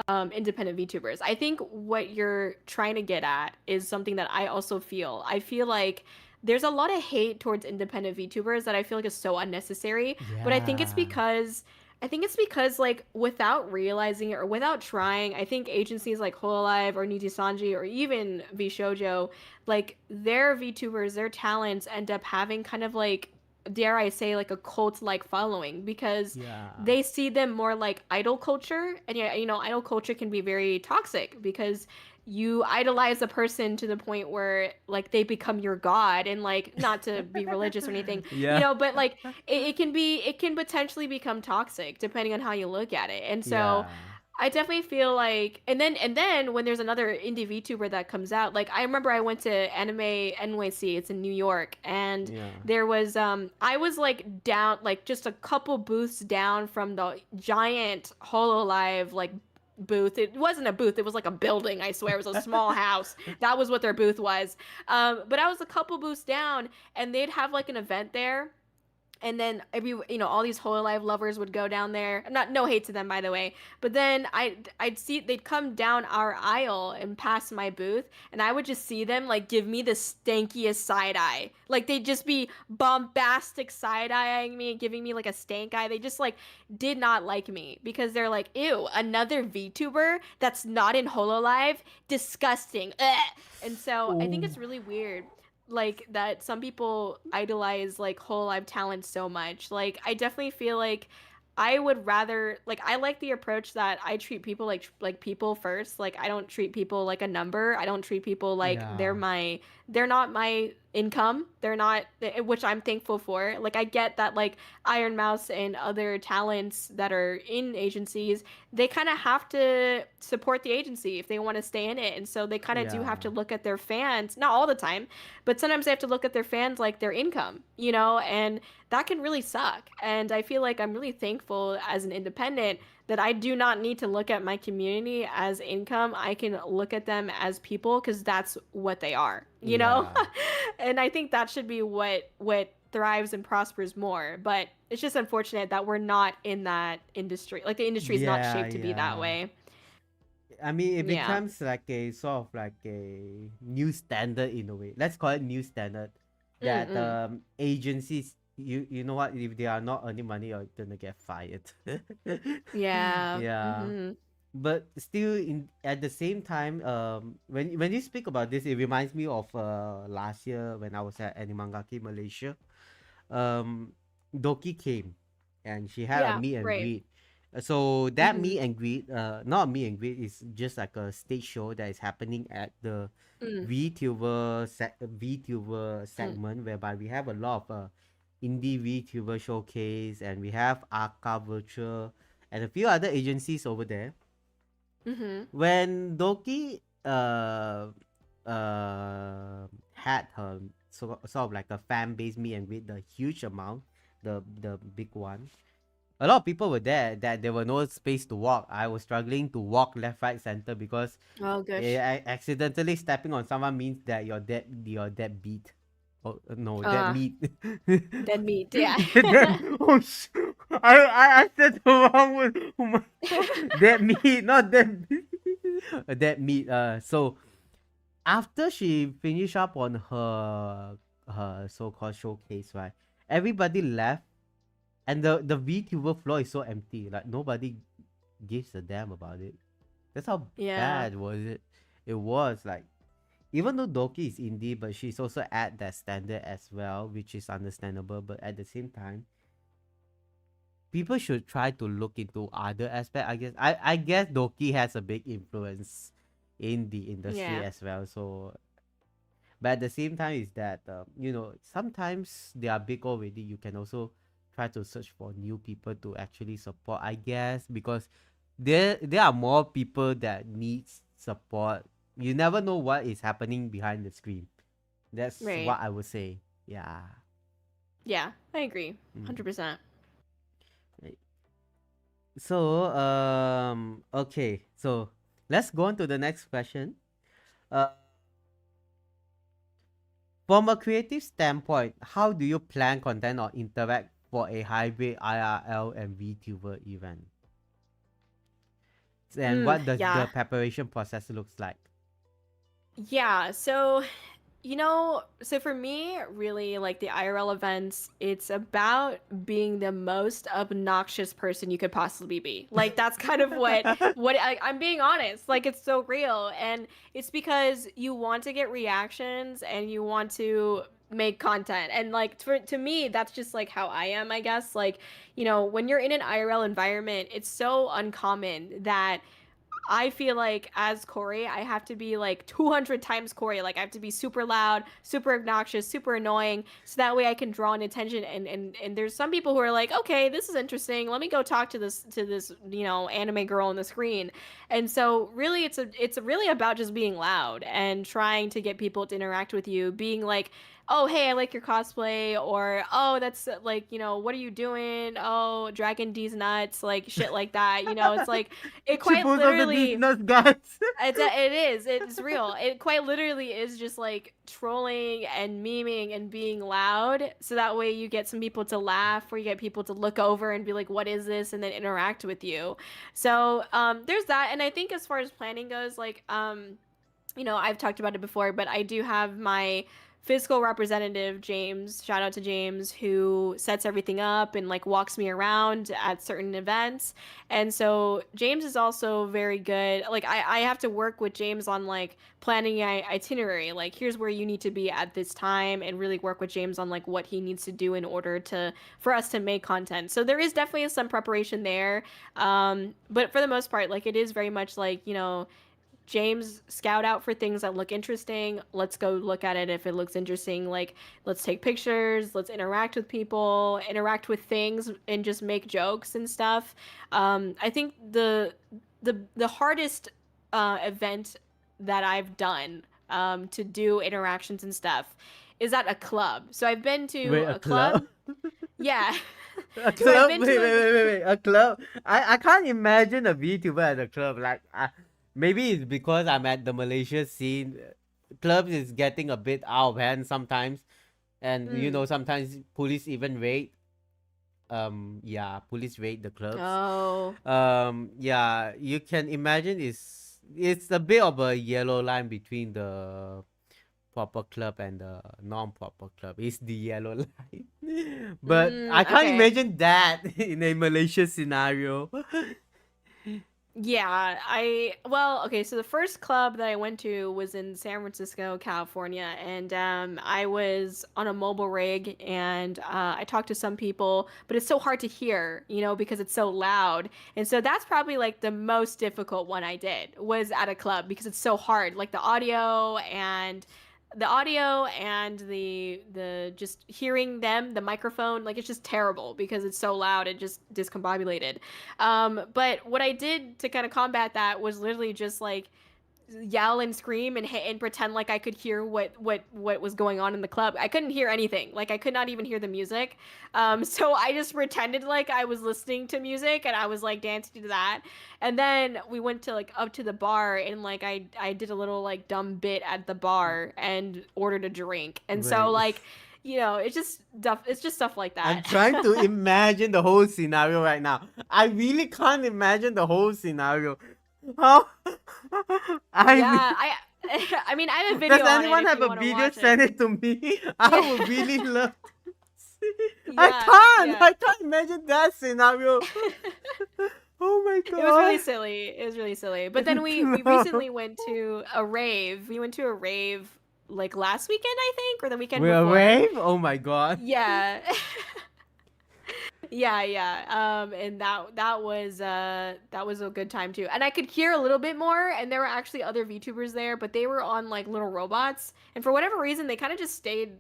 independent VTubers. I think what you're trying to get at is something that I also feel. I feel like there's a lot of hate towards independent VTubers that I feel like is so unnecessary. But Yeah. I think it's because like without realizing it or without trying, I think agencies like Hololive or Niji or even VShojo, like their VTubers, their talents end up having kind of like, dare I say, like a cult like following because Yeah. they see them more like idol culture. And yeah, idol culture can be very toxic because you idolize a person to the point where like they become your god. And like, not to be religious or anything, Yeah. but like it can potentially become toxic depending on how you look at it. And so Yeah. I definitely feel like, and then when there's another indie VTuber that comes out, like I remember I went to Anime NYC, it's in New York, and Yeah. there was I was like down, like just a couple booths down from the giant Hololive like booth. It wasn't a booth, it was like a building, I swear. It was a small house. That was what their booth was. But I was a couple booths down, and they'd have like an event there, and then all these Hololive lovers would go down there. Not, no hate to them, by the way, but then I'd see they'd come down our aisle and pass my booth, and I would just see them like give me the stankiest side eye. Like they'd just be bombastic side eyeing me and giving me like a stank eye. They just like did not like me because they're like, ew, another VTuber that's not in Hololive, disgusting. Ugh. And so I think Oh. it's really weird like that some people idolize like whole live talent so much. Like I definitely feel like I would rather, like, I like the approach that I treat people like people first. Like I don't treat people like a number. I don't treat people like Yeah. they're not my income. They're not, which I'm thankful for. Like I get that like Iron Mouse and other talents that are in agencies, they kind of have to support the agency if they want to stay in it. And so they kind of do have Yeah. to look at their fans, not all the time, but sometimes they have to look at their fans like their income, and that can really suck. And I feel like I'm really thankful as an independent that I do not need to look at my community as income. I can look at them as people because that's what they are. Yeah. And I think that should be what thrives and prospers more. But it's just unfortunate that we're not in that industry. Like the industry is not Yeah. shaped to be that Yeah. way. I mean, it Yeah. becomes like a sort of like a new standard in a way. Let's call it new standard that Mm-mm. agencies, you know what, if they are not earning money, you're gonna get fired. Yeah. Yeah. Mm-hmm. But still, in at the same time, when you speak about this, it reminds me of last year when I was at Animangaki Malaysia. um Doki came and she had a Yeah. meet and Right. greet. So that Mm-hmm. meet and greet, not a meet and greet, is just like a stage show that is happening at the Mm. VTuber Mm. segment, whereby we have a lot of indie VTuber showcase, and we have Aka Virtual and a few other agencies over there. Mm-hmm. When Doki had her sort of like a fan base meet and greet, the huge amount, the big one. a lot of people were there that there were no space to walk. I was struggling to walk left, right, center because Oh gosh. accidentally stepping on someone means that you're dead beat. Oh no, dead Uh, meat. dead meat. Yeah. Oh, I said the wrong word. Oh my, dead meat, not dead meat. Dead meat. So after she finished up on her so-called showcase, right? Everybody left, and the VTuber floor is so empty. Like nobody gives a damn about it. That's how Yeah. bad was it. It was like, even though Doki is indie, but she's also at that standard as well, which is understandable. But at the same time, people should try to look into other aspect. I guess Doki has a big influence in the industry Yeah. as well. So, but at the same time, is that sometimes they are big already. You can also try to search for new people to actually support. I guess because there are more people that needs support. You never know what is happening behind the screen. That's Right. what I would say. Yeah. Yeah. I agree. Mm. 100%. Right. So okay. So let's go on to the next question. Uh, from a creative standpoint, how do you plan content or interact for a hybrid IRL and VTuber event? And what does the Yeah. preparation process looks like? Yeah. So for me, really, like the IRL events, it's about being the most obnoxious person you could possibly be. Like that's kind of I'm being honest. Like it's so real, and it's because you want to get reactions and you want to make content. And like to me, that's just like how I am, I guess. Like, when you're in an IRL environment, it's so uncommon that I feel like as Kōri, I have to be like 200 times Kōri. Like I have to be super loud, super obnoxious, super annoying, so that way I can draw an attention. And there's some people who are like, okay, this is interesting. Let me go talk to this anime girl on the screen. And so really, it's really about just being loud and trying to get people to interact with you, being like, oh hey, I like your cosplay, or oh that's like what are you doing? Oh, Dragon D's nuts, like shit like that. It's like it She quite pulls out the literally business, guys. it's real. It quite literally is just like trolling and memeing and being loud, so that way you get some people to laugh, or you get people to look over and be like, what is this, and then interact with you. So there's that. And I think as far as planning goes, like I've talked about it before, but I do have my physical representative, James, shout out to James, who sets everything up and like walks me around at certain events. And so James is also very good. Like I have to work with James on like planning itinerary. Like here's where you need to be at this time, and really work with James on like what he needs to do in order for us to make content. So there is definitely some preparation there. But for the most part, like it is very much like, James, scout out for things that look interesting. Let's go look at it if it looks interesting. Like, let's take pictures, let's interact with people, interact with things, and just make jokes and stuff. I think the hardest event that I've done to do interactions and stuff is at a club. So I've been to Wait, a a club. club? Yeah. A So I've club? been Wait, to wait, wait, wait, wait. A club? I can't imagine a VTuber at a club. Like, maybe it's because I'm at the Malaysia scene. Clubs is getting a bit out of hand sometimes. And, mm, sometimes police even raid. Yeah, police raid the clubs. oh. Yeah, you can imagine it's a bit of a yellow line between the proper club and the non-proper club. It's the yellow line. But I can't Okay. imagine that in a Malaysia scenario. Yeah, okay, so the first club that I went to was in San Francisco, California, and I was on a mobile rig, and I talked to some people, but it's so hard to hear, because it's so loud. And so that's probably like the most difficult one I did was at a club, because it's so hard, like the audio and the just hearing them, the microphone, like it's just terrible because it's so loud and just discombobulated. But what I did to kind of combat that was literally just like yell and scream and pretend like I could hear what was going on in the club. I couldn't hear anything. Like I could not even hear the music. So I just pretended like I was listening to music and I was like dancing to that. And then we went to like up to the bar and like I did a little like dumb bit at the bar and ordered a drink. And so Right. like, it's just stuff like I'm that. trying to imagine the whole scenario right now. I really can't imagine the whole scenario. How? Yeah, I mean, I have a video Does on it anyone if have you a want to video? watch Send it. it to me. I would really love to see. Yeah. I can't imagine that scenario. Oh my It was really god. silly. It was really silly. But then we No. recently went to a rave. We went to a rave like last weekend, I think, or the weekend We're before. rave? Oh my god. Yeah. Yeah. And that was a good time too. And I could hear a little bit more, and there were actually other VTubers there, but they were on like little robots, and for whatever reason, they kind of just stayed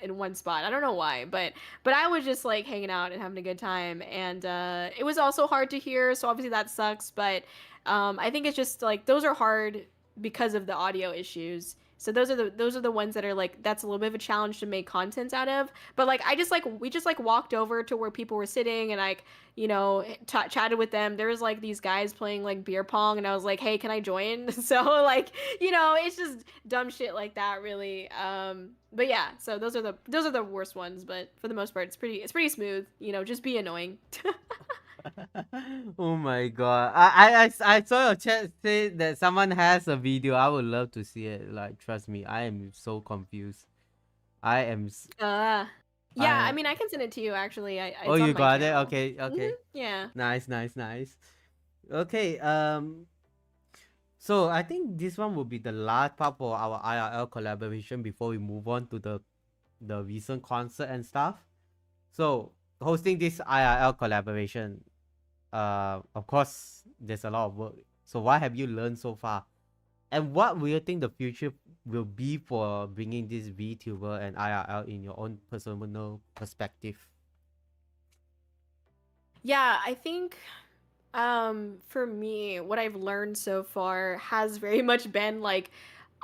in one spot. I don't know why, but I was just like hanging out and having a good time, and it was also hard to hear, so obviously that sucks. But I think it's just like those are hard because of the audio issues. So those are the ones that are like that's a little bit of a challenge to make content out of. But like we just like walked over to where people were sitting and like chatted with them. There was like these guys playing like beer pong, and I was like, hey, can I join? So like it's just dumb shit like that really. But yeah, so those are the worst ones. But for the most part, it's pretty smooth. Just be annoying. Oh my god. I saw your chat say that someone has a video. I would love to see it. Like, trust me, I am so confused. I am. Yeah, I mean, I can send it to you actually. Oh, It's on you my got it? channel. Okay, okay. Yeah. Nice. Okay, so I think this one will be the last part for our IRL collaboration before we move on to the recent concert and stuff. So hosting this IRL collaboration, of course, there's a lot of work. So what have you learned so far? And what will you think the future will be for bringing this VTuber and IRL in your own personal perspective? Yeah, I think for me, what I've learned so far has very much been like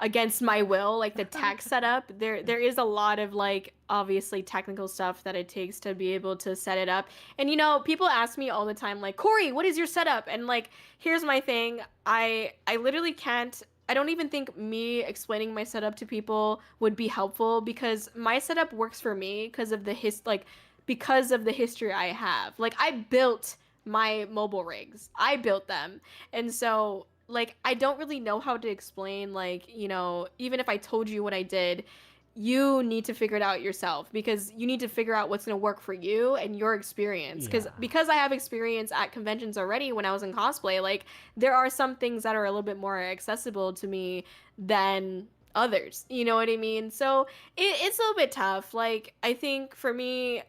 against my will, like the tech setup. There is a lot of like obviously technical stuff that it takes to be able to set it up. And people ask me all the time like, "Kōri, what is your setup?" And like, here's my thing. I literally can't. I don't even think me explaining my setup to people would be helpful because my setup works for me because of the history I have. Like I built my mobile rigs. I built them. And so like I don't really know how to explain like, even if I told you what I did, you need to figure it out yourself because you need to figure out what's going to work for you and your experience because I have experience at conventions already when I was in cosplay, like there are some things that are a little bit more accessible to me than others, you know what I mean? So it's a little bit tough. Like I think for me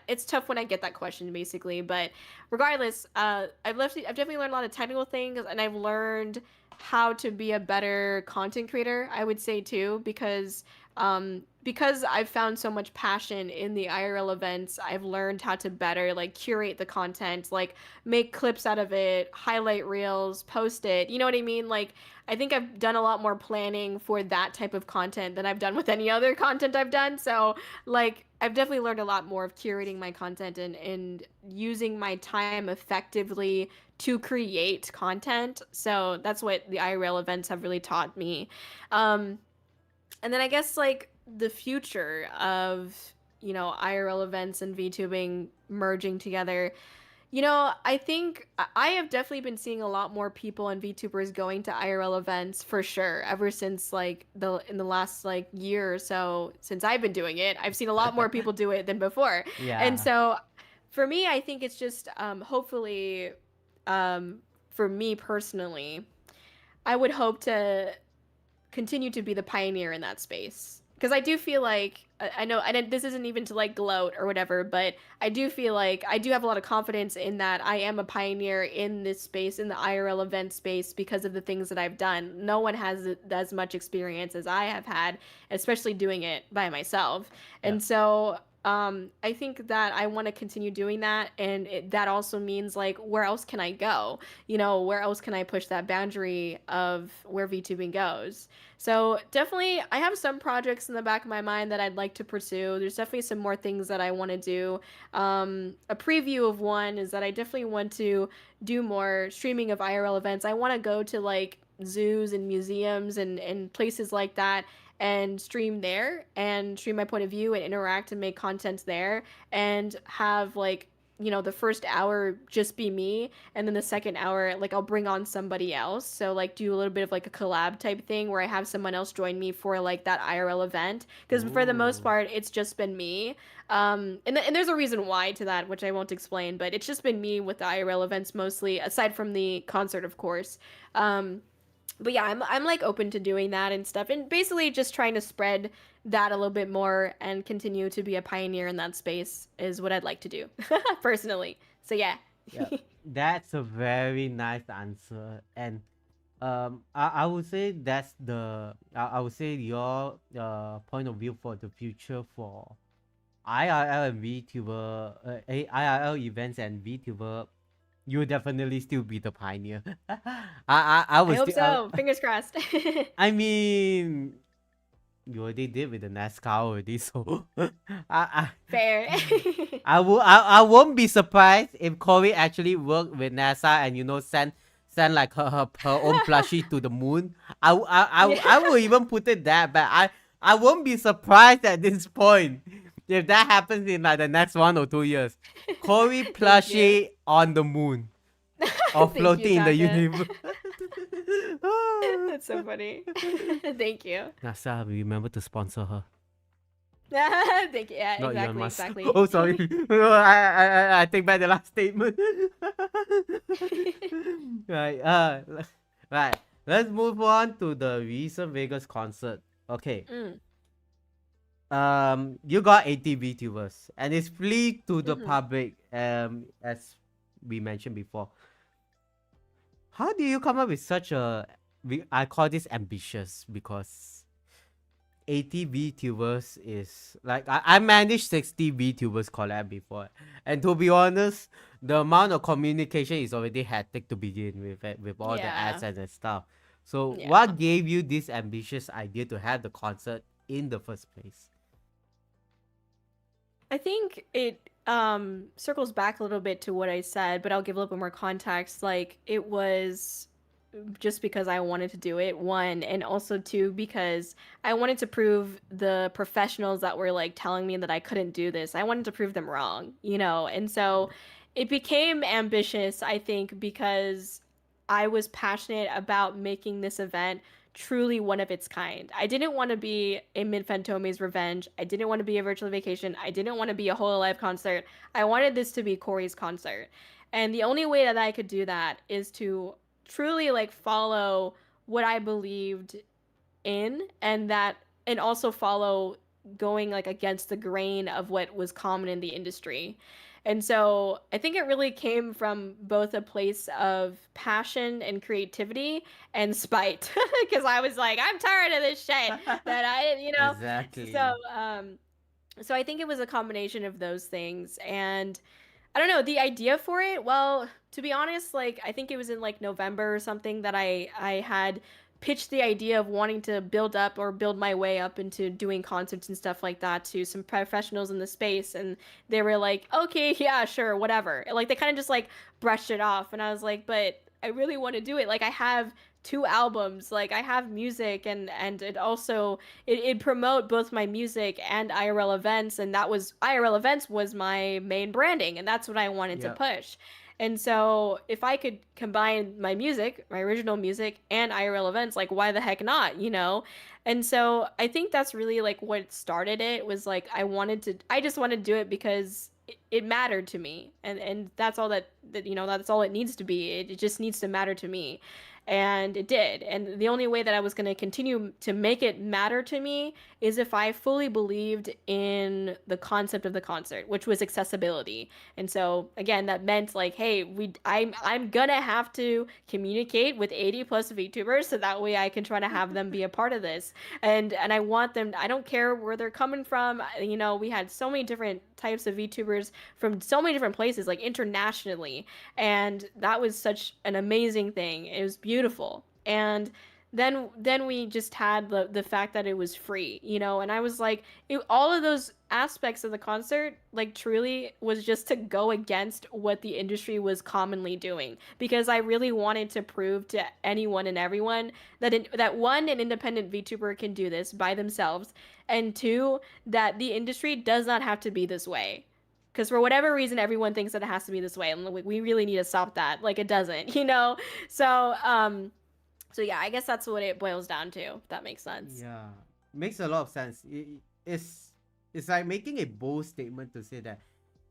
it's tough when I get that question basically, but regardless, I've definitely learned a lot of technical things, and I've learned how to be a better content creator, I would say too, because I've found so much passion in the IRL events. I've learned how to better like curate the content, like make clips out of it, highlight reels, post it. You know what I mean? Like I think I've done a lot more planning for that type of content than I've done with any other content I've done. So like I've definitely learned a lot more of curating my content and using my time effectively to create content. So that's what the IRL events have really taught me. And then I guess like the future of, IRL events and VTubing merging together. I think I have definitely been seeing a lot more people and VTubers going to IRL events for sure. Ever since like in the last like year or so since I've been doing it, I've seen a lot more people do it than before. Yeah. And so for me, I think it's just hopefully for me personally, I would hope to continue to be the pioneer in that space. Because I do feel like I know, and this isn't even to like gloat or whatever, but I do feel like I do have a lot of confidence in that I am a pioneer in this space, in the IRL event space, because of the things that I've done. No one has as much experience as I have had, especially doing it by myself. And so I think that I want to continue doing that, and that also means like where else can I go? Where else can I push that boundary of where VTubing goes? So definitely, I have some projects in the back of my mind that I'd like to pursue. There's definitely some more things that I want to do. A preview of one is that I definitely want to do more streaming of IRL events. I want to go to like zoos and museums and places like that and stream there and stream my point of view and interact and make content there and have like the first hour just be me, and then the second hour like I'll bring on somebody else, so like do a little bit of like a collab type thing where I have someone else join me for like that IRL event, because for the most Ooh. part it's just been me. And there's a reason why to that, which I won't explain, but it's just been me with the IRL events mostly, aside from the concert, of course. But yeah, I'm like open to doing that and stuff, and basically just trying to spread that a little bit more and continue to be a pioneer in that space is what I'd like to do personally. So yeah. Yeah, that's a very nice answer, and I would say that's I would say your point of view for the future for IRL and VTuber, IRL events and VTuber. You'll definitely still be the pioneer. I I would hope still. so. Fingers crossed. I mean, you already did with the NASCAR already, so I, Fair. I won't be surprised if Corey actually worked with NASA and send like her own plushie to the moon. I will even put it that, but I won't be surprised at this point if that happens in like the next 1 or 2 years. Corey Thank you. plushie on the moon or Thank you, floating in the Taka. universe. That's so funny. Thank you. NASA, remember to sponsor her. Thank you. Yeah, Not Elon exactly, Musk. exactly. Oh, sorry. I take back the last statement. Right. Right. Let's move on to the recent Vegas concert. Okay. Mm. You got 80 VTubers, and it's free to the Mhm. public. As we mentioned before. How do you come up with such a? I call this ambitious because 80 VTubers is like I managed 60 VTubers collab before, and to be honest, the amount of communication is already hectic to begin with all the Yeah. ads and stuff. So Yeah. what gave you this ambitious idea to have the concert in the first place? I think it circles back a little bit to what I said, but I'll give a little bit more context. Like, it was just because I wanted to do it, one, and also two, because I wanted to prove the professionals that were like telling me that I couldn't do this. I wanted to prove them wrong, and so it became ambitious, I think, because I was passionate about making this event truly one of its kind. I didn't want to be a Mid Fantome's Revenge. I didn't want to be a Virtual Vacation. I didn't want to be a whole live concert. I wanted this to be Corey's concert. And the only way that I could do that is to truly like follow what I believed in, and also follow going like against the grain of what was common in the industry. And so I think it really came from both a place of passion and creativity and spite, because I was like, I'm tired of this shit that so Exactly. so I think it was a combination of those things. And I don't know, the idea for it, well, to be honest, like I think it was in like November or something that I had pitched the idea of wanting to build up or build my way up into doing concerts and stuff like that to some professionals in the space, and they were like, "Okay, yeah, sure, whatever." Like they kind of just like brushed it off, and I was like, "But I really want to do it. Like I have two albums, like I have music, and it also it promote both my music and IRL events, and that was IRL events was my main branding, and that's what I wanted to Yep. push. And so if I could combine my music, my original music, and IRL events, like why the heck not? And so I think that's really like what started it, was like I just wanted to do it because it mattered to me, and that's all that's all it needs to be. It just needs to matter to me. And it did. And the only way that I was going to continue to make it matter to me is if I fully believed in the concept of the concert, which was accessibility. And so again, that meant like, hey, I'm gonna have to communicate with 80 plus VTubers so that way I can try to have them be a part of this. And I want them, I don't care where they're coming from. You know, we had so many different types of VTubers from so many different places, like internationally. And that was such an amazing thing. It was beautiful. And then we just had the fact that it was free, you know, and I was like, all of those aspects of the concert like truly was just to go against what the industry was commonly doing, because I really wanted to prove to anyone and everyone that that one, an independent VTuber can do this by themselves, and two, that the industry does not have to be this way. Because for whatever reason, everyone thinks that it has to be this way, and we really need to stop that. Like, it doesn't, you know. So so yeah, I guess that's what it boils down to. If that makes sense. Yeah, makes a lot of sense. It's like making a bold statement to say that,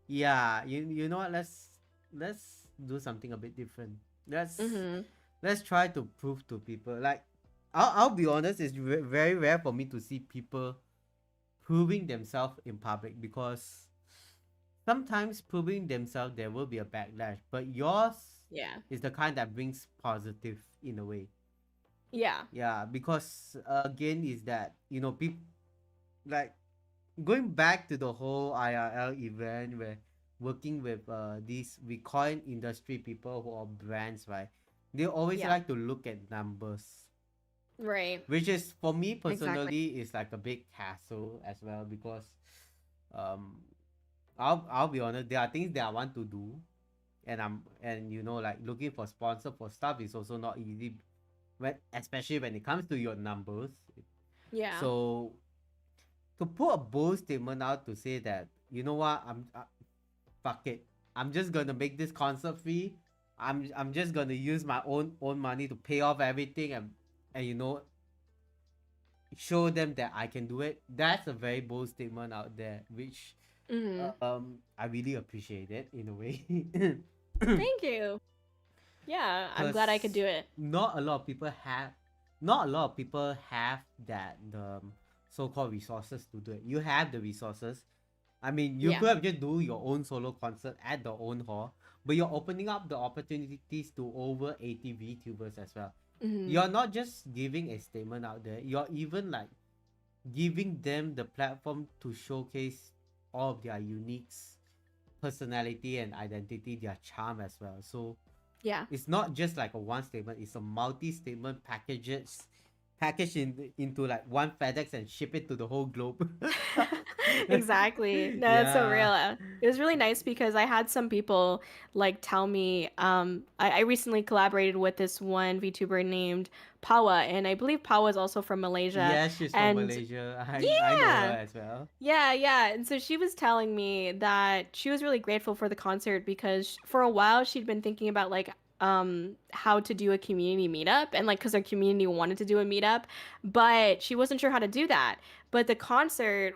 yeah, you know what? Let's do something a bit different. Mm-hmm. Let's try to prove to people. Like, I'll be honest, it's very rare for me to see people proving themselves in public, because sometimes proving themselves there will be a backlash, but yours Yeah. is the kind that brings positive in a way. Yeah. Yeah, because again is that, you know, people like going back to the whole IRL event where working with these we coin industry people who are brands, right? They always Yeah. like to look at numbers, Right. which is for me Exactly. personally is like a big hassle as well, because um I'll be honest, there are things that I want to do, and you know, like looking for sponsor for stuff is also not easy, when especially when it comes to your numbers. Yeah. So to put a bold statement out to say that, you know what, fuck it, I'm just gonna make this concert free. I'm just gonna use my own money to pay off everything, and you know, show them that I can do it. That's a very bold statement out there, which Mm-hmm. I really appreciate it in a way. Thank you. Yeah, I'm glad I could Because do it. not a lot of people have not a lot of people have that the so-called resources to do it. You have the resources. I mean, you Yeah. could have just do your own solo concert at the own hall, but you're opening up the opportunities to over 80 VTubers as well. Mm-hmm. You're not just giving a statement out there, you're even like giving them the platform to showcase all of their unique personality and identity, their charm as well. So Yeah. it's not just like a one statement, it's a multi-statement packages packaged into like one FedEx and ship it to the whole globe. Exactly. No, that's so Yeah. real. It was really nice because I had some people like tell me, I recently collaborated with this one VTuber named Pawa, and I believe Pawa is also from Malaysia. Yeah, she's from And Malaysia. I know her yeah, as well. yeah, yeah. And so she was telling me that she was really grateful for the concert because for a while she'd been thinking about like how to do a community meetup, and like cuz her community wanted to do a meetup, but she wasn't sure how to do that. But the concert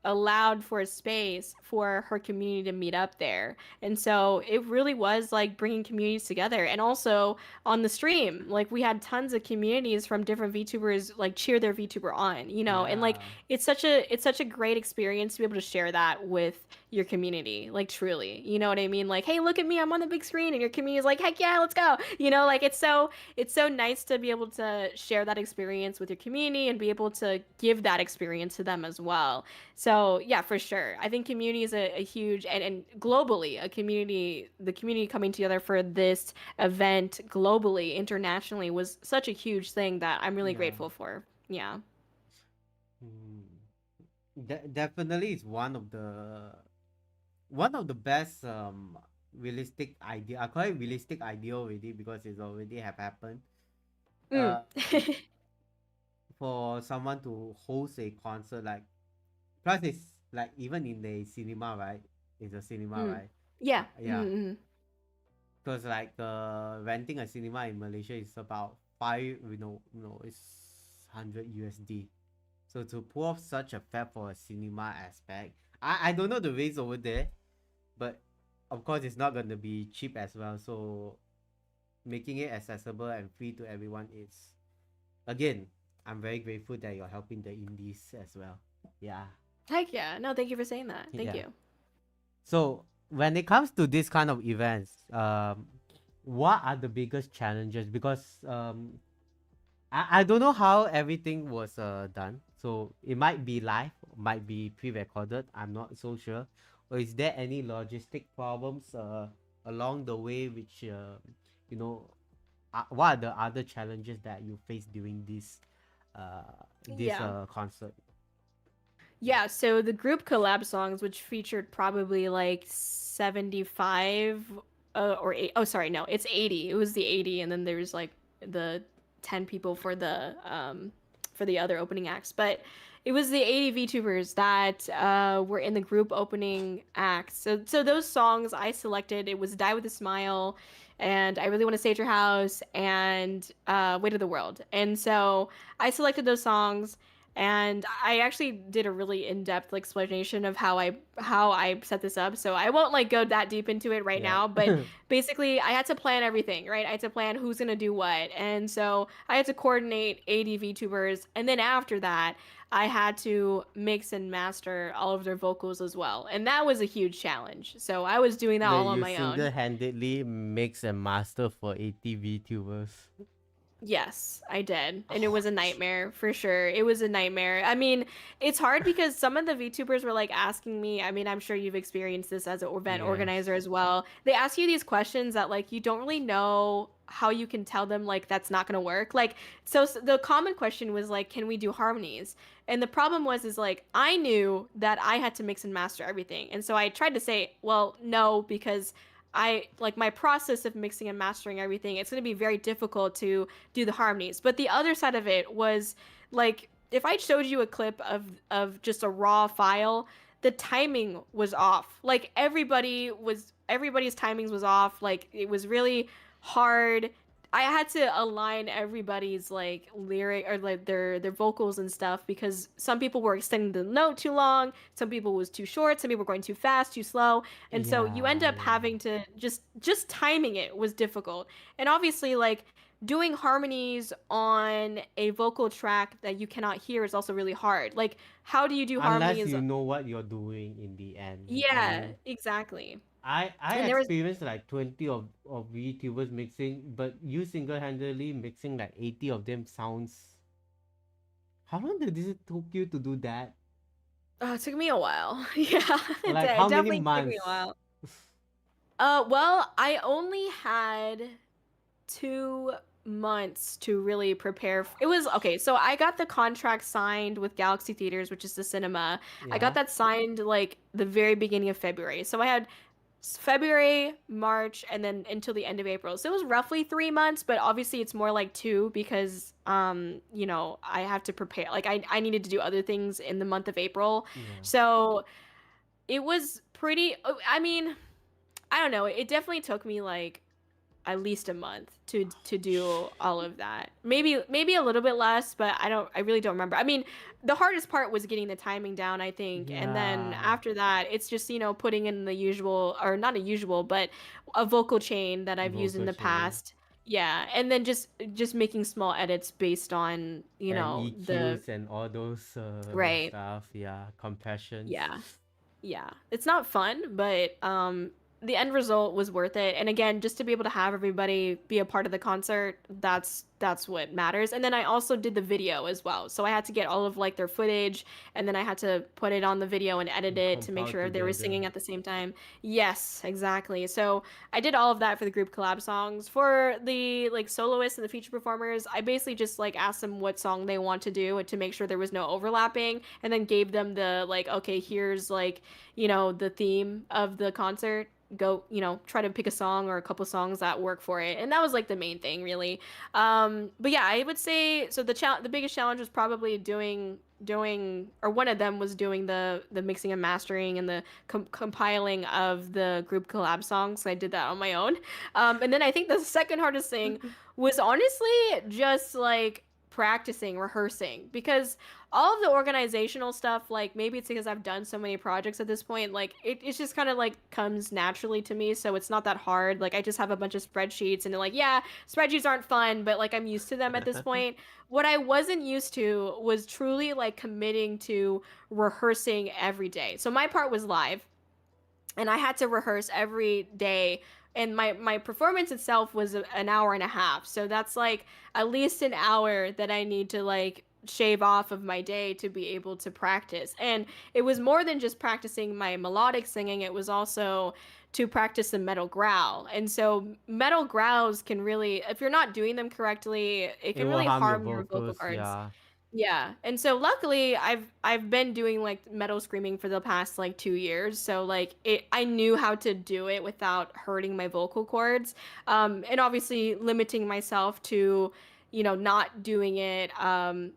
allowed for a space for her community to meet up there. And so it really was like bringing communities together. And also on the stream, like we had tons of communities from different VTubers like cheer their VTuber on, you know, and like Yeah. it's such a great experience to be able to share that with your community, like truly, you know what I mean? Like, hey, look at me, I'm on the big screen, and your community is like, heck yeah, let's go, you know, like it's so nice to be able to share that experience with your community and be able to give that experience to them as well. So yeah, for sure. I think community is a huge, and globally a community, the community coming together for this event globally, internationally was such a huge thing that I'm really Yeah. grateful for. Yeah. Mm. Definitely it's one of the best realistic idea. I call it realistic idea already because it's already have happened. Mm. Uh, for someone to host a concert, like, plus it's like even in the cinema, right? It's a cinema, Mm. right? Yeah. Yeah, Mm-hmm. because like renting a cinema in Malaysia is about five, it's 100 USD. So to pull off such a fab for a cinema aspect, I don't know the rates over there, but of course it's not gonna be cheap as well. So making it accessible and free to everyone is, again, I'm very grateful that you're helping the indies as well. Yeah. Heck yeah. No, thank you for saying that. Thank Yeah. you. So when it comes to this kind of events, what are the biggest challenges? Because I don't know how everything was done. So it might be live, might be pre-recorded. I'm not so sure. Or is there any logistic problems along the way, which you know, what are the other challenges that you face during this Yeah. concert? Yeah, so the group collab songs, which featured probably like 75 or eight, oh, sorry, no, it's 80. It was the 80, and then there's like the 10 people for the other opening acts. But it was the 80 VTubers that were in the group opening acts. So those songs I selected, it was Die with a Smile, and I Really Want to Stay at Your House, and Weight of the World. And so I selected those songs, and I actually did a really in-depth explanation of how I set this up. So I won't like go that deep into it right Yeah. now, but basically I had to plan everything, right? I had to plan who's going to do what. And so I had to coordinate 80 VTubers, and then after that, I had to mix and master all of their vocals as well. And that was a huge challenge. So I was doing that That all on you my own. single-handedly mix and master for 80 VTubers. Yes, I did. And it Oh, was a nightmare for sure. It was a nightmare. I mean, it's hard because some of the VTubers were like asking me, I mean, I'm sure you've experienced this as an event yes. organizer as well. They ask you these questions that like you don't really know how you can tell them like that's not going to work. Like the common question was like, can we do harmonies? And the problem was is like I knew that I had to mix and master everything. And so I tried to say, well, no, because I like my process of mixing and mastering everything. It's going to be very difficult to do the harmonies. But the other side of it was like if I showed you a clip of just a raw file, the timing was off. Like everybody's timings was off. Like it was really hard. I had to align everybody's like lyric or like their vocals and stuff because some people were extending the note too long, some people was too short, some people were going too fast, too slow, and so you end Yeah, up yeah. having to just timing it was difficult. And obviously like doing harmonies on a vocal track that you cannot hear is also really hard. Like how do you do Unless harmonies? you know what you're doing in the end. I Yeah, mean, exactly. I And there was experienced like 20 of VTubers mixing, but you single-handedly mixing like 80 of them sounds. How long did it took you to do that? it took me a while. Yeah, Like it how many definitely took me a months? while. Well, I only had 2 months to really prepare. It was okay. So I got the contract signed with Galaxy Theaters, which is the cinema. I got Yeah. that signed like the very beginning of February. So I had February, March, and then until the end of April. So it was roughly 3 months, but obviously it's more like two because I have to prepare. Like I needed to do other things in the month of April. Yeah. So it was pretty. I mean, I don't know. It definitely took me like at least a month to do all of that. Maybe a little bit less, but I really don't remember. I mean, the hardest part was getting the timing down, I think. And then Yeah. after that, it's just, putting in the usual or not a usual, but a vocal chain that I've used in Vocal the chain past. Yeah, and then just making small edits based on, and the EQs and all those right. stuff. Yeah, compressions. Yeah. Yeah, it's not fun, but the end result was worth it. And again, just to be able to have everybody be a part of the concert, that's what matters. And then I also did the video as well. So I had to get all of like their footage, and then I had to put it on the video and edit And it to make compile sure they were together. singing at the same time. Yes, exactly. So I did all of that for the group collab songs. For the like soloists and the feature performers, I basically just like asked them what song they want to do to make sure there was no overlapping, and then gave them the like, okay, here's like the theme of the concert. Go, try to pick a song or a couple songs that work for it. And that was like the main thing, really. But yeah, I would say so the biggest challenge was probably doing or one of them was doing the mixing and mastering and the compiling of the group collab songs. I did that on my own. And then I think the second hardest thing was honestly just like practicing, rehearsing, because all of the organizational stuff, like maybe it's because I've done so many projects at this point, like it's just kind of like comes naturally to me. So it's not that hard. Like I just have a bunch of spreadsheets and like, yeah, spreadsheets aren't fun, but like I'm used to them at this point. What I wasn't used to was truly like committing to rehearsing every day. So my part was live and I had to rehearse every day. And my performance itself was an hour and a half. So that's like at least an hour that I need to like shave off of my day to be able to practice. And it was more than just practicing my melodic singing, it was also to practice the metal growl. And so metal growls can really, if you're not doing them correctly, it It can will really harm your harm your vocal vocals. cords. Yeah. Yeah. And so luckily I've been doing like metal screaming for the past like 2 years. So like I knew how to do it without hurting my vocal cords. And obviously limiting myself to not doing it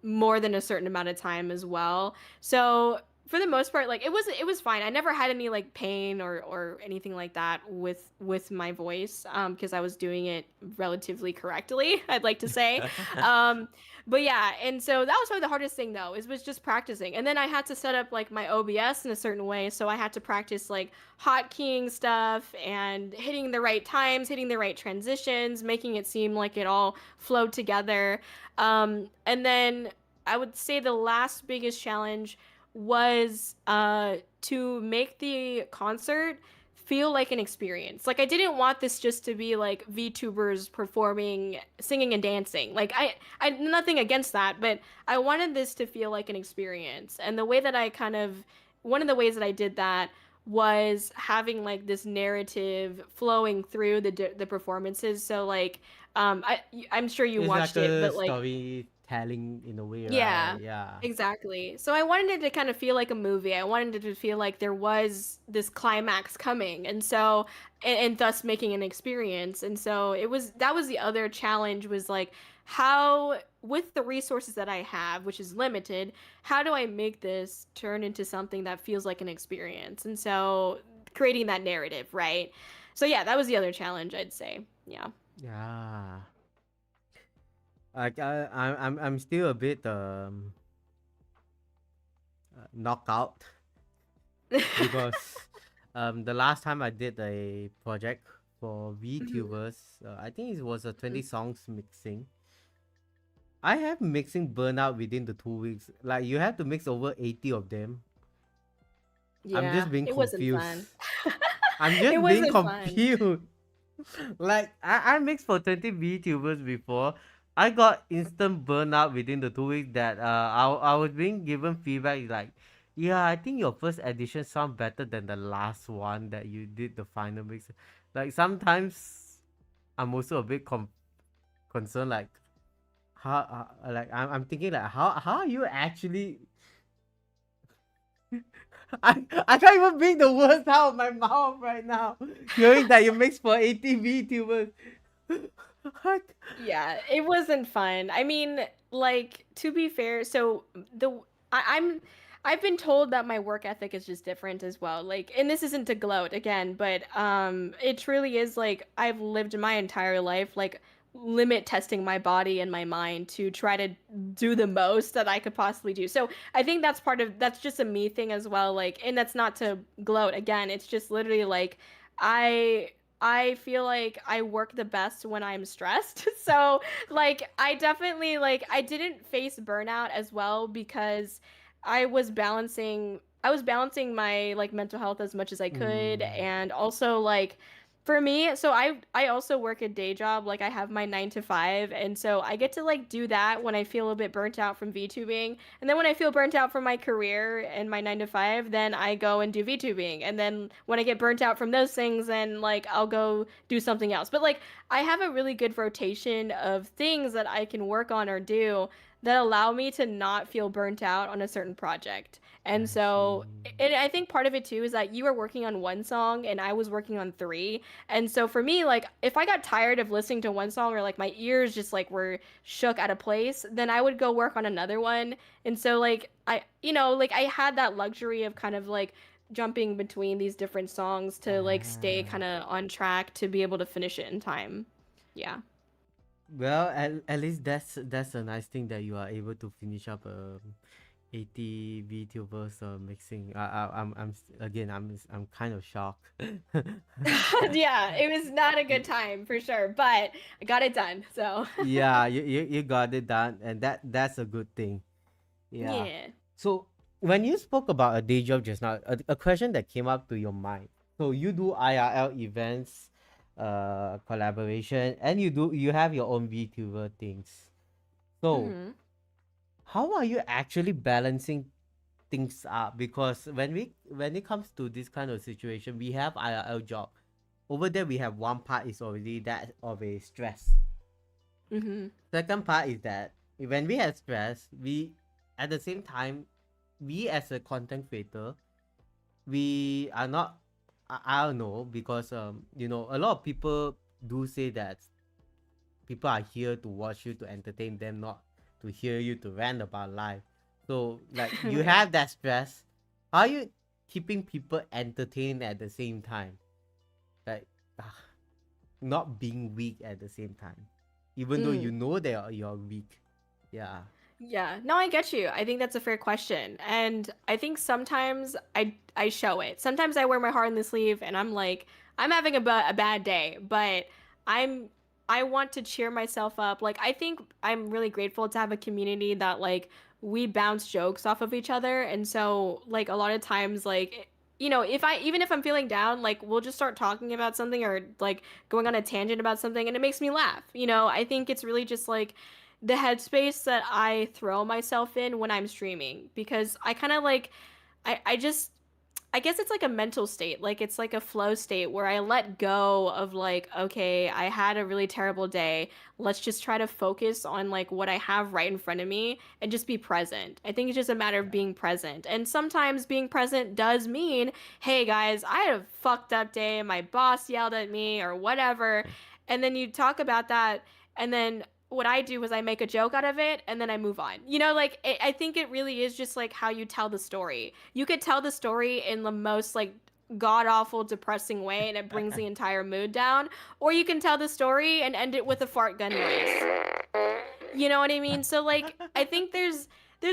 more than a certain amount of time as well. So for the most part, like it was fine. I never had any like pain or anything like that with my voice because I was doing it relatively correctly, I'd like to say. Um but yeah, and so that was probably the hardest thing though, is was just practicing. And then I had to set up like my OBS in a certain way, so I had to practice like hotkeying stuff and hitting the right times, hitting the right transitions, making it seem like it all flowed together. And then I would say the last biggest challenge was to make the concert feel like an experience. Like I didn't want this just to be like VTubers performing, singing and dancing. Like I nothing against that, but I wanted this to feel like an experience. And the way that I kind of one of the ways that I did that was having like this narrative flowing through the performances. So like I'm sure you It's like watched it, a but like storytelling in a way, right? yeah, Yeah. exactly. So I wanted it to kind of feel like a movie. I wanted it to feel like there was this climax coming, and so and thus making an experience. And so that was the other challenge, was like how, with the resources that I have, which is limited, how do I make this turn into something that feels like an experience? And so creating that narrative, right? So yeah, that was the other challenge, I'd say. Yeah. Yeah. Like I'm still a bit knocked out because the last time I did a project for Mhm. VTubers, I think it was a 20 songs mixing. I have mixing burnout within the 2 weeks. Like you have to mix over 80 of them. I'm Yeah, just being it wasn't confused. fun. I'm It just being wasn't fun. confused. Like I mixed for 20 VTubers before. I got instant burnout within the 2 weeks that I was being given feedback like, yeah, I think your first edition sound better than the last one that you did the final mix. Like sometimes I'm also a bit concerned like how like I'm thinking like how are you actually I can't even bring the words out of my mouth right now. Hearing that you mix for 80 VTubers. What? Yeah, it wasn't fun. I mean, like, to be fair, so I'm I've been told that my work ethic is just different as well. Like, and this isn't to gloat again, but it truly is like I've lived my entire life like limit testing my body and my mind to try to do the most that I could possibly do. So I think that's just a me thing as well. Like, and that's not to gloat again. It's just literally like I I feel like I work the best when I'm stressed. So, like, I definitely like I didn't face burnout as well because I was balancing my like mental health as much as I could, Mm. and also like for me, so I also work a day job, like I have my 9 to 5, and so I get to like do that when I feel a bit burnt out from VTubing. And then when I feel burnt out from my career and my 9 to 5, then I go and do VTubing. And then when I get burnt out from those things, then like I'll go do something else. But like I have a really good rotation of things that I can work on or do that allow me to not feel burnt out on a certain project. And I so, see. and I think part of it too is that you were working on one song and I was working on three. And so for me, like if I got tired of listening to one song or like my ears just like were shook out of place, then I would go work on another one. And so like like I had that luxury of kind of like jumping between these different songs to like stay Ah. kind of on track to be able to finish it in time. Yeah. Well, at least that's a nice thing that you are able to finish up 80 VTubers mixing. Again, I'm kind of shocked. Yeah, it was not a good time for sure, but I got it done. So, Yeah, you got it done, and that's a good thing. Yeah. yeah. So when you spoke about a day job just now, a question that came up to your mind. So you do IRL events, collaboration, and you have your own VTuber things. So Mhm. how are you actually balancing things up? Because when it comes to this kind of situation, we have IRL job. Over there, we have one part is already that of a stress. Mhm. Second part is that when we have stress, we at the same time, we as a content creator, we are not. I don't know because a lot of people do say that people are here to watch you to entertain them, not to hear you to rant about life. So like you Right. have that stress. How are you keeping people entertained at the same time? Like ah, not being weak at the same time, even though you Mm. know you're weak. Yeah. Yeah. No, I get you. I think that's a fair question. And I think sometimes I show it. Sometimes I wear my heart on the sleeve and I'm like, I'm having a bad day, but I'm I want to cheer myself up. Like I think I'm really grateful to have a community that like we bounce jokes off of each other. And so like a lot of times like if I even if I'm feeling down, like we'll just start talking about something or like going on a tangent about something and it makes me laugh. I think it's really just like the headspace that I throw myself in when I'm streaming because I kind of like I just I guess it's like a mental state. Like it's like a flow state where I let go of like okay, I had a really terrible day. Let's just try to focus on like what I have right in front of me and just be present. I think it's just a matter of being present. And sometimes being present does mean, "Hey guys, I had a fucked up day. My boss yelled at me or whatever." And then you talk about that and then what I do is I make a joke out of it and then I move on. Like I think it really is just like how you tell the story. You could tell the story in the most like god awful, depressing way and it brings the entire mood down, or you can tell the story and end it with a fart gun noise. You know what I mean? So like I think there's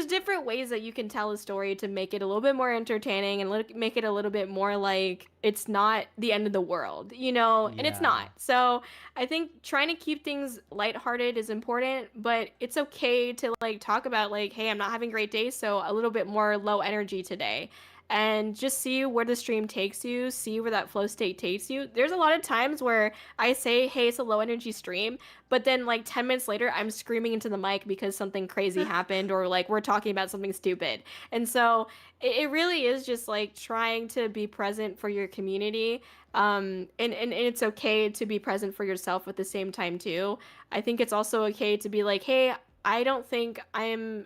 different ways that you can tell a story to make it a little bit more entertaining and make it a little bit more like it's not the end of the world, and it's not. Yeah. So I think trying to keep things lighthearted is important, but it's okay to like talk about like, hey, I'm not having a great day, so a little bit more low energy today. And just see where the stream takes you, see where that flow state takes you. There's a lot of times where I say, hey, it's a low energy stream, but then like 10 minutes later, I'm screaming into the mic because something crazy happened or like we're talking about something stupid. And so it really is just like trying to be present for your community. And it's okay to be present for yourself at the same time too. I think it's also okay to be like, hey, I don't think I'm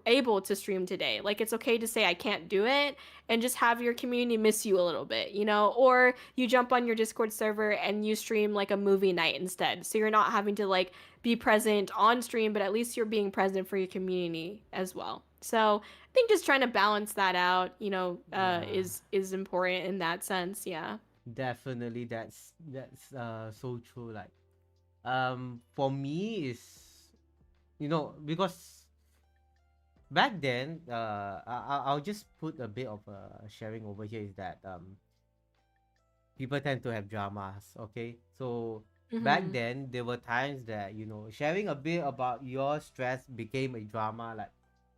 able to stream today. Like, it's okay to say I can't do it and just have your community miss you a little bit, Or you jump on your Discord server and you stream like a movie night instead. So you're not having to like be present on stream, but at least you're being present for your community as well. So I think just trying to balance that out, Yeah. is important in that sense. Yeah. Definitely, that's so true. Like for me is because back then I'll just put a bit of sharing over here is that people tend to have dramas. Okay, so back Mm-hmm. then there were times that sharing a bit about your stress became a drama. Like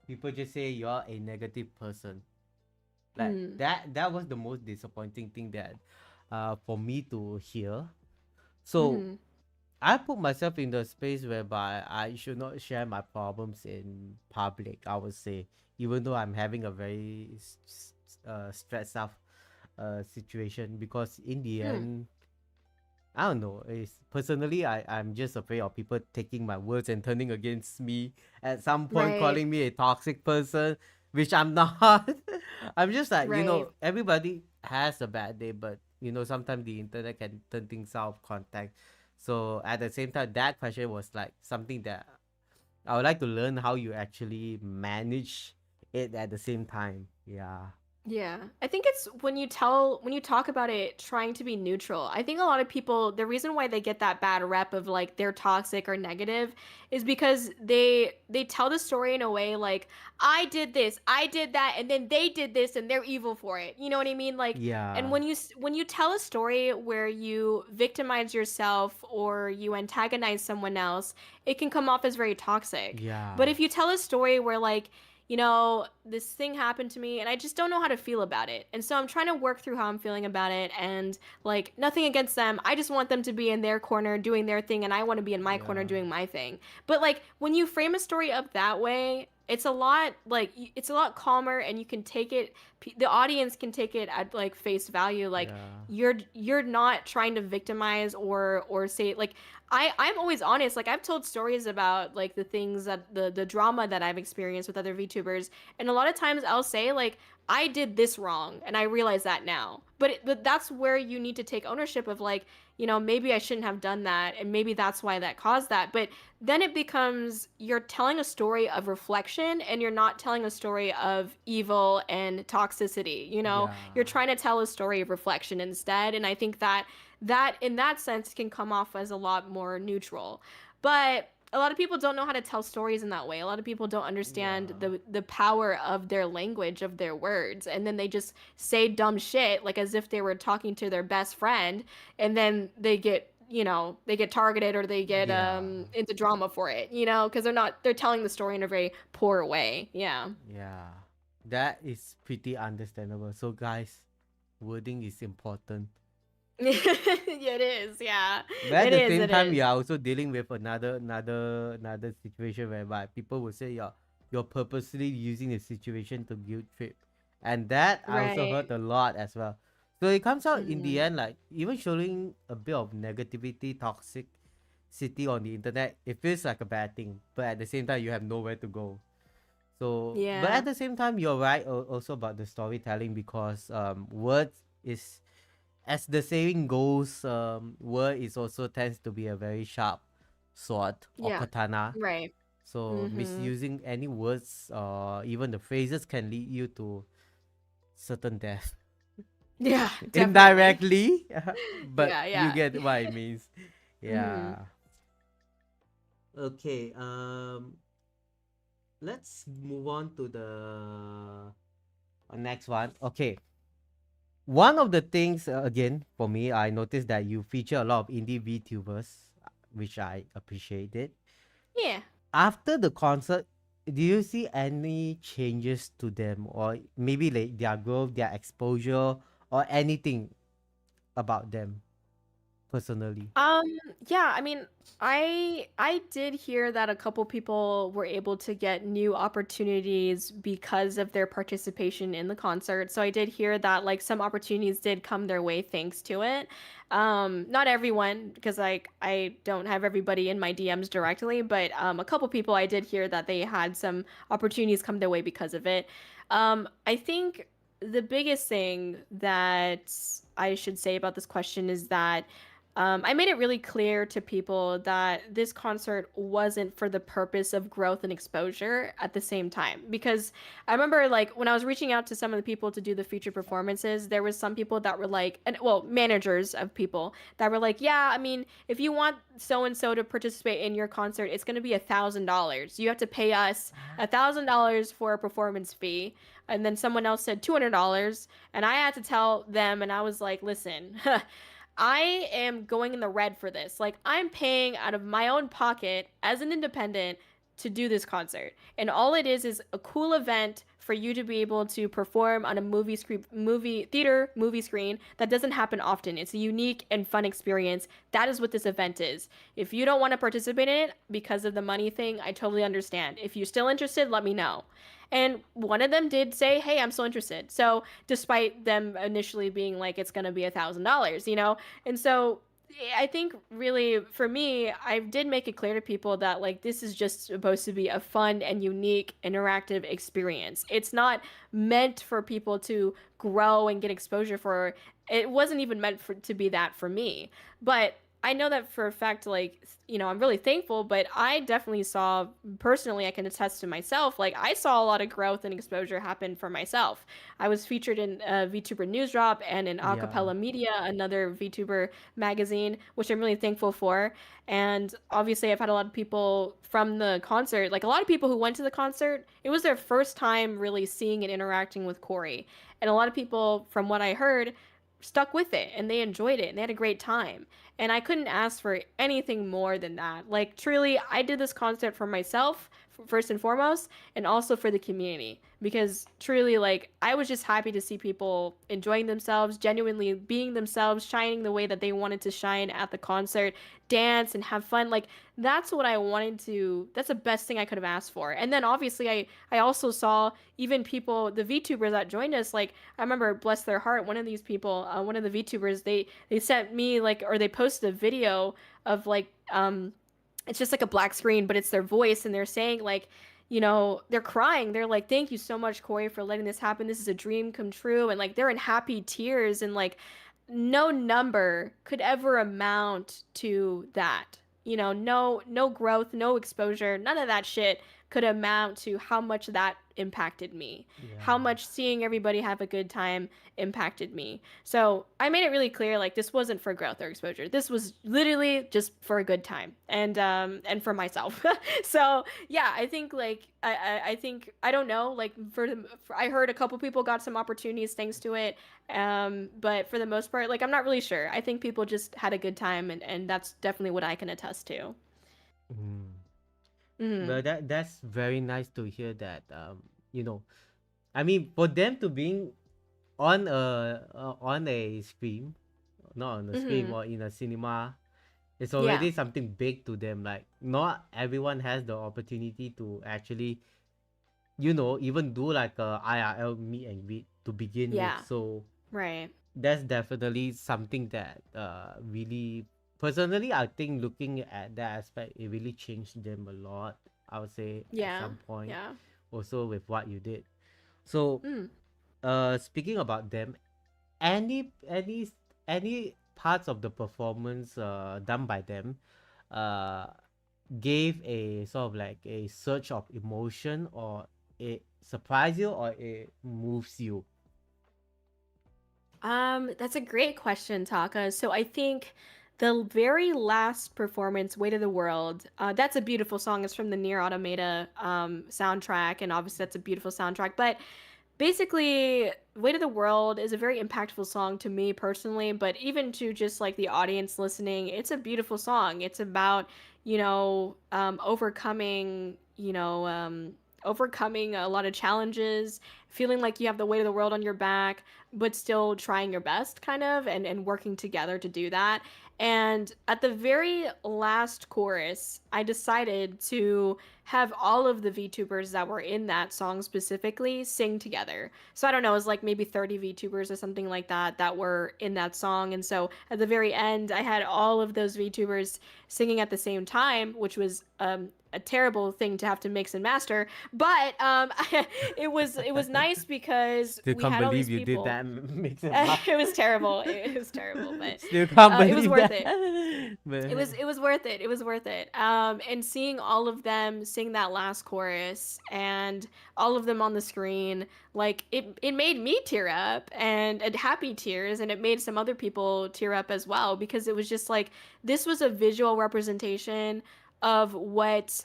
people just say you're a negative person. Like Mm. that was the most disappointing thing that for me to hear. So Mm-hmm. I put myself in the space whereby I should not share my problems in public, I would say, even though I'm having a very stressed out situation, because in the Mm. end, I don't know. It's personally, I'm just afraid of people taking my words and turning against me at some point, Right. calling me a toxic person, which I'm not. I'm just like, Right. everybody has a bad day, but sometimes the internet can turn things out of context. So at the same time, that question was like something that I would like to learn how you actually manage it at the same time. Yeah. Yeah. I think it's when you talk about it trying to be neutral. I think a lot of people, the reason why they get that bad rep of like they're toxic or negative is because they tell the story in a way like I did this, I did that, and then they did this and they're evil for it. You know what I mean? Like, and Yeah, when you tell a story where you victimize yourself or you antagonize someone else, it can come off as very toxic. yeah, But if you tell a story where like this thing happened to me and I just don't know how to feel about it. And so I'm trying to work through how I'm feeling about it and like nothing against them. I just want them to be in their corner doing their thing and I want to be in my corner yeah, doing my thing. But like when you frame a story up that way, it's a lot calmer and you can take it the audience can take it at like face value like yeah, you're not trying to victimize or say like I'm always honest. Like I've told stories about like the things that the drama that I've experienced with other VTubers, and a lot of times I'll say like I did this wrong, and I realize that now. But that's where you need to take ownership of like maybe I shouldn't have done that, and maybe that's why that caused that. But then it becomes you're telling a story of reflection, and you're not telling a story of evil and toxicity. You're yeah, trying to tell a story of reflection instead, and I think that in that sense can come off as a lot more neutral. But a lot of people don't know how to tell stories in that way. A lot of people don't understand yeah, the power of their language, of their words, and then they just say dumb shit like as if they were talking to their best friend, and then they get targeted or they get yeah, into drama for it, because they're telling the story in a very poor way. Yeah. yeah. That is pretty understandable. So, guys, wording is important. Yeah, it is. Yeah. But at It the is. same It time, we is. are also dealing with another situation whereby people will say you're purposely using the situation to guilt trip, and that I also Right. heard a lot as well. So it comes out in the Mhm. end like even showing a bit of negativity, toxic city on the internet, it feels like a bad thing. But at the same time, you have nowhere to go. So, but Yeah. at the same time, you're right also about the storytelling because words is as the saying goes, word is also tends to be a very sharp sword or Yeah. katana. Right. So Mhm. misusing any words or even the phrases can lead you to certain death Yeah, definitely. indirectly, but Yeah, you yeah. get what it means. Mhm. Yeah. Okay. Let's move on to the next one. Okay. One of the things, again, for me, I noticed that you feature a lot of indie VTubers, which I appreciated. Yeah. After the concert, do you see any changes to them, or maybe like their growth, their exposure, or anything about them personally? Um, yeah, I mean, I did hear that a couple people were able to get new opportunities because of their participation in the concert. So I did hear that like some opportunities did come their way thanks to it. Not everyone because like I don't have everybody in my DMs directly, but a couple people I did hear that they had some opportunities come their way because of it. I think the biggest thing that I should say about this question is that I made it really clear to people that this concert wasn't for the purpose of growth and exposure at the same time. Because I remember, like, when I was reaching out to some of the people to do the feature performances, there was some people that were like, and well, managers of people that were like, yeah, I mean, if you want so and so to participate in your concert, it's going to be $1,000. You have to pay us $1,000 for a performance fee. And then someone else said $200, and I had to tell them, and I was like, listen. I am going in the red for this. Like, I'm paying out of my own pocket as an independent to do this concert. And all it is a cool event for you to be able to perform on a movie screen that doesn't happen often. It's a unique and fun experience. That is what this event is. If you don't want to participate in it because of the money thing, I totally understand. If you're still interested, let me know. And one of them did say, "Hey, I'm still interested." So, despite them initially being like, "It's gonna be $1,000," and so I think really for me, I did make it clear to people that like this is just supposed to be a fun and unique interactive experience. It's not meant for people to grow and get exposure for. It wasn't even meant for to be that for me. But I know that for a fact, like, I'm really thankful, but I definitely saw, personally, I can attest to myself, like, I saw a lot of growth and exposure happen for myself. I was featured in VTuber News Drop and in Yeah. Acapella Media, another VTuber magazine, which I'm really thankful for. And obviously, I've had a lot of people from the concert, like, a lot of people who went to the concert, it was their first time really seeing and interacting with Corey. And a lot of people, from what I heard, stuck with it and they enjoyed it and they had a great time. And I couldn't ask for anything more than that. Like, truly, I did this concept for myself, first and foremost, and also for the community. Because truly, like, I was just happy to see people enjoying themselves, genuinely being themselves, shining the way that they wanted to shine at the concert, dance and have fun. Like, that's what I wanted to, that's the best thing I could have asked for. And then obviously, I also saw even people, the VTubers that joined us, like, I remember, bless their heart, one of these people, one of the VTubers, they sent me, like, or they posted a video of, like, it's just like a black screen, but it's their voice, and they're saying, like, they're crying. They're like, "Thank you so much, Corey, for letting this happen. This is a dream come true." And, like, they're in happy tears, and, like, no number could ever amount to that. No growth, no exposure, none of that shit could amount to how much that impacted me. How Yeah. much seeing everybody have a good time impacted me. So I made it really clear, like, this wasn't for growth or exposure. This was literally just for a good time and for myself. So yeah, I think, like, I think, I don't know, like, I heard a couple people got some opportunities thanks to it. But for the most part, like, I'm not really sure. I think people just had a good time, and that's definitely what I can attest to. Mm. Mm-hmm. But that's very nice to hear that. You know, I mean, for them to being on a screen, not on a screen Mm-hmm. or in a cinema, it's Yeah. already something big to them. Like, not everyone has the opportunity to actually, even do like a IRL meet and greet to begin with. Yeah. So Right. that's definitely something that really, personally, I think looking at that aspect, it really changed them a lot. I would say at Yeah. some point, Yeah. also with what you did. So, Mm. speaking about them, any parts of the performance done by them uh gave a sort of like a surge of emotion, or it surprise you, or it moves you? That's a great question, Taka. So I think the very last performance, "Weight of the World," that's a beautiful song. It's from the Near Automata soundtrack, and obviously that's a beautiful soundtrack. But basically, "Weight of the World" is a very impactful song to me personally, but even to just, like, the audience listening, it's a beautiful song. It's about, overcoming a lot of challenges, feeling like you have the weight of the world on your back, but still trying your best, kind of, and working together to do that. And at the very last chorus, I decided to have all of the VTubers that were in that song specifically sing together. So I don't know, it was like maybe 30 VTubers or something like that were in that song. And so at the very end, I had all of those VTubers singing at the same time, which was a terrible thing to have to mix and master. But it was nice because Still we can't had all believe these you did people. that. Mix and match. It was terrible. It was terrible, but Still can't it was believe worth that. it. It But was it was worth it. It was worth it. And seeing all of them sing that last chorus and all of them on the screen, like, it made me tear up, and happy tears, and it made some other people tear up as well, because it was just like, this was a visual representation of what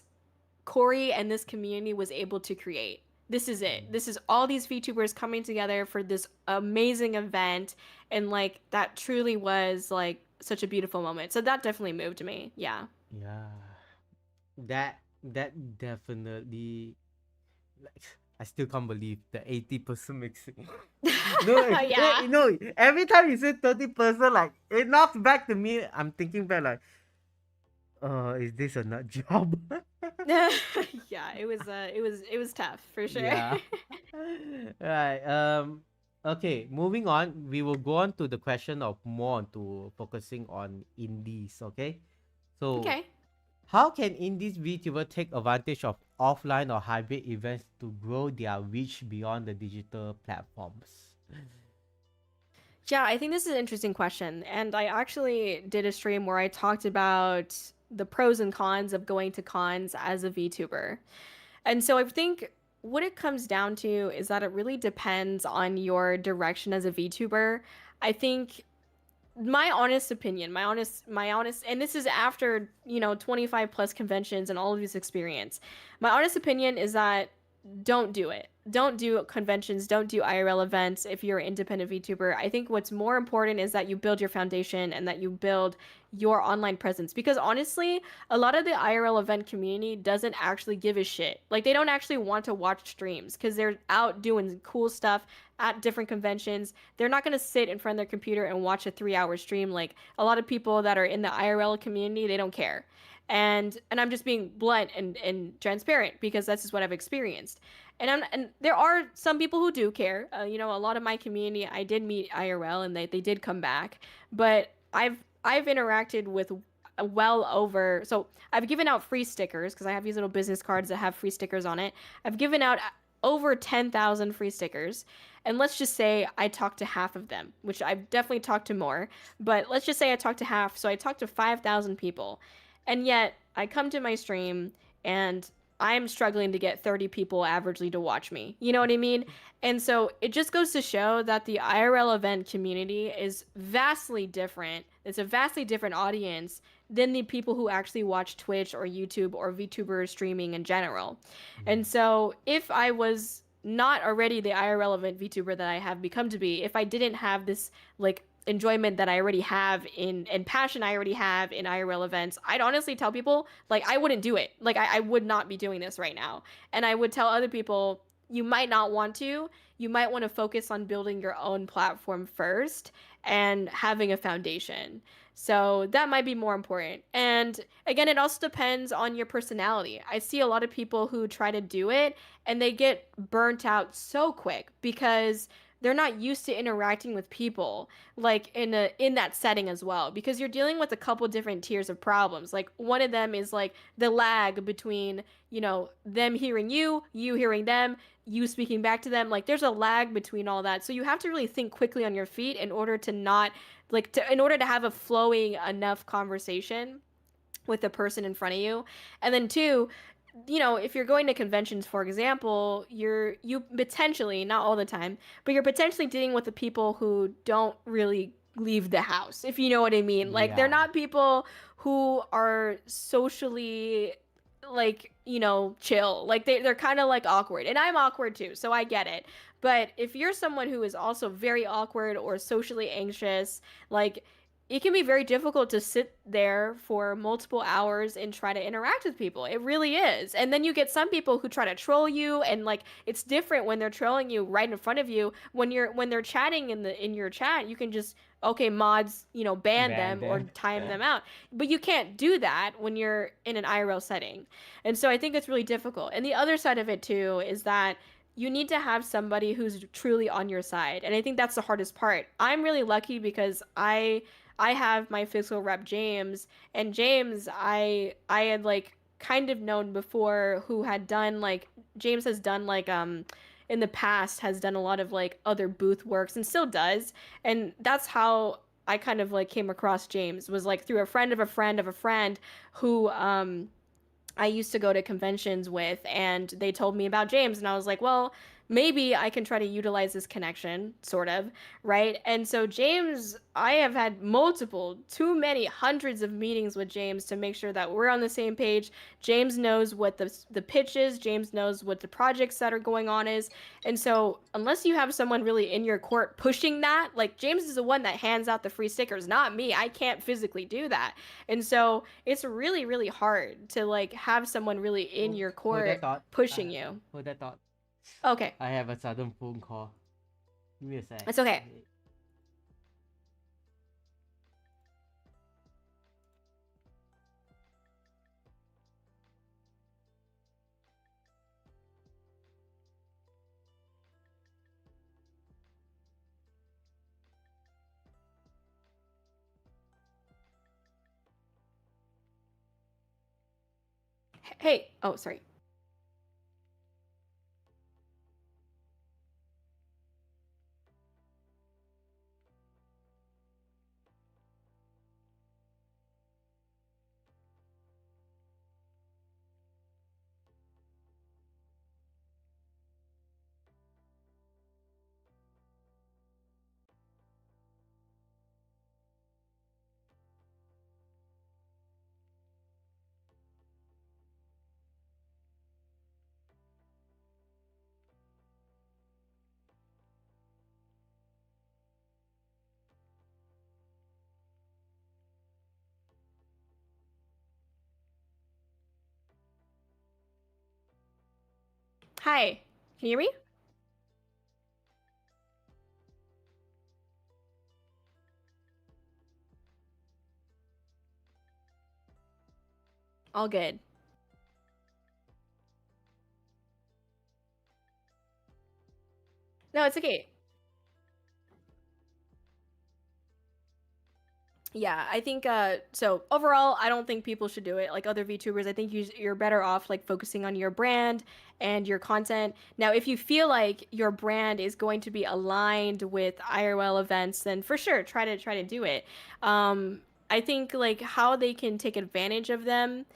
Corey and this community was able to create. This is it. This is all these VTubers coming together for this amazing event, and, like, that truly was, like, such a beautiful moment. So that definitely moved me. Yeah. yeah, that definitely, like, I still can't believe the 80% mixing. No, Yeah. every time you say 30%, like, it knocks back to me. I'm thinking back, like, is this a nut job? Yeah, it was tough for sure. Yeah. Right. Okay, moving on. We will go on to the question of more to focusing on indies, okay? So, Okay. how can indies VTuber take advantage of offline or hybrid events to grow their reach beyond the digital platforms? Yeah, I think this is an interesting question. And I actually did a stream where I talked about the pros and cons of going to cons as a VTuber. And so I think what it comes down to is that it really depends on your direction as a VTuber. I think my honest opinion, my honest, and this is after, 25 plus conventions and all of this experience. My honest opinion is that don't do it. Don't do conventions, don't do IRL events if you're an independent VTuber. I think what's more important is that you build your foundation and that you build your online presence, because honestly, a lot of the IRL event community doesn't actually give a shit. Like, they don't actually want to watch streams because they're out doing cool stuff at different conventions. They're not going to sit in front of their computer and watch a 3 hour stream. Like, a lot of people that are in the IRL community, they don't care. And I'm just being blunt and transparent because that's just what I've experienced. And there are some people who do care. A lot of my community, I did meet IRL and they did come back, but I've interacted with well over, so I've given out free stickers because I have these little business cards that have free stickers on it. I've given out over 10,000 free stickers. And let's just say I talked to half of them, which I've definitely talked to more, but let's just say I talked to half. So I talked to 5,000 people. And yet I come to my stream and I'm struggling to get 30 people averagely to watch me. You know what I mean? And so it just goes to show that the IRL event community is vastly different. It's a vastly different audience than the people who actually watch Twitch or YouTube or VTuber streaming in general. And so if I was not already the IRL event VTuber that I have become to be, if I didn't have this like enjoyment that I already have in and passion I already have in IRL events, I'd honestly tell people like I wouldn't do it. Like I would not be doing this right now. And I would tell other people you might not want to. You might want to focus on building your own platform first and having a foundation. So that might be more important. And again, it also depends on your personality. I see a lot of people who try to do it and they get burnt out so quick because they're not used to interacting with people like in that setting as well, because you're dealing with a couple different tiers of problems. Like one of them is like the lag between, them hearing you, you hearing them, you speaking back to them. Like there's a lag between all that. So you have to really think quickly on your feet in order to not in order to have a flowing enough conversation with the person in front of you. And then two, if you're going to conventions, for example, you potentially, not all the time, but you're potentially dealing with the people who don't really leave the house, if you know what I mean. Like they're Yeah. not people who are socially like, chill. Like they're kind of like awkward. And I'm awkward too, so I get it. But if you're someone who is also very awkward or socially anxious, like it can be very difficult to sit there for multiple hours and try to interact with people. It really is. And then you get some people who try to troll you, and like it's different when they're trolling you right in front of you. When they're chatting in your chat, you can just okay, mods, ban Ban them or them. time them out. But you can't do that when you're in an IRL setting. And so I think it's really difficult. And the other side of it too is that you need to have somebody who's truly on your side. And I think that's the hardest part. I'm really lucky because I have my physical rep James, and James I had like kind of known before, who had done like James has done like in the past has done a lot of like other booth works and still does. And that's how I kind of like came across James, was like through a friend of a friend of a friend who I used to go to conventions with, and they told me about James, and I was like, well, maybe I can try to utilize this connection, sort of, right? And so James, I have had too many hundreds of meetings with James to make sure that we're on the same page. James knows what the pitch is. James knows what the projects that are going on is. And so unless you have someone really in your court pushing that, like James is the one that hands out the free stickers, not me. I can't physically do that. And so it's really, really hard to like have someone really in your Hold that court thought. pushing you. Hold that thought. Okay, I have a sudden phone call. Give me a sec. it's okay. Hey, oh, sorry. Hi, can you hear me? All good. No, it's okay. Yeah, I think so overall I don't think people should do it like other VTubers. I think you're better off like focusing on your brand and your content. Now, if you feel like your brand is going to be aligned with IRL events, then for sure try to do it. I think like how they can take advantage of them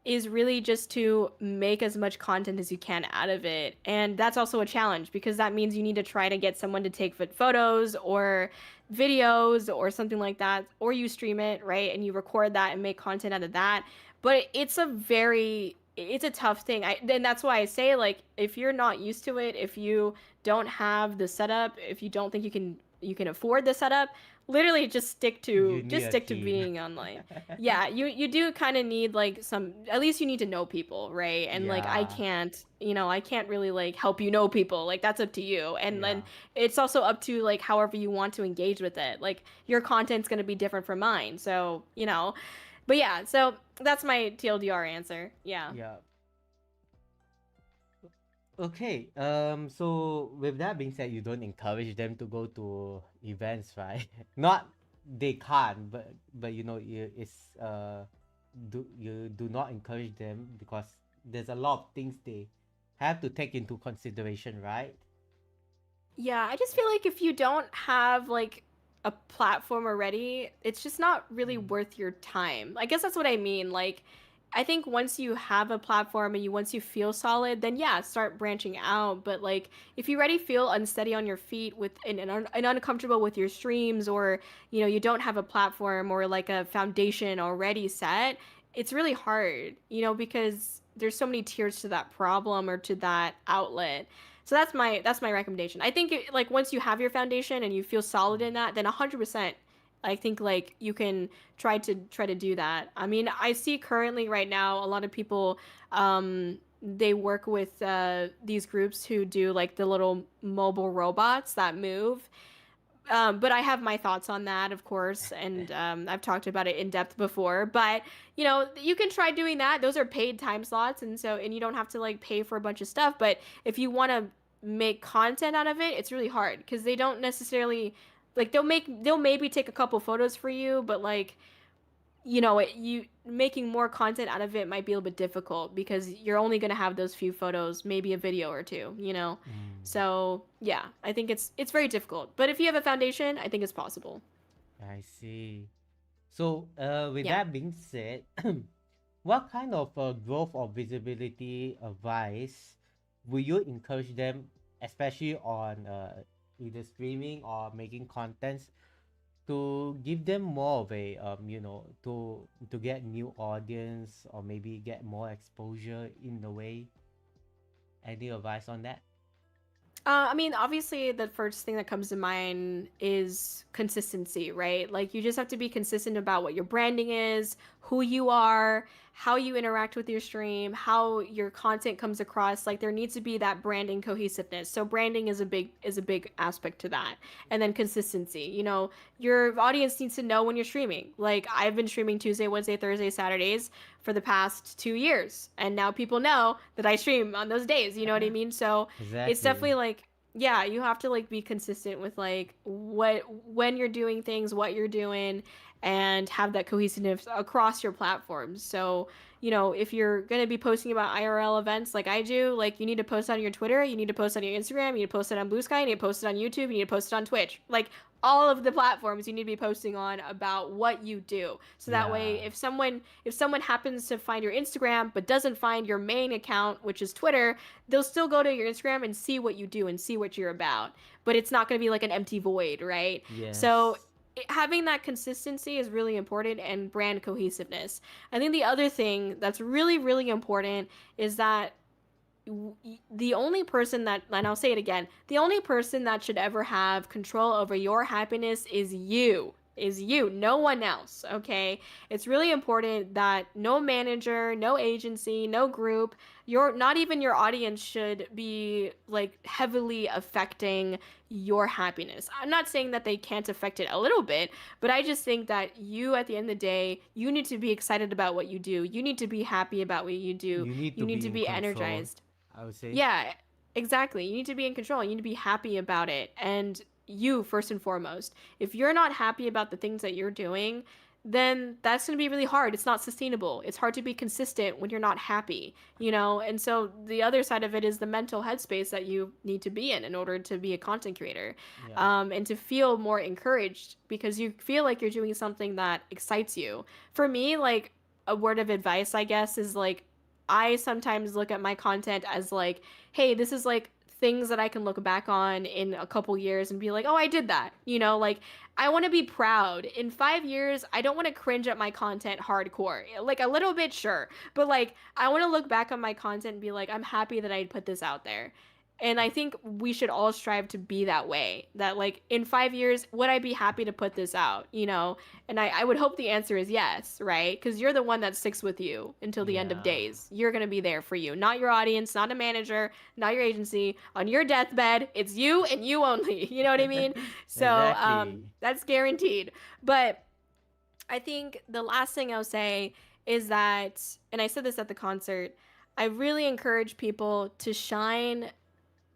is really just to make as much content as you can out of it. And that's also a challenge because that means you need to try to get someone to take photos or videos or something like that, or you stream it, right? And you record that and make content out of that. But it's a tough thing. Then that's why I say like if you're not used to it, if you don't have the setup, if you don't think you can afford the setup, literally You need just a stick to team. being online. Yeah, you do kind of need like some, at least you need to know people, right? And like Yeah, I can't really like help you know people. Like that's up to you. And yeah. then it's also up to like however you want to engage with it. Like your content's going to be different from mine. So, but yeah, so that's my TLDR answer. Yeah. Yeah. Okay. So with that being said, you don't encourage them to go to events, right? Not they can't, but it's you do not encourage them because there's a lot of things they have to take into consideration, right? Yeah, I just feel like if you don't have like a platform already, it's just not really Mm. worth your time. I guess that's what I mean. Like, I think once you have a platform and once you feel solid, then yeah, start branching out. But like, if you already feel unsteady on your feet with and uncomfortable with your streams, or you don't have a platform or like a foundation already set, it's really hard, because there's so many tiers to that problem or to that outlet. So that's my recommendation. I think like once you have your foundation and you feel solid in that, then 100%. I think like you can try to do that. I mean, I see currently right now a lot of people they work with these groups who do like the little mobile robots that move. But I have my thoughts on that, of course, and I've talked about it in depth before. But you can try doing that. Those are paid time slots, and you don't have to like pay for a bunch of stuff. But if you want to make content out of it, it's really hard because they don't necessarily like they'll maybe take a couple photos for you, but like you making more content out of it might be a little bit difficult because you're only going to have those few photos, maybe a video or two. Mm, So yeah, I think it's very difficult, but if you have a foundation, I think it's possible. I see. So, with Yeah. that being said, what kind of growth or visibility advice will you encourage them, especially on either streaming or making contents, to give them more of a to get new audience or maybe get more exposure in the way? Any advice on that? I mean, obviously, the first thing that comes to mind is consistency, right? Like, you just have to be consistent about what your branding is, who you are, how you interact with your stream, how your content comes across. Like, there needs to be that branding cohesiveness. So, branding is a big aspect to that, and then consistency. Your audience needs to know when you're streaming. Like, I've been streaming Tuesday, Wednesday, Thursday, Saturdays for the past 2 years, and now people know that I stream on those days. You know what I mean? So it's Exactly. definitely like, yeah, you have to like be consistent with like what when you're doing things, what you're doing, and have that cohesiveness across your platforms. So if you're going to be posting about IRL events like I do, like you need to post on your Twitter, you need to post on your Instagram, you need to post it on Blue Sky, you need to post it on YouTube, you need to post it on Twitch. Like all of the platforms you need to be posting on about what you do. So that way Yeah. if someone happens to find your Instagram but doesn't find your main account, which is Twitter, they'll still go to your Instagram and see what you do and see what you're about. But it's not going to be like an empty void, right? So Yes. having that consistency is really important, and brand cohesiveness. I think the other thing that's really, really important is that the only person that, and I'll say it again, the only person that should ever have control over your happiness is you. is you, no one else, okay? It's really important that no manager, no agency, no group, your not even your audience should be like heavily affecting your happiness. I'm not saying that they can't affect it a little bit, but I just think that you, at the end of the day, you need to be excited about what you do. You need to be happy about what you do. You need You to need be to in be control, energized. I would say. Yeah, exactly. You need to be in control. You need to be happy about it. And you, first and foremost, if you're not happy about the things that you're doing, then that's going to be really hard. It's not sustainable. It's hard to be consistent when you're not happy, you know? And so the other side of it is the mental headspace that you need to be in order to be a content creator, Yeah. and to feel more encouraged because you feel like you're doing something that excites you. For me, like, a word of advice, I guess, is like, I sometimes look at my content as like, hey, this is like things that I can look back on in a couple years and be like, oh, I did that. You know, like, I want to be proud. In 5 years, I don't want to cringe at my content hardcore. Like, a little bit, sure. But like, I want to look back on my content and be like, I'm happy that I put this out there. And I think we should all strive to be that way. That, like, in 5 years, would I be happy to put this out? You know? And I would hope the answer is yes, right? Because you're the one that sticks with you until the end of Yeah. days. You're going to be there for you, not your audience, not a manager, not your agency. On your deathbed, it's you and you only. You know what I mean? So Exactly. that's guaranteed. But I think the last thing I'll say is that, and I said this at the concert, I really encourage people to shine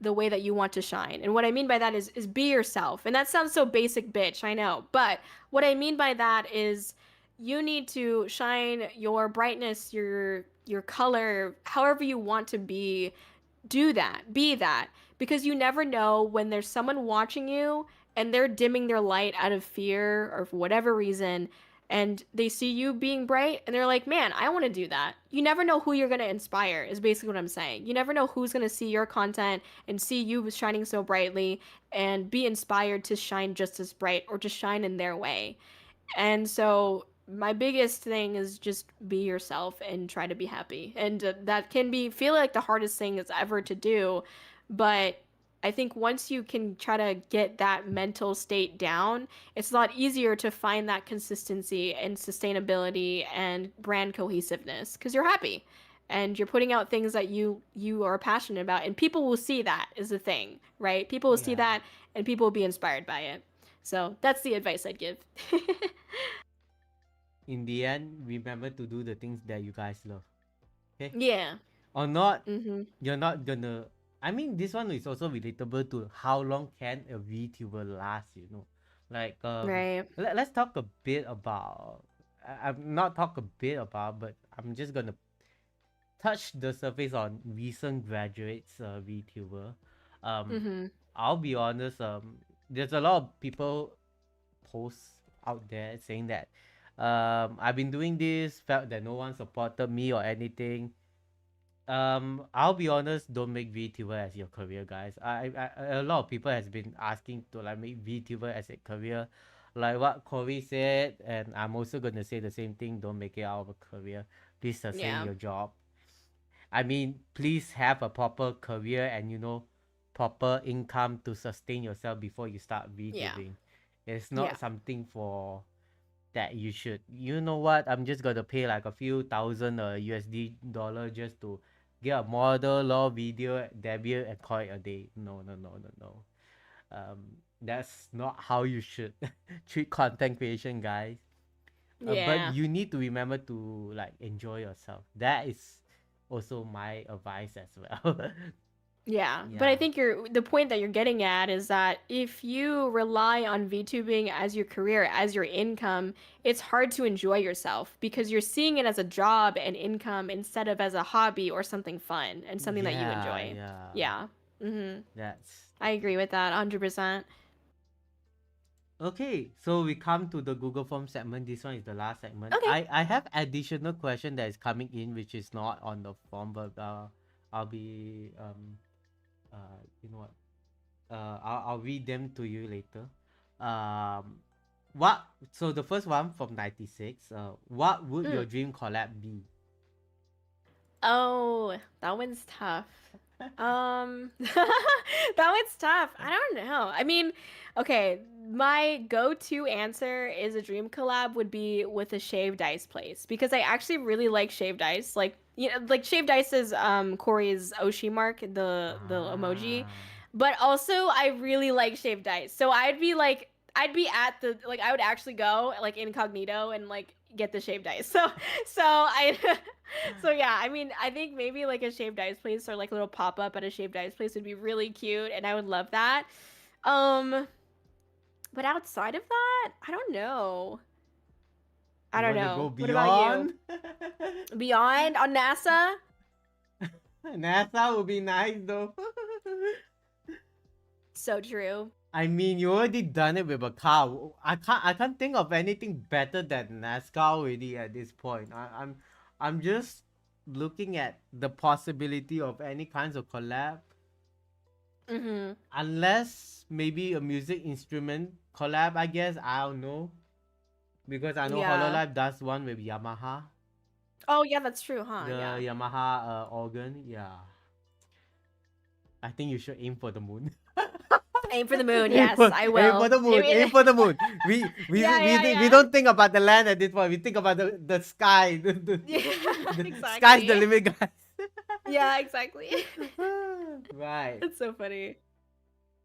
the way that you want to shine. And what I mean by that is be yourself. And that sounds so basic, bitch, I know. But what I mean by that is you need to shine your brightness, your color, however you want to be. Do that. Be that. Because you never know when there's someone watching you and they're dimming their light out of fear or for whatever reason, and they see you being bright and they're like, man, I want to do that. You never know who you're going to inspire, is basically what I'm saying. You never know who's going to see your content and see you shining so brightly and be inspired to shine just as bright or just shine in their way. And so my biggest thing is just be yourself and try to be happy. And that can be feel like the hardest thing is ever to do, but I think once you can try to get that mental state down, it's a lot easier to find that consistency and sustainability and brand cohesiveness because you're happy and you're putting out things that you are passionate about, and people will see that is the thing, right? People will see Yeah. that and people will be inspired by it. So that's the advice I'd give. In the end, remember to do the things that you guys love. Okay? Yeah. Or not, Mm-hmm. you're not gonna. I mean, this one is also relatable to how long can a VTuber last, you know? Like, Right. let's talk a bit about. I'm not talk a bit about, but I'm just gonna touch the surface on recent graduates, VTuber. Um, Mm-hmm. I'll be honest. There's a lot of people posts out there saying that, I've been doing this, felt that no one supported me or anything. I'll be honest, don't make VTuber as your career, guys. A lot of people has been asking to like make VTuber as a career, like what Kōri said, and I'm also gonna say the same thing. Don't make it out of a career. Please sustain Yeah. your job. I mean, please have a proper career and proper income to sustain yourself before you start Yeah. VTubing. It's Yeah. not something for that you should. You know what? I'm just gonna pay like a few thousand USD dollar just to get a model law video debut and call it a day. No, no, no, no, no. That's not how you should treat content creation, guys. But Yeah. you need to remember to like enjoy yourself. That is also my advice as well. Yeah, but I Yeah. think the point that you're getting at is that if you rely on VTubing as your career, as your income, it's hard to enjoy yourself because you're seeing it as a job and income instead of as a hobby or something fun and something that you Yeah, enjoy. yeah. Yeah. Mhm. That's I agree with that 100%. okay. So we come to the Google Form segment. This one is the last segment. Okay. I have additional question that is coming in which is not on the form, but I'll be you know what? I'll read them to you later. Um what so the first one from 96, what would your Mm. dream collab be? Oh, that one's tough. That one's tough. I don't know. I mean, okay, my go-to answer is a dream collab would be with a shaved ice place because I actually really like shaved ice. Like like shaved ice is Corey's Oshi mark, the emoji. Ah. But also I really like shaved ice. So I'd be at the like I would actually go like incognito and like get the shaved ice. So I so yeah, I mean, I think maybe like a shaved ice place or like a little pop-up at a shaved ice place would be really cute and I would love that. Um but outside of that, I don't know. I You don't want to go know. What about you? beyond? Beyond on NASA? NASA would be nice though. So true. I mean, you already done it with a car. I can't think of anything better than NASCAR already at this point. I'm just looking at the possibility of any kinds of collab, Mhm. unless maybe a music instrument collab. I guess I don't know because I know Yeah. Hololive does one with Yamaha, Oh, yeah, that's true, huh? the Yeah. Yamaha organ. Yeah, I think you should aim for the moon. Aim for the moon. Aim Yes, for, I aim for will. the moon. Aim for the moon. Yeah, yeah, We yeah. don't think about the land at this point. We think about the sky. Yeah, The sky's the exactly. limit, guys. Yeah, exactly. Right. That's so funny.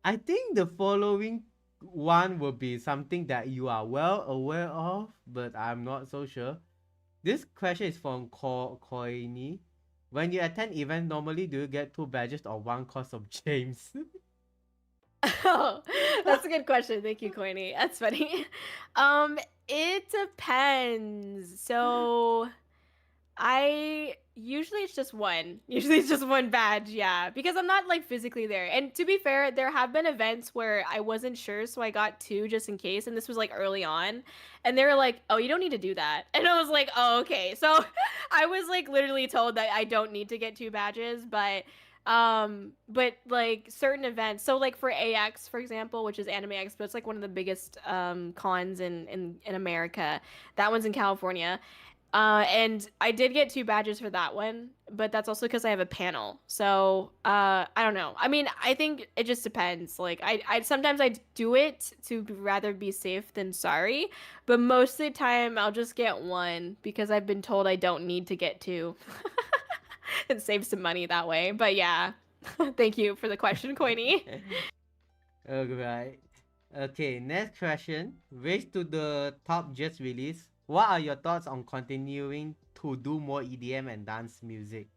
I think the following one will be something that you are well aware of, but I'm not so sure. This question is from Koini. When you attend event, normally do you get 2 badges or one cost of James? Oh, that's a good question. Thank you, Coiny. That's funny. Um, it depends. So I usually it's just one. Usually it's just one badge, yeah. Because I'm not like physically there. And to be fair, there have been events where I wasn't sure, so I got two just in case. And this was like early on. And they were like, oh, you don't need to do that. And I was like, oh, okay. So I was like literally told that I don't need to get 2 badges, but like certain events, so like for AX, for example, which is Anime Expo, it's like one of the biggest cons in America. That one's in California. And I did get 2 badges for that one, but that's also because I have a panel. So I don't know. I mean, I think it just depends. Like I sometimes I do it to rather be safe than sorry, but most of the time I'll just get one because I've been told I don't need to get two. And save some money that way. But yeah, thank you for the question, Coiny. Alright. Okay, next question. Race to the top just released. What are your thoughts on continuing to do more EDM and dance music?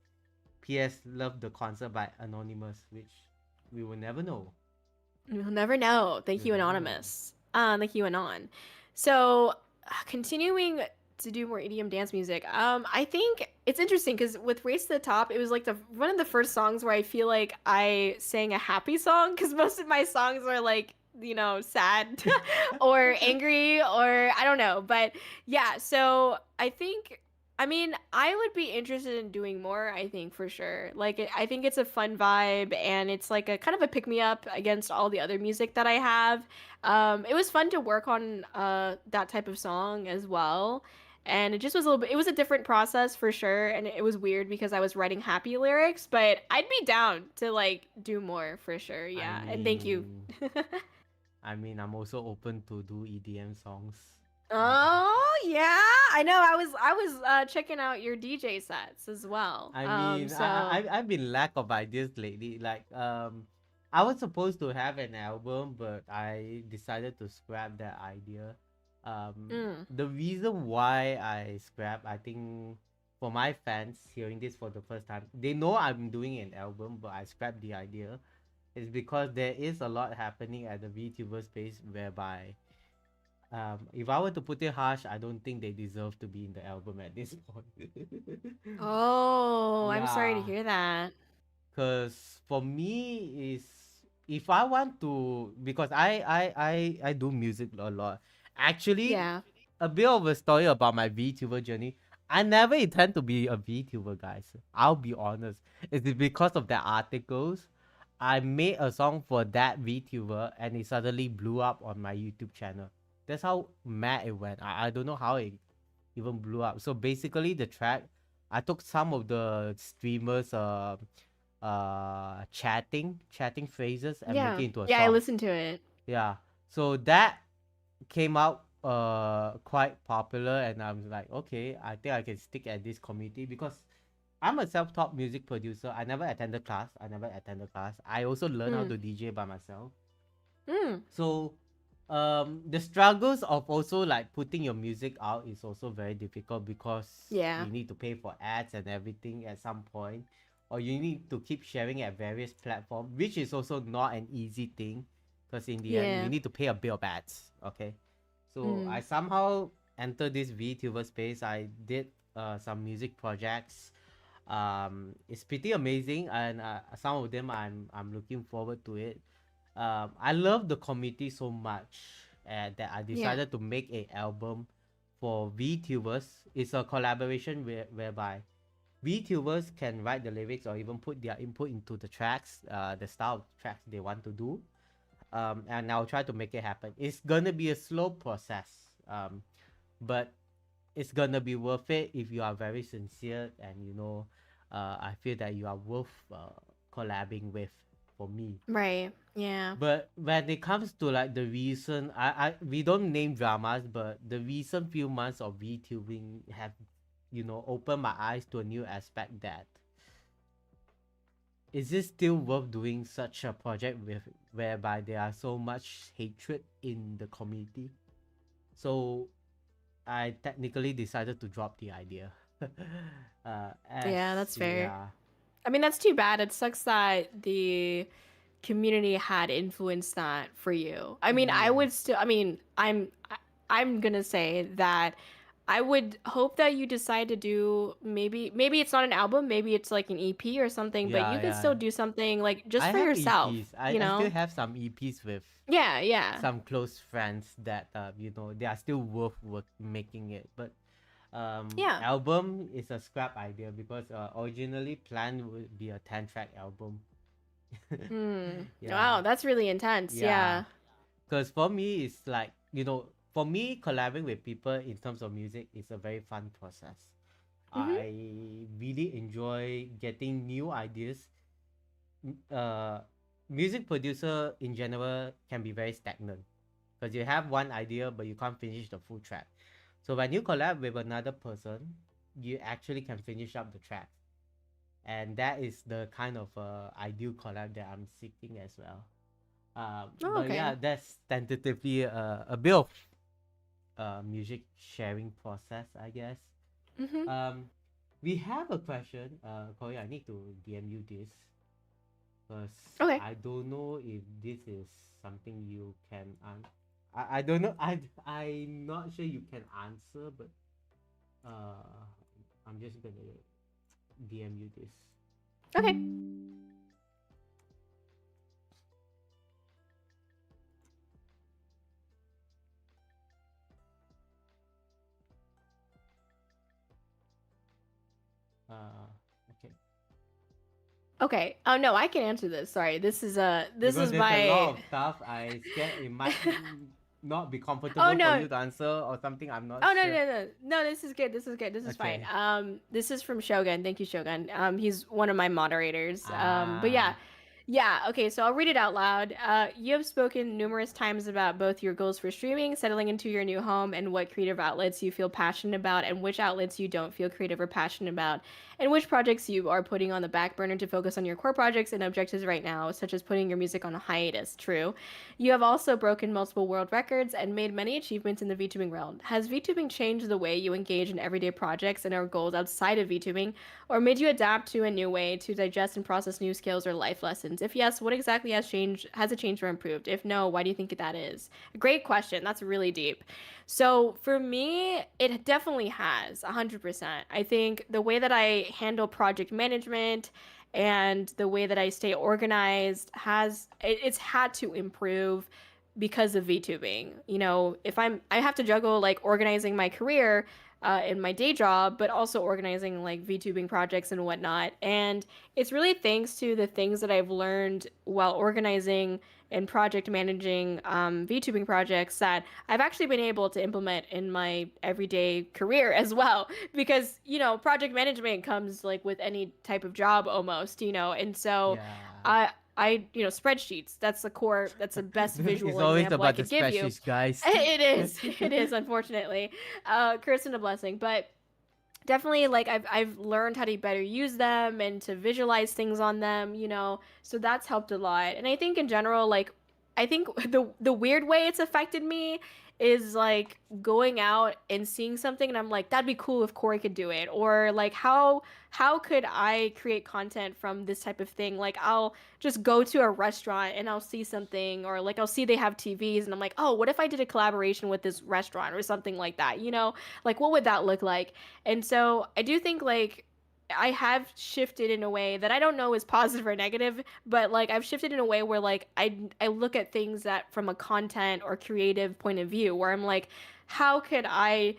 P.S. Love the concert by Anonymous, which we will never know. We'll never know. Thank We'll you, never know. Anonymous. Thank you, Anon. So, continuing to do more EDM dance music. I think it's interesting because with Race to the Top, it was like the one of the first songs where I feel like I sang a happy song because most of my songs are like sad or angry or I don't know. But yeah, so I mean, I would be interested in doing more, I think, for sure. Like, I think it's a fun vibe, and it's like a kind of a pick me up against all the other music that I have. It was fun to work on that type of song as well. And it just was a little bit, it was a different process for sure. And it was weird because I was writing happy lyrics, but I'd be down to like do more for sure. I Yeah. And thank you. mean, I'm also open to do EDM songs. Oh yeah, I know. I was checking out your DJ sets as well. I mean, So I've been lack of ideas lately. Like, I was supposed to have an album, but I decided to scrap that idea. mm, The reason why I scrap, I think, for my fans hearing this for the first time, they know I'm doing an album, but I scrapped the idea. Is because there is a lot happening at the VTuber space whereby if I were to put it harsh, I don't think they deserve to be in the album at this point. oh, I'm sorry to Yeah, hear that. because for me is if I want to because I do music a lot. Actually, Yeah. a bit of a story about my VTuber journey. I never intend to be a VTuber, guys. I'll be honest. It's because of the articles. I made a song for that VTuber and it suddenly blew up on my YouTube channel. That's how mad it went. I don't know how it even blew up. So basically the track, I took some of the streamers chatting phrases and make Yeah. it into a Yeah, I song. listened to it. Yeah. So that came out quite popular, and I'm like, okay, I think I can stick at this community because I'm a self-taught music producer. I never attended class. I also learned how Mm. to DJ by myself. Mm. So the struggles of also like putting your music out is also very difficult because Yeah. you need to pay for ads and everything at some point, or you need to keep sharing at various platforms, which is also not an easy thing because in the end you Yeah. need to pay a bill of ads. Okay, so I Mm. somehow entered this VTuber space. I did some music projects. It's pretty amazing, and some of them I'm looking forward to it. I love the community so much that I Yeah. decided to make a album for VTubers. It's a collaboration whereby VTubers can write the lyrics or even put their input into the tracks, the style of tracks they want to do. And I'll try to make it happen. It's gonna be a slow process, but it's gonna be worth it if you are very sincere and I feel that you are worth collabing with for me. Right. Yeah. But when it comes to like the recent, we don't name dramas, but the recent few months of VTubing have, opened my eyes to a new aspect that is it still worth doing such a project with whereby there are so much hatred in the community. So I technically decided to drop the idea. As Yeah, that's fair. yeah, I mean, that's too bad. It sucks that the community had influenced that for you. I mean, I yeah, would still. I mean, I'm gonna say that I would hope that you decide to do maybe it's not an album, maybe it's like an EP or something, but yeah, you could yeah. still do something like just I for have yourself, EPs. you I still know? have some EPs with Yeah, yeah. some close friends that they are still worth making it. But Yeah. album is a scrap idea because originally planned would be a 10-track album. Hmm. Yeah, Wow, that's really intense. yeah. Yeah. Because for me, it's like for me, collaborating with people in terms of music is a very fun process. Mhm. I really enjoy getting new ideas. Uh, music producer in general can be very stagnant because you have one idea but you can't finish the full track. So when you collab with another person, you actually can finish up the track, and that is the kind of ideal collab that I'm seeking as well. Oh, But okay. yeah, that's tentatively a bit of music sharing process, I guess. Mhm. Um, we have a question. Corey, I need to DM you this because Okay. I don't know if this is something you can I don't know. I'm not sure you can answer, but uh, I'm just gonna DM you this. Okay. Okay. Okay. Oh no, I can answer this. Sorry. This Because is there's a lot my of stuff. I scared it might not be Oh comfortable for no. you to answer or something. I'm not Oh no sure. no no no! This is good. This is good. This is fine. Okay. This is from Shogun. Thank you, Shogun. He's one of my moderators. But Ah. yeah, yeah. Okay, so I'll read it out loud. You have spoken numerous times about both your goals for streaming, settling into your new home, and what creative outlets you feel passionate about, and which outlets you don't feel creative or passionate about, and which projects you are putting on the back burner to focus on your core projects and objectives right now, such as putting your music on a hiatus. True. You have also broken multiple world records and made many achievements in the VTubing realm. Has VTubing changed the way you engage in everyday projects and our goals outside of VTubing, or made you adapt to a new way to digest and process new skills or life lessons? If yes, what exactly has changed? Has it changed or improved? If no, why do you think that is? Great question. That's really deep. So for me, it definitely has 100%. I think the way that I handle project management and the way that I stay organized it's had to improve because of VTubing. You know, if I have to juggle like organizing my career in my day job, but also organizing like VTubing projects and whatnot. And it's really thanks to the things that I've learned while organizing and project managing VTubing projects that I've actually been able to implement in my everyday career as well. Because, you know, project management comes like with any type of job almost, you know. And so Yeah. I spreadsheets. That's the best It's visual always example I about the could give you. spreadsheets, guys. It is, unfortunately, curse and a blessing, but definitely like I've learned how to better use them and to visualize things on them, so that's helped a lot. And I think in general, like, I think the weird way it's affected me is like going out and seeing something and I'm like, that'd be cool if Corey could do it, or like how could I create content from this type of thing. Like, I'll just go to a restaurant and I'll see something, or like I'll see they have TVs and I'm like, oh, what if I did a collaboration with this restaurant or something like that, like what would that look like. And so I do think like I have shifted in a way that I don't know is positive or negative, but like I've shifted in a way where like I look at things that from a content or creative point of view, where I'm like, how could I,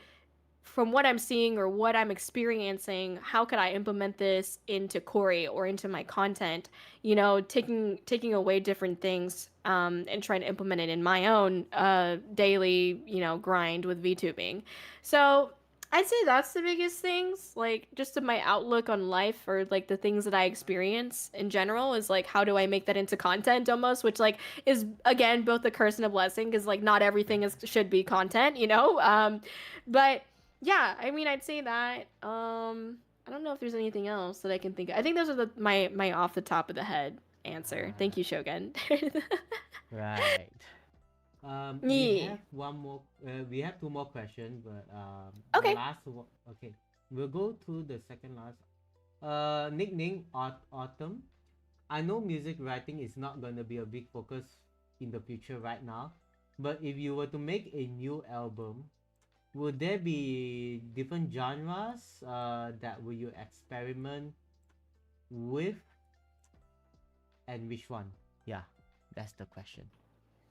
from what I'm seeing or what I'm experiencing, how could I implement this into Corey or into my content? Taking away different things, and trying to implement it in my own daily, grind with VTubing. So I'd say that's the biggest things, like just my outlook on life, or like the things that I experience in general, is like how do I make that into content almost, which like is again both a curse and a blessing, because like not everything should be content, but yeah, I mean, I'd say that. I don't know if there's anything else that I can think of. I think those are my off the top of the head answer. Thank you, Shogun. Right. We Yeah. have one more. We have two more questions, but the Okay. last one. Okay, we'll go to the second last. Nickname Autumn. I know music writing is not gonna be a big focus in the future right now, but if you were to make a new album, would there be different genres that will you experiment with, and which one? Yeah, that's the question.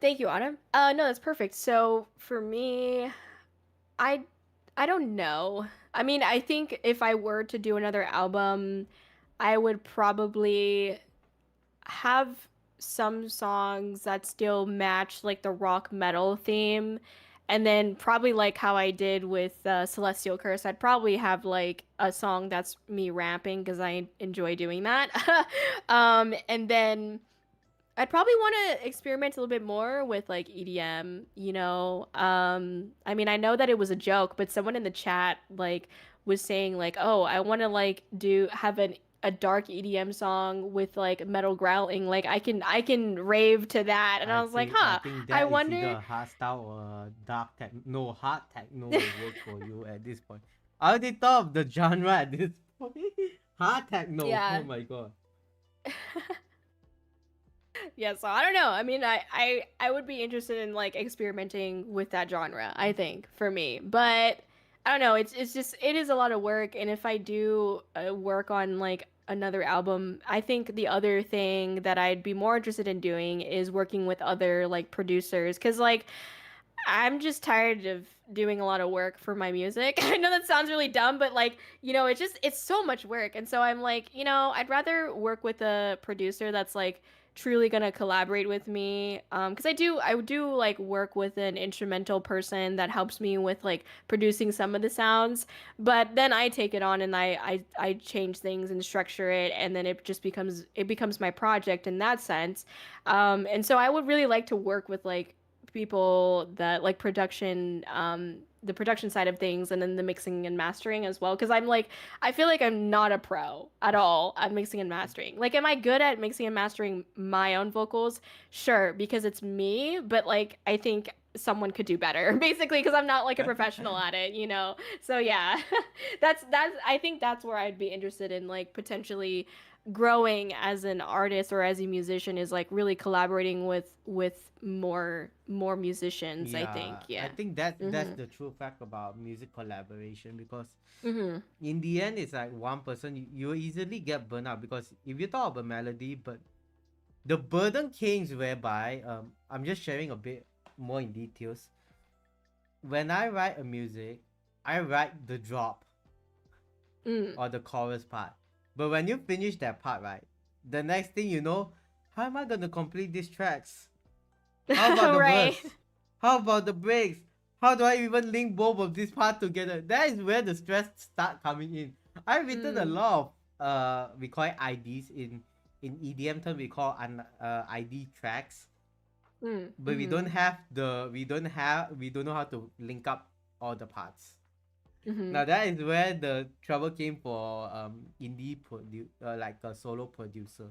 Thank you, Autumn. No, that's perfect. So for me, I I don't know. I mean, I think if I were to do another album, I would probably have some songs that still match like the rock metal theme, and then probably like how I did with Celestial Curse, I'd probably have like a song that's me rapping because I enjoy doing that. And then I'd probably want to experiment a little bit more with like EDM, I mean, I know that it was a joke, but someone in the chat like was saying like, "Oh, I want to like do have a dark EDM song with like metal growling. Like I can rave to that." And I was like, I "Huh, think I that is either wonder." a hardstyle or a dark tech. No, hard techno will work for you at this point. I already thought of the genre at this point. Hard techno. Oh Yeah. my god. Yeah, so I don't know. I mean, I would be interested in like experimenting with that genre, I think, for me. But I don't know. It's just it is a lot of work, and if I do work on like another album, I think the other thing that I'd be more interested in doing is working with other like producers, cuz like I'm just tired of doing a lot of work for my music. I know that sounds really dumb, but like, it's so much work. And so I'm like, I'd rather work with a producer that's like truly gonna collaborate with me. Because I do like work with an instrumental person that helps me with like producing some of the sounds, but then I take it on and I change things and structure it, and then it becomes my project in that sense. And so I would really like to work with like people that like production, the production side of things, and then the mixing and mastering as well, because I feel like I'm not a pro at all at mixing and mastering. Like, am I good at mixing and mastering my own vocals? Sure, because it's me, but like I think someone could do better basically, because I'm not like a professional at it. So yeah. That's I think that's where I'd be interested in like potentially growing as an artist or as a musician, is like really collaborating with more musicians, I think. Yeah, I Yeah. think that's Mhm. the true fact about music collaboration, because Mhm. in the end it's like one person, you easily get burnt out, because if you talk about melody, but the burden came whereby I'm just sharing a bit more in details. When I write a music, I write the drop Mm. or the chorus part. But when you finish that part, right, the next thing you know, how am I gonna complete these tracks? How about the Right. verse? How about the breaks? How do I even link both of these parts together? That is where the stress start coming in. I've written a Mm. lot of we call it IDs in in EDM term we call ID tracks, but we don't Mm-hmm. have we don't know how to link up all the parts. Mm-hmm. Now that is where the trouble came for like a solo producer.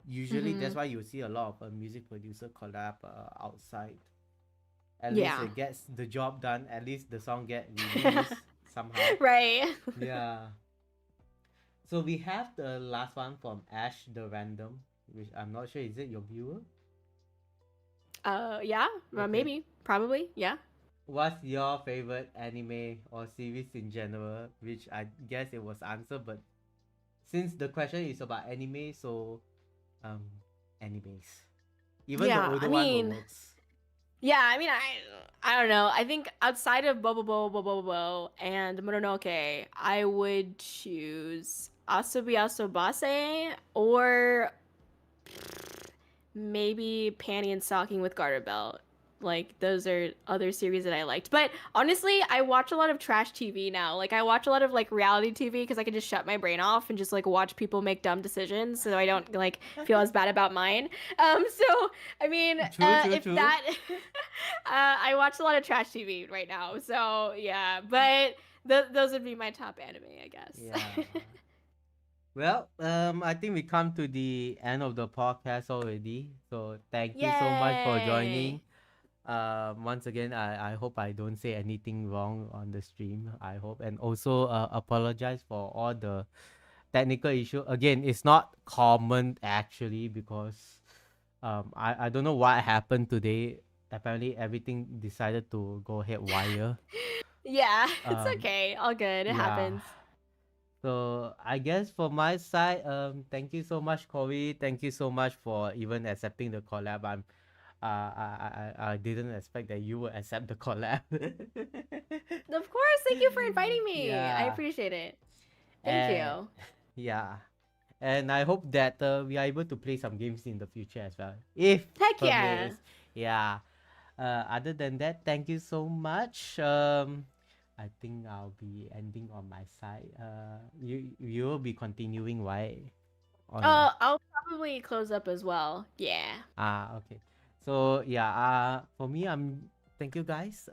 Usually Mm-hmm. that's why you see a lot of music producer collab outside. At least Yeah. it gets the job done. At least the song get released somehow. Right. Yeah. So we have the last one from Ash the Random, which I'm not sure is it your viewer? Yeah, Okay. maybe, probably, yeah. What's your favorite anime or series in general? Which I guess it was answered, but since the question is about anime, so um animes. Even the Yeah, I older one will mean, works. yeah, I mean, I don't know. I think outside of Bobo Bobo Bobo Bobo and Mononoke, I would choose Asobi Asobase or maybe Panty and Stocking with Garter Belt. Like those are other series that I liked. But honestly, I watch a lot of trash TV now. Like I watch a lot of like reality TV because I can just shut my brain off and just like watch people make dumb decisions so I don't like feel as bad about mine. So I mean, True, true, if true. that I watch a lot of trash TV right now. So yeah, but those would be my top anime, I guess. Yeah. Well, I think we come to the end of the podcast already. So thank you so much for joining. Yay. Once again, I hope I don't say anything wrong on the stream. I hope, and also apologize for all the technical issue. Again, it's not common actually because I don't know what happened today. Apparently, everything decided to go haywire. Yeah, it's Um, okay. All good. It yeah. happens. So I guess for my side, thank you so much, Corey. Thank you so much for even accepting the collab. I didn't expect that you would accept the collab. Of course. Thank you for inviting me. I Yeah, appreciate it. Thank and you. yeah, and I hope that we are able to play some games in the future as well, if Heck yeah. permits. Yeah. Other than that, thank you so much. I think I'll be ending on my side. You will be continuing, right? Or no? I'll probably close up as well. Yeah. Okay. So yeah, for me, thank you guys.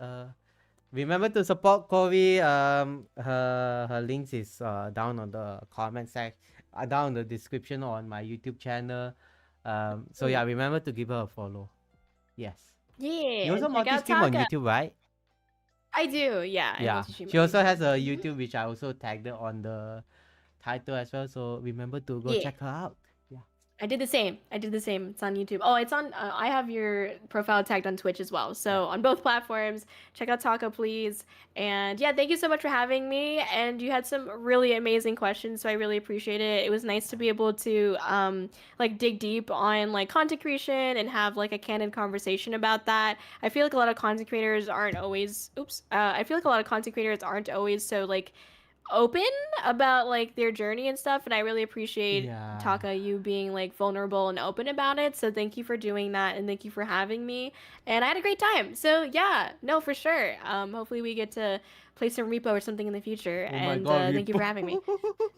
Remember to support Corey. Her links is down on the comment section, down in the description on my YouTube channel. So Mm. yeah, remember to give her a follow. Yes. You Yeah. also And check out multi-stream on Taka. YouTube, right? I do. Yeah. I Yeah. multi-stream She on also YouTube. has a YouTube which I also tagged her on the title as well. So remember to go Yeah. check her out. Yeah. I did the same. I did the same. It's on YouTube. Oh, it's on. I have your profile tagged on Twitch as well. Yeah. So on both platforms, check out Taco, please. And yeah, thank you so much for having me. And you had some really amazing questions, so I really appreciate it. It was nice to be able to like dig deep on like content creation and have like a candid conversation about that. I feel like a lot of content creators aren't always. Oops. I feel like a lot of content creators aren't always so like open about like their journey and stuff, and I really appreciate Yeah. Taka you being like vulnerable and open about it. So thank you for doing that and thank you for having me. And I had a great time. So yeah, no, for sure. Hopefully we get to play some repo or something in the future. Oh my And god, thank you for Repo. having me.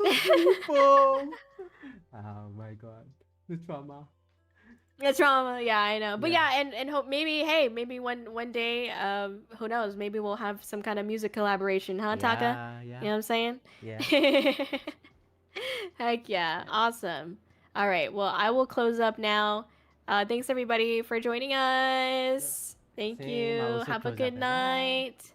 Repo. Oh my god. The trauma. It's trauma, yeah, I know. But Yeah. yeah, and hope maybe hey, maybe one day, who knows, maybe we'll have some kind of music collaboration, huh, Taka? Yeah, yeah. You know what I'm saying? Yeah. Heck yeah. Awesome. All right. Well, I will close up now. Thanks everybody for joining Yep. us. Thank Same. I you. also Have a close good up. Bye bye. night.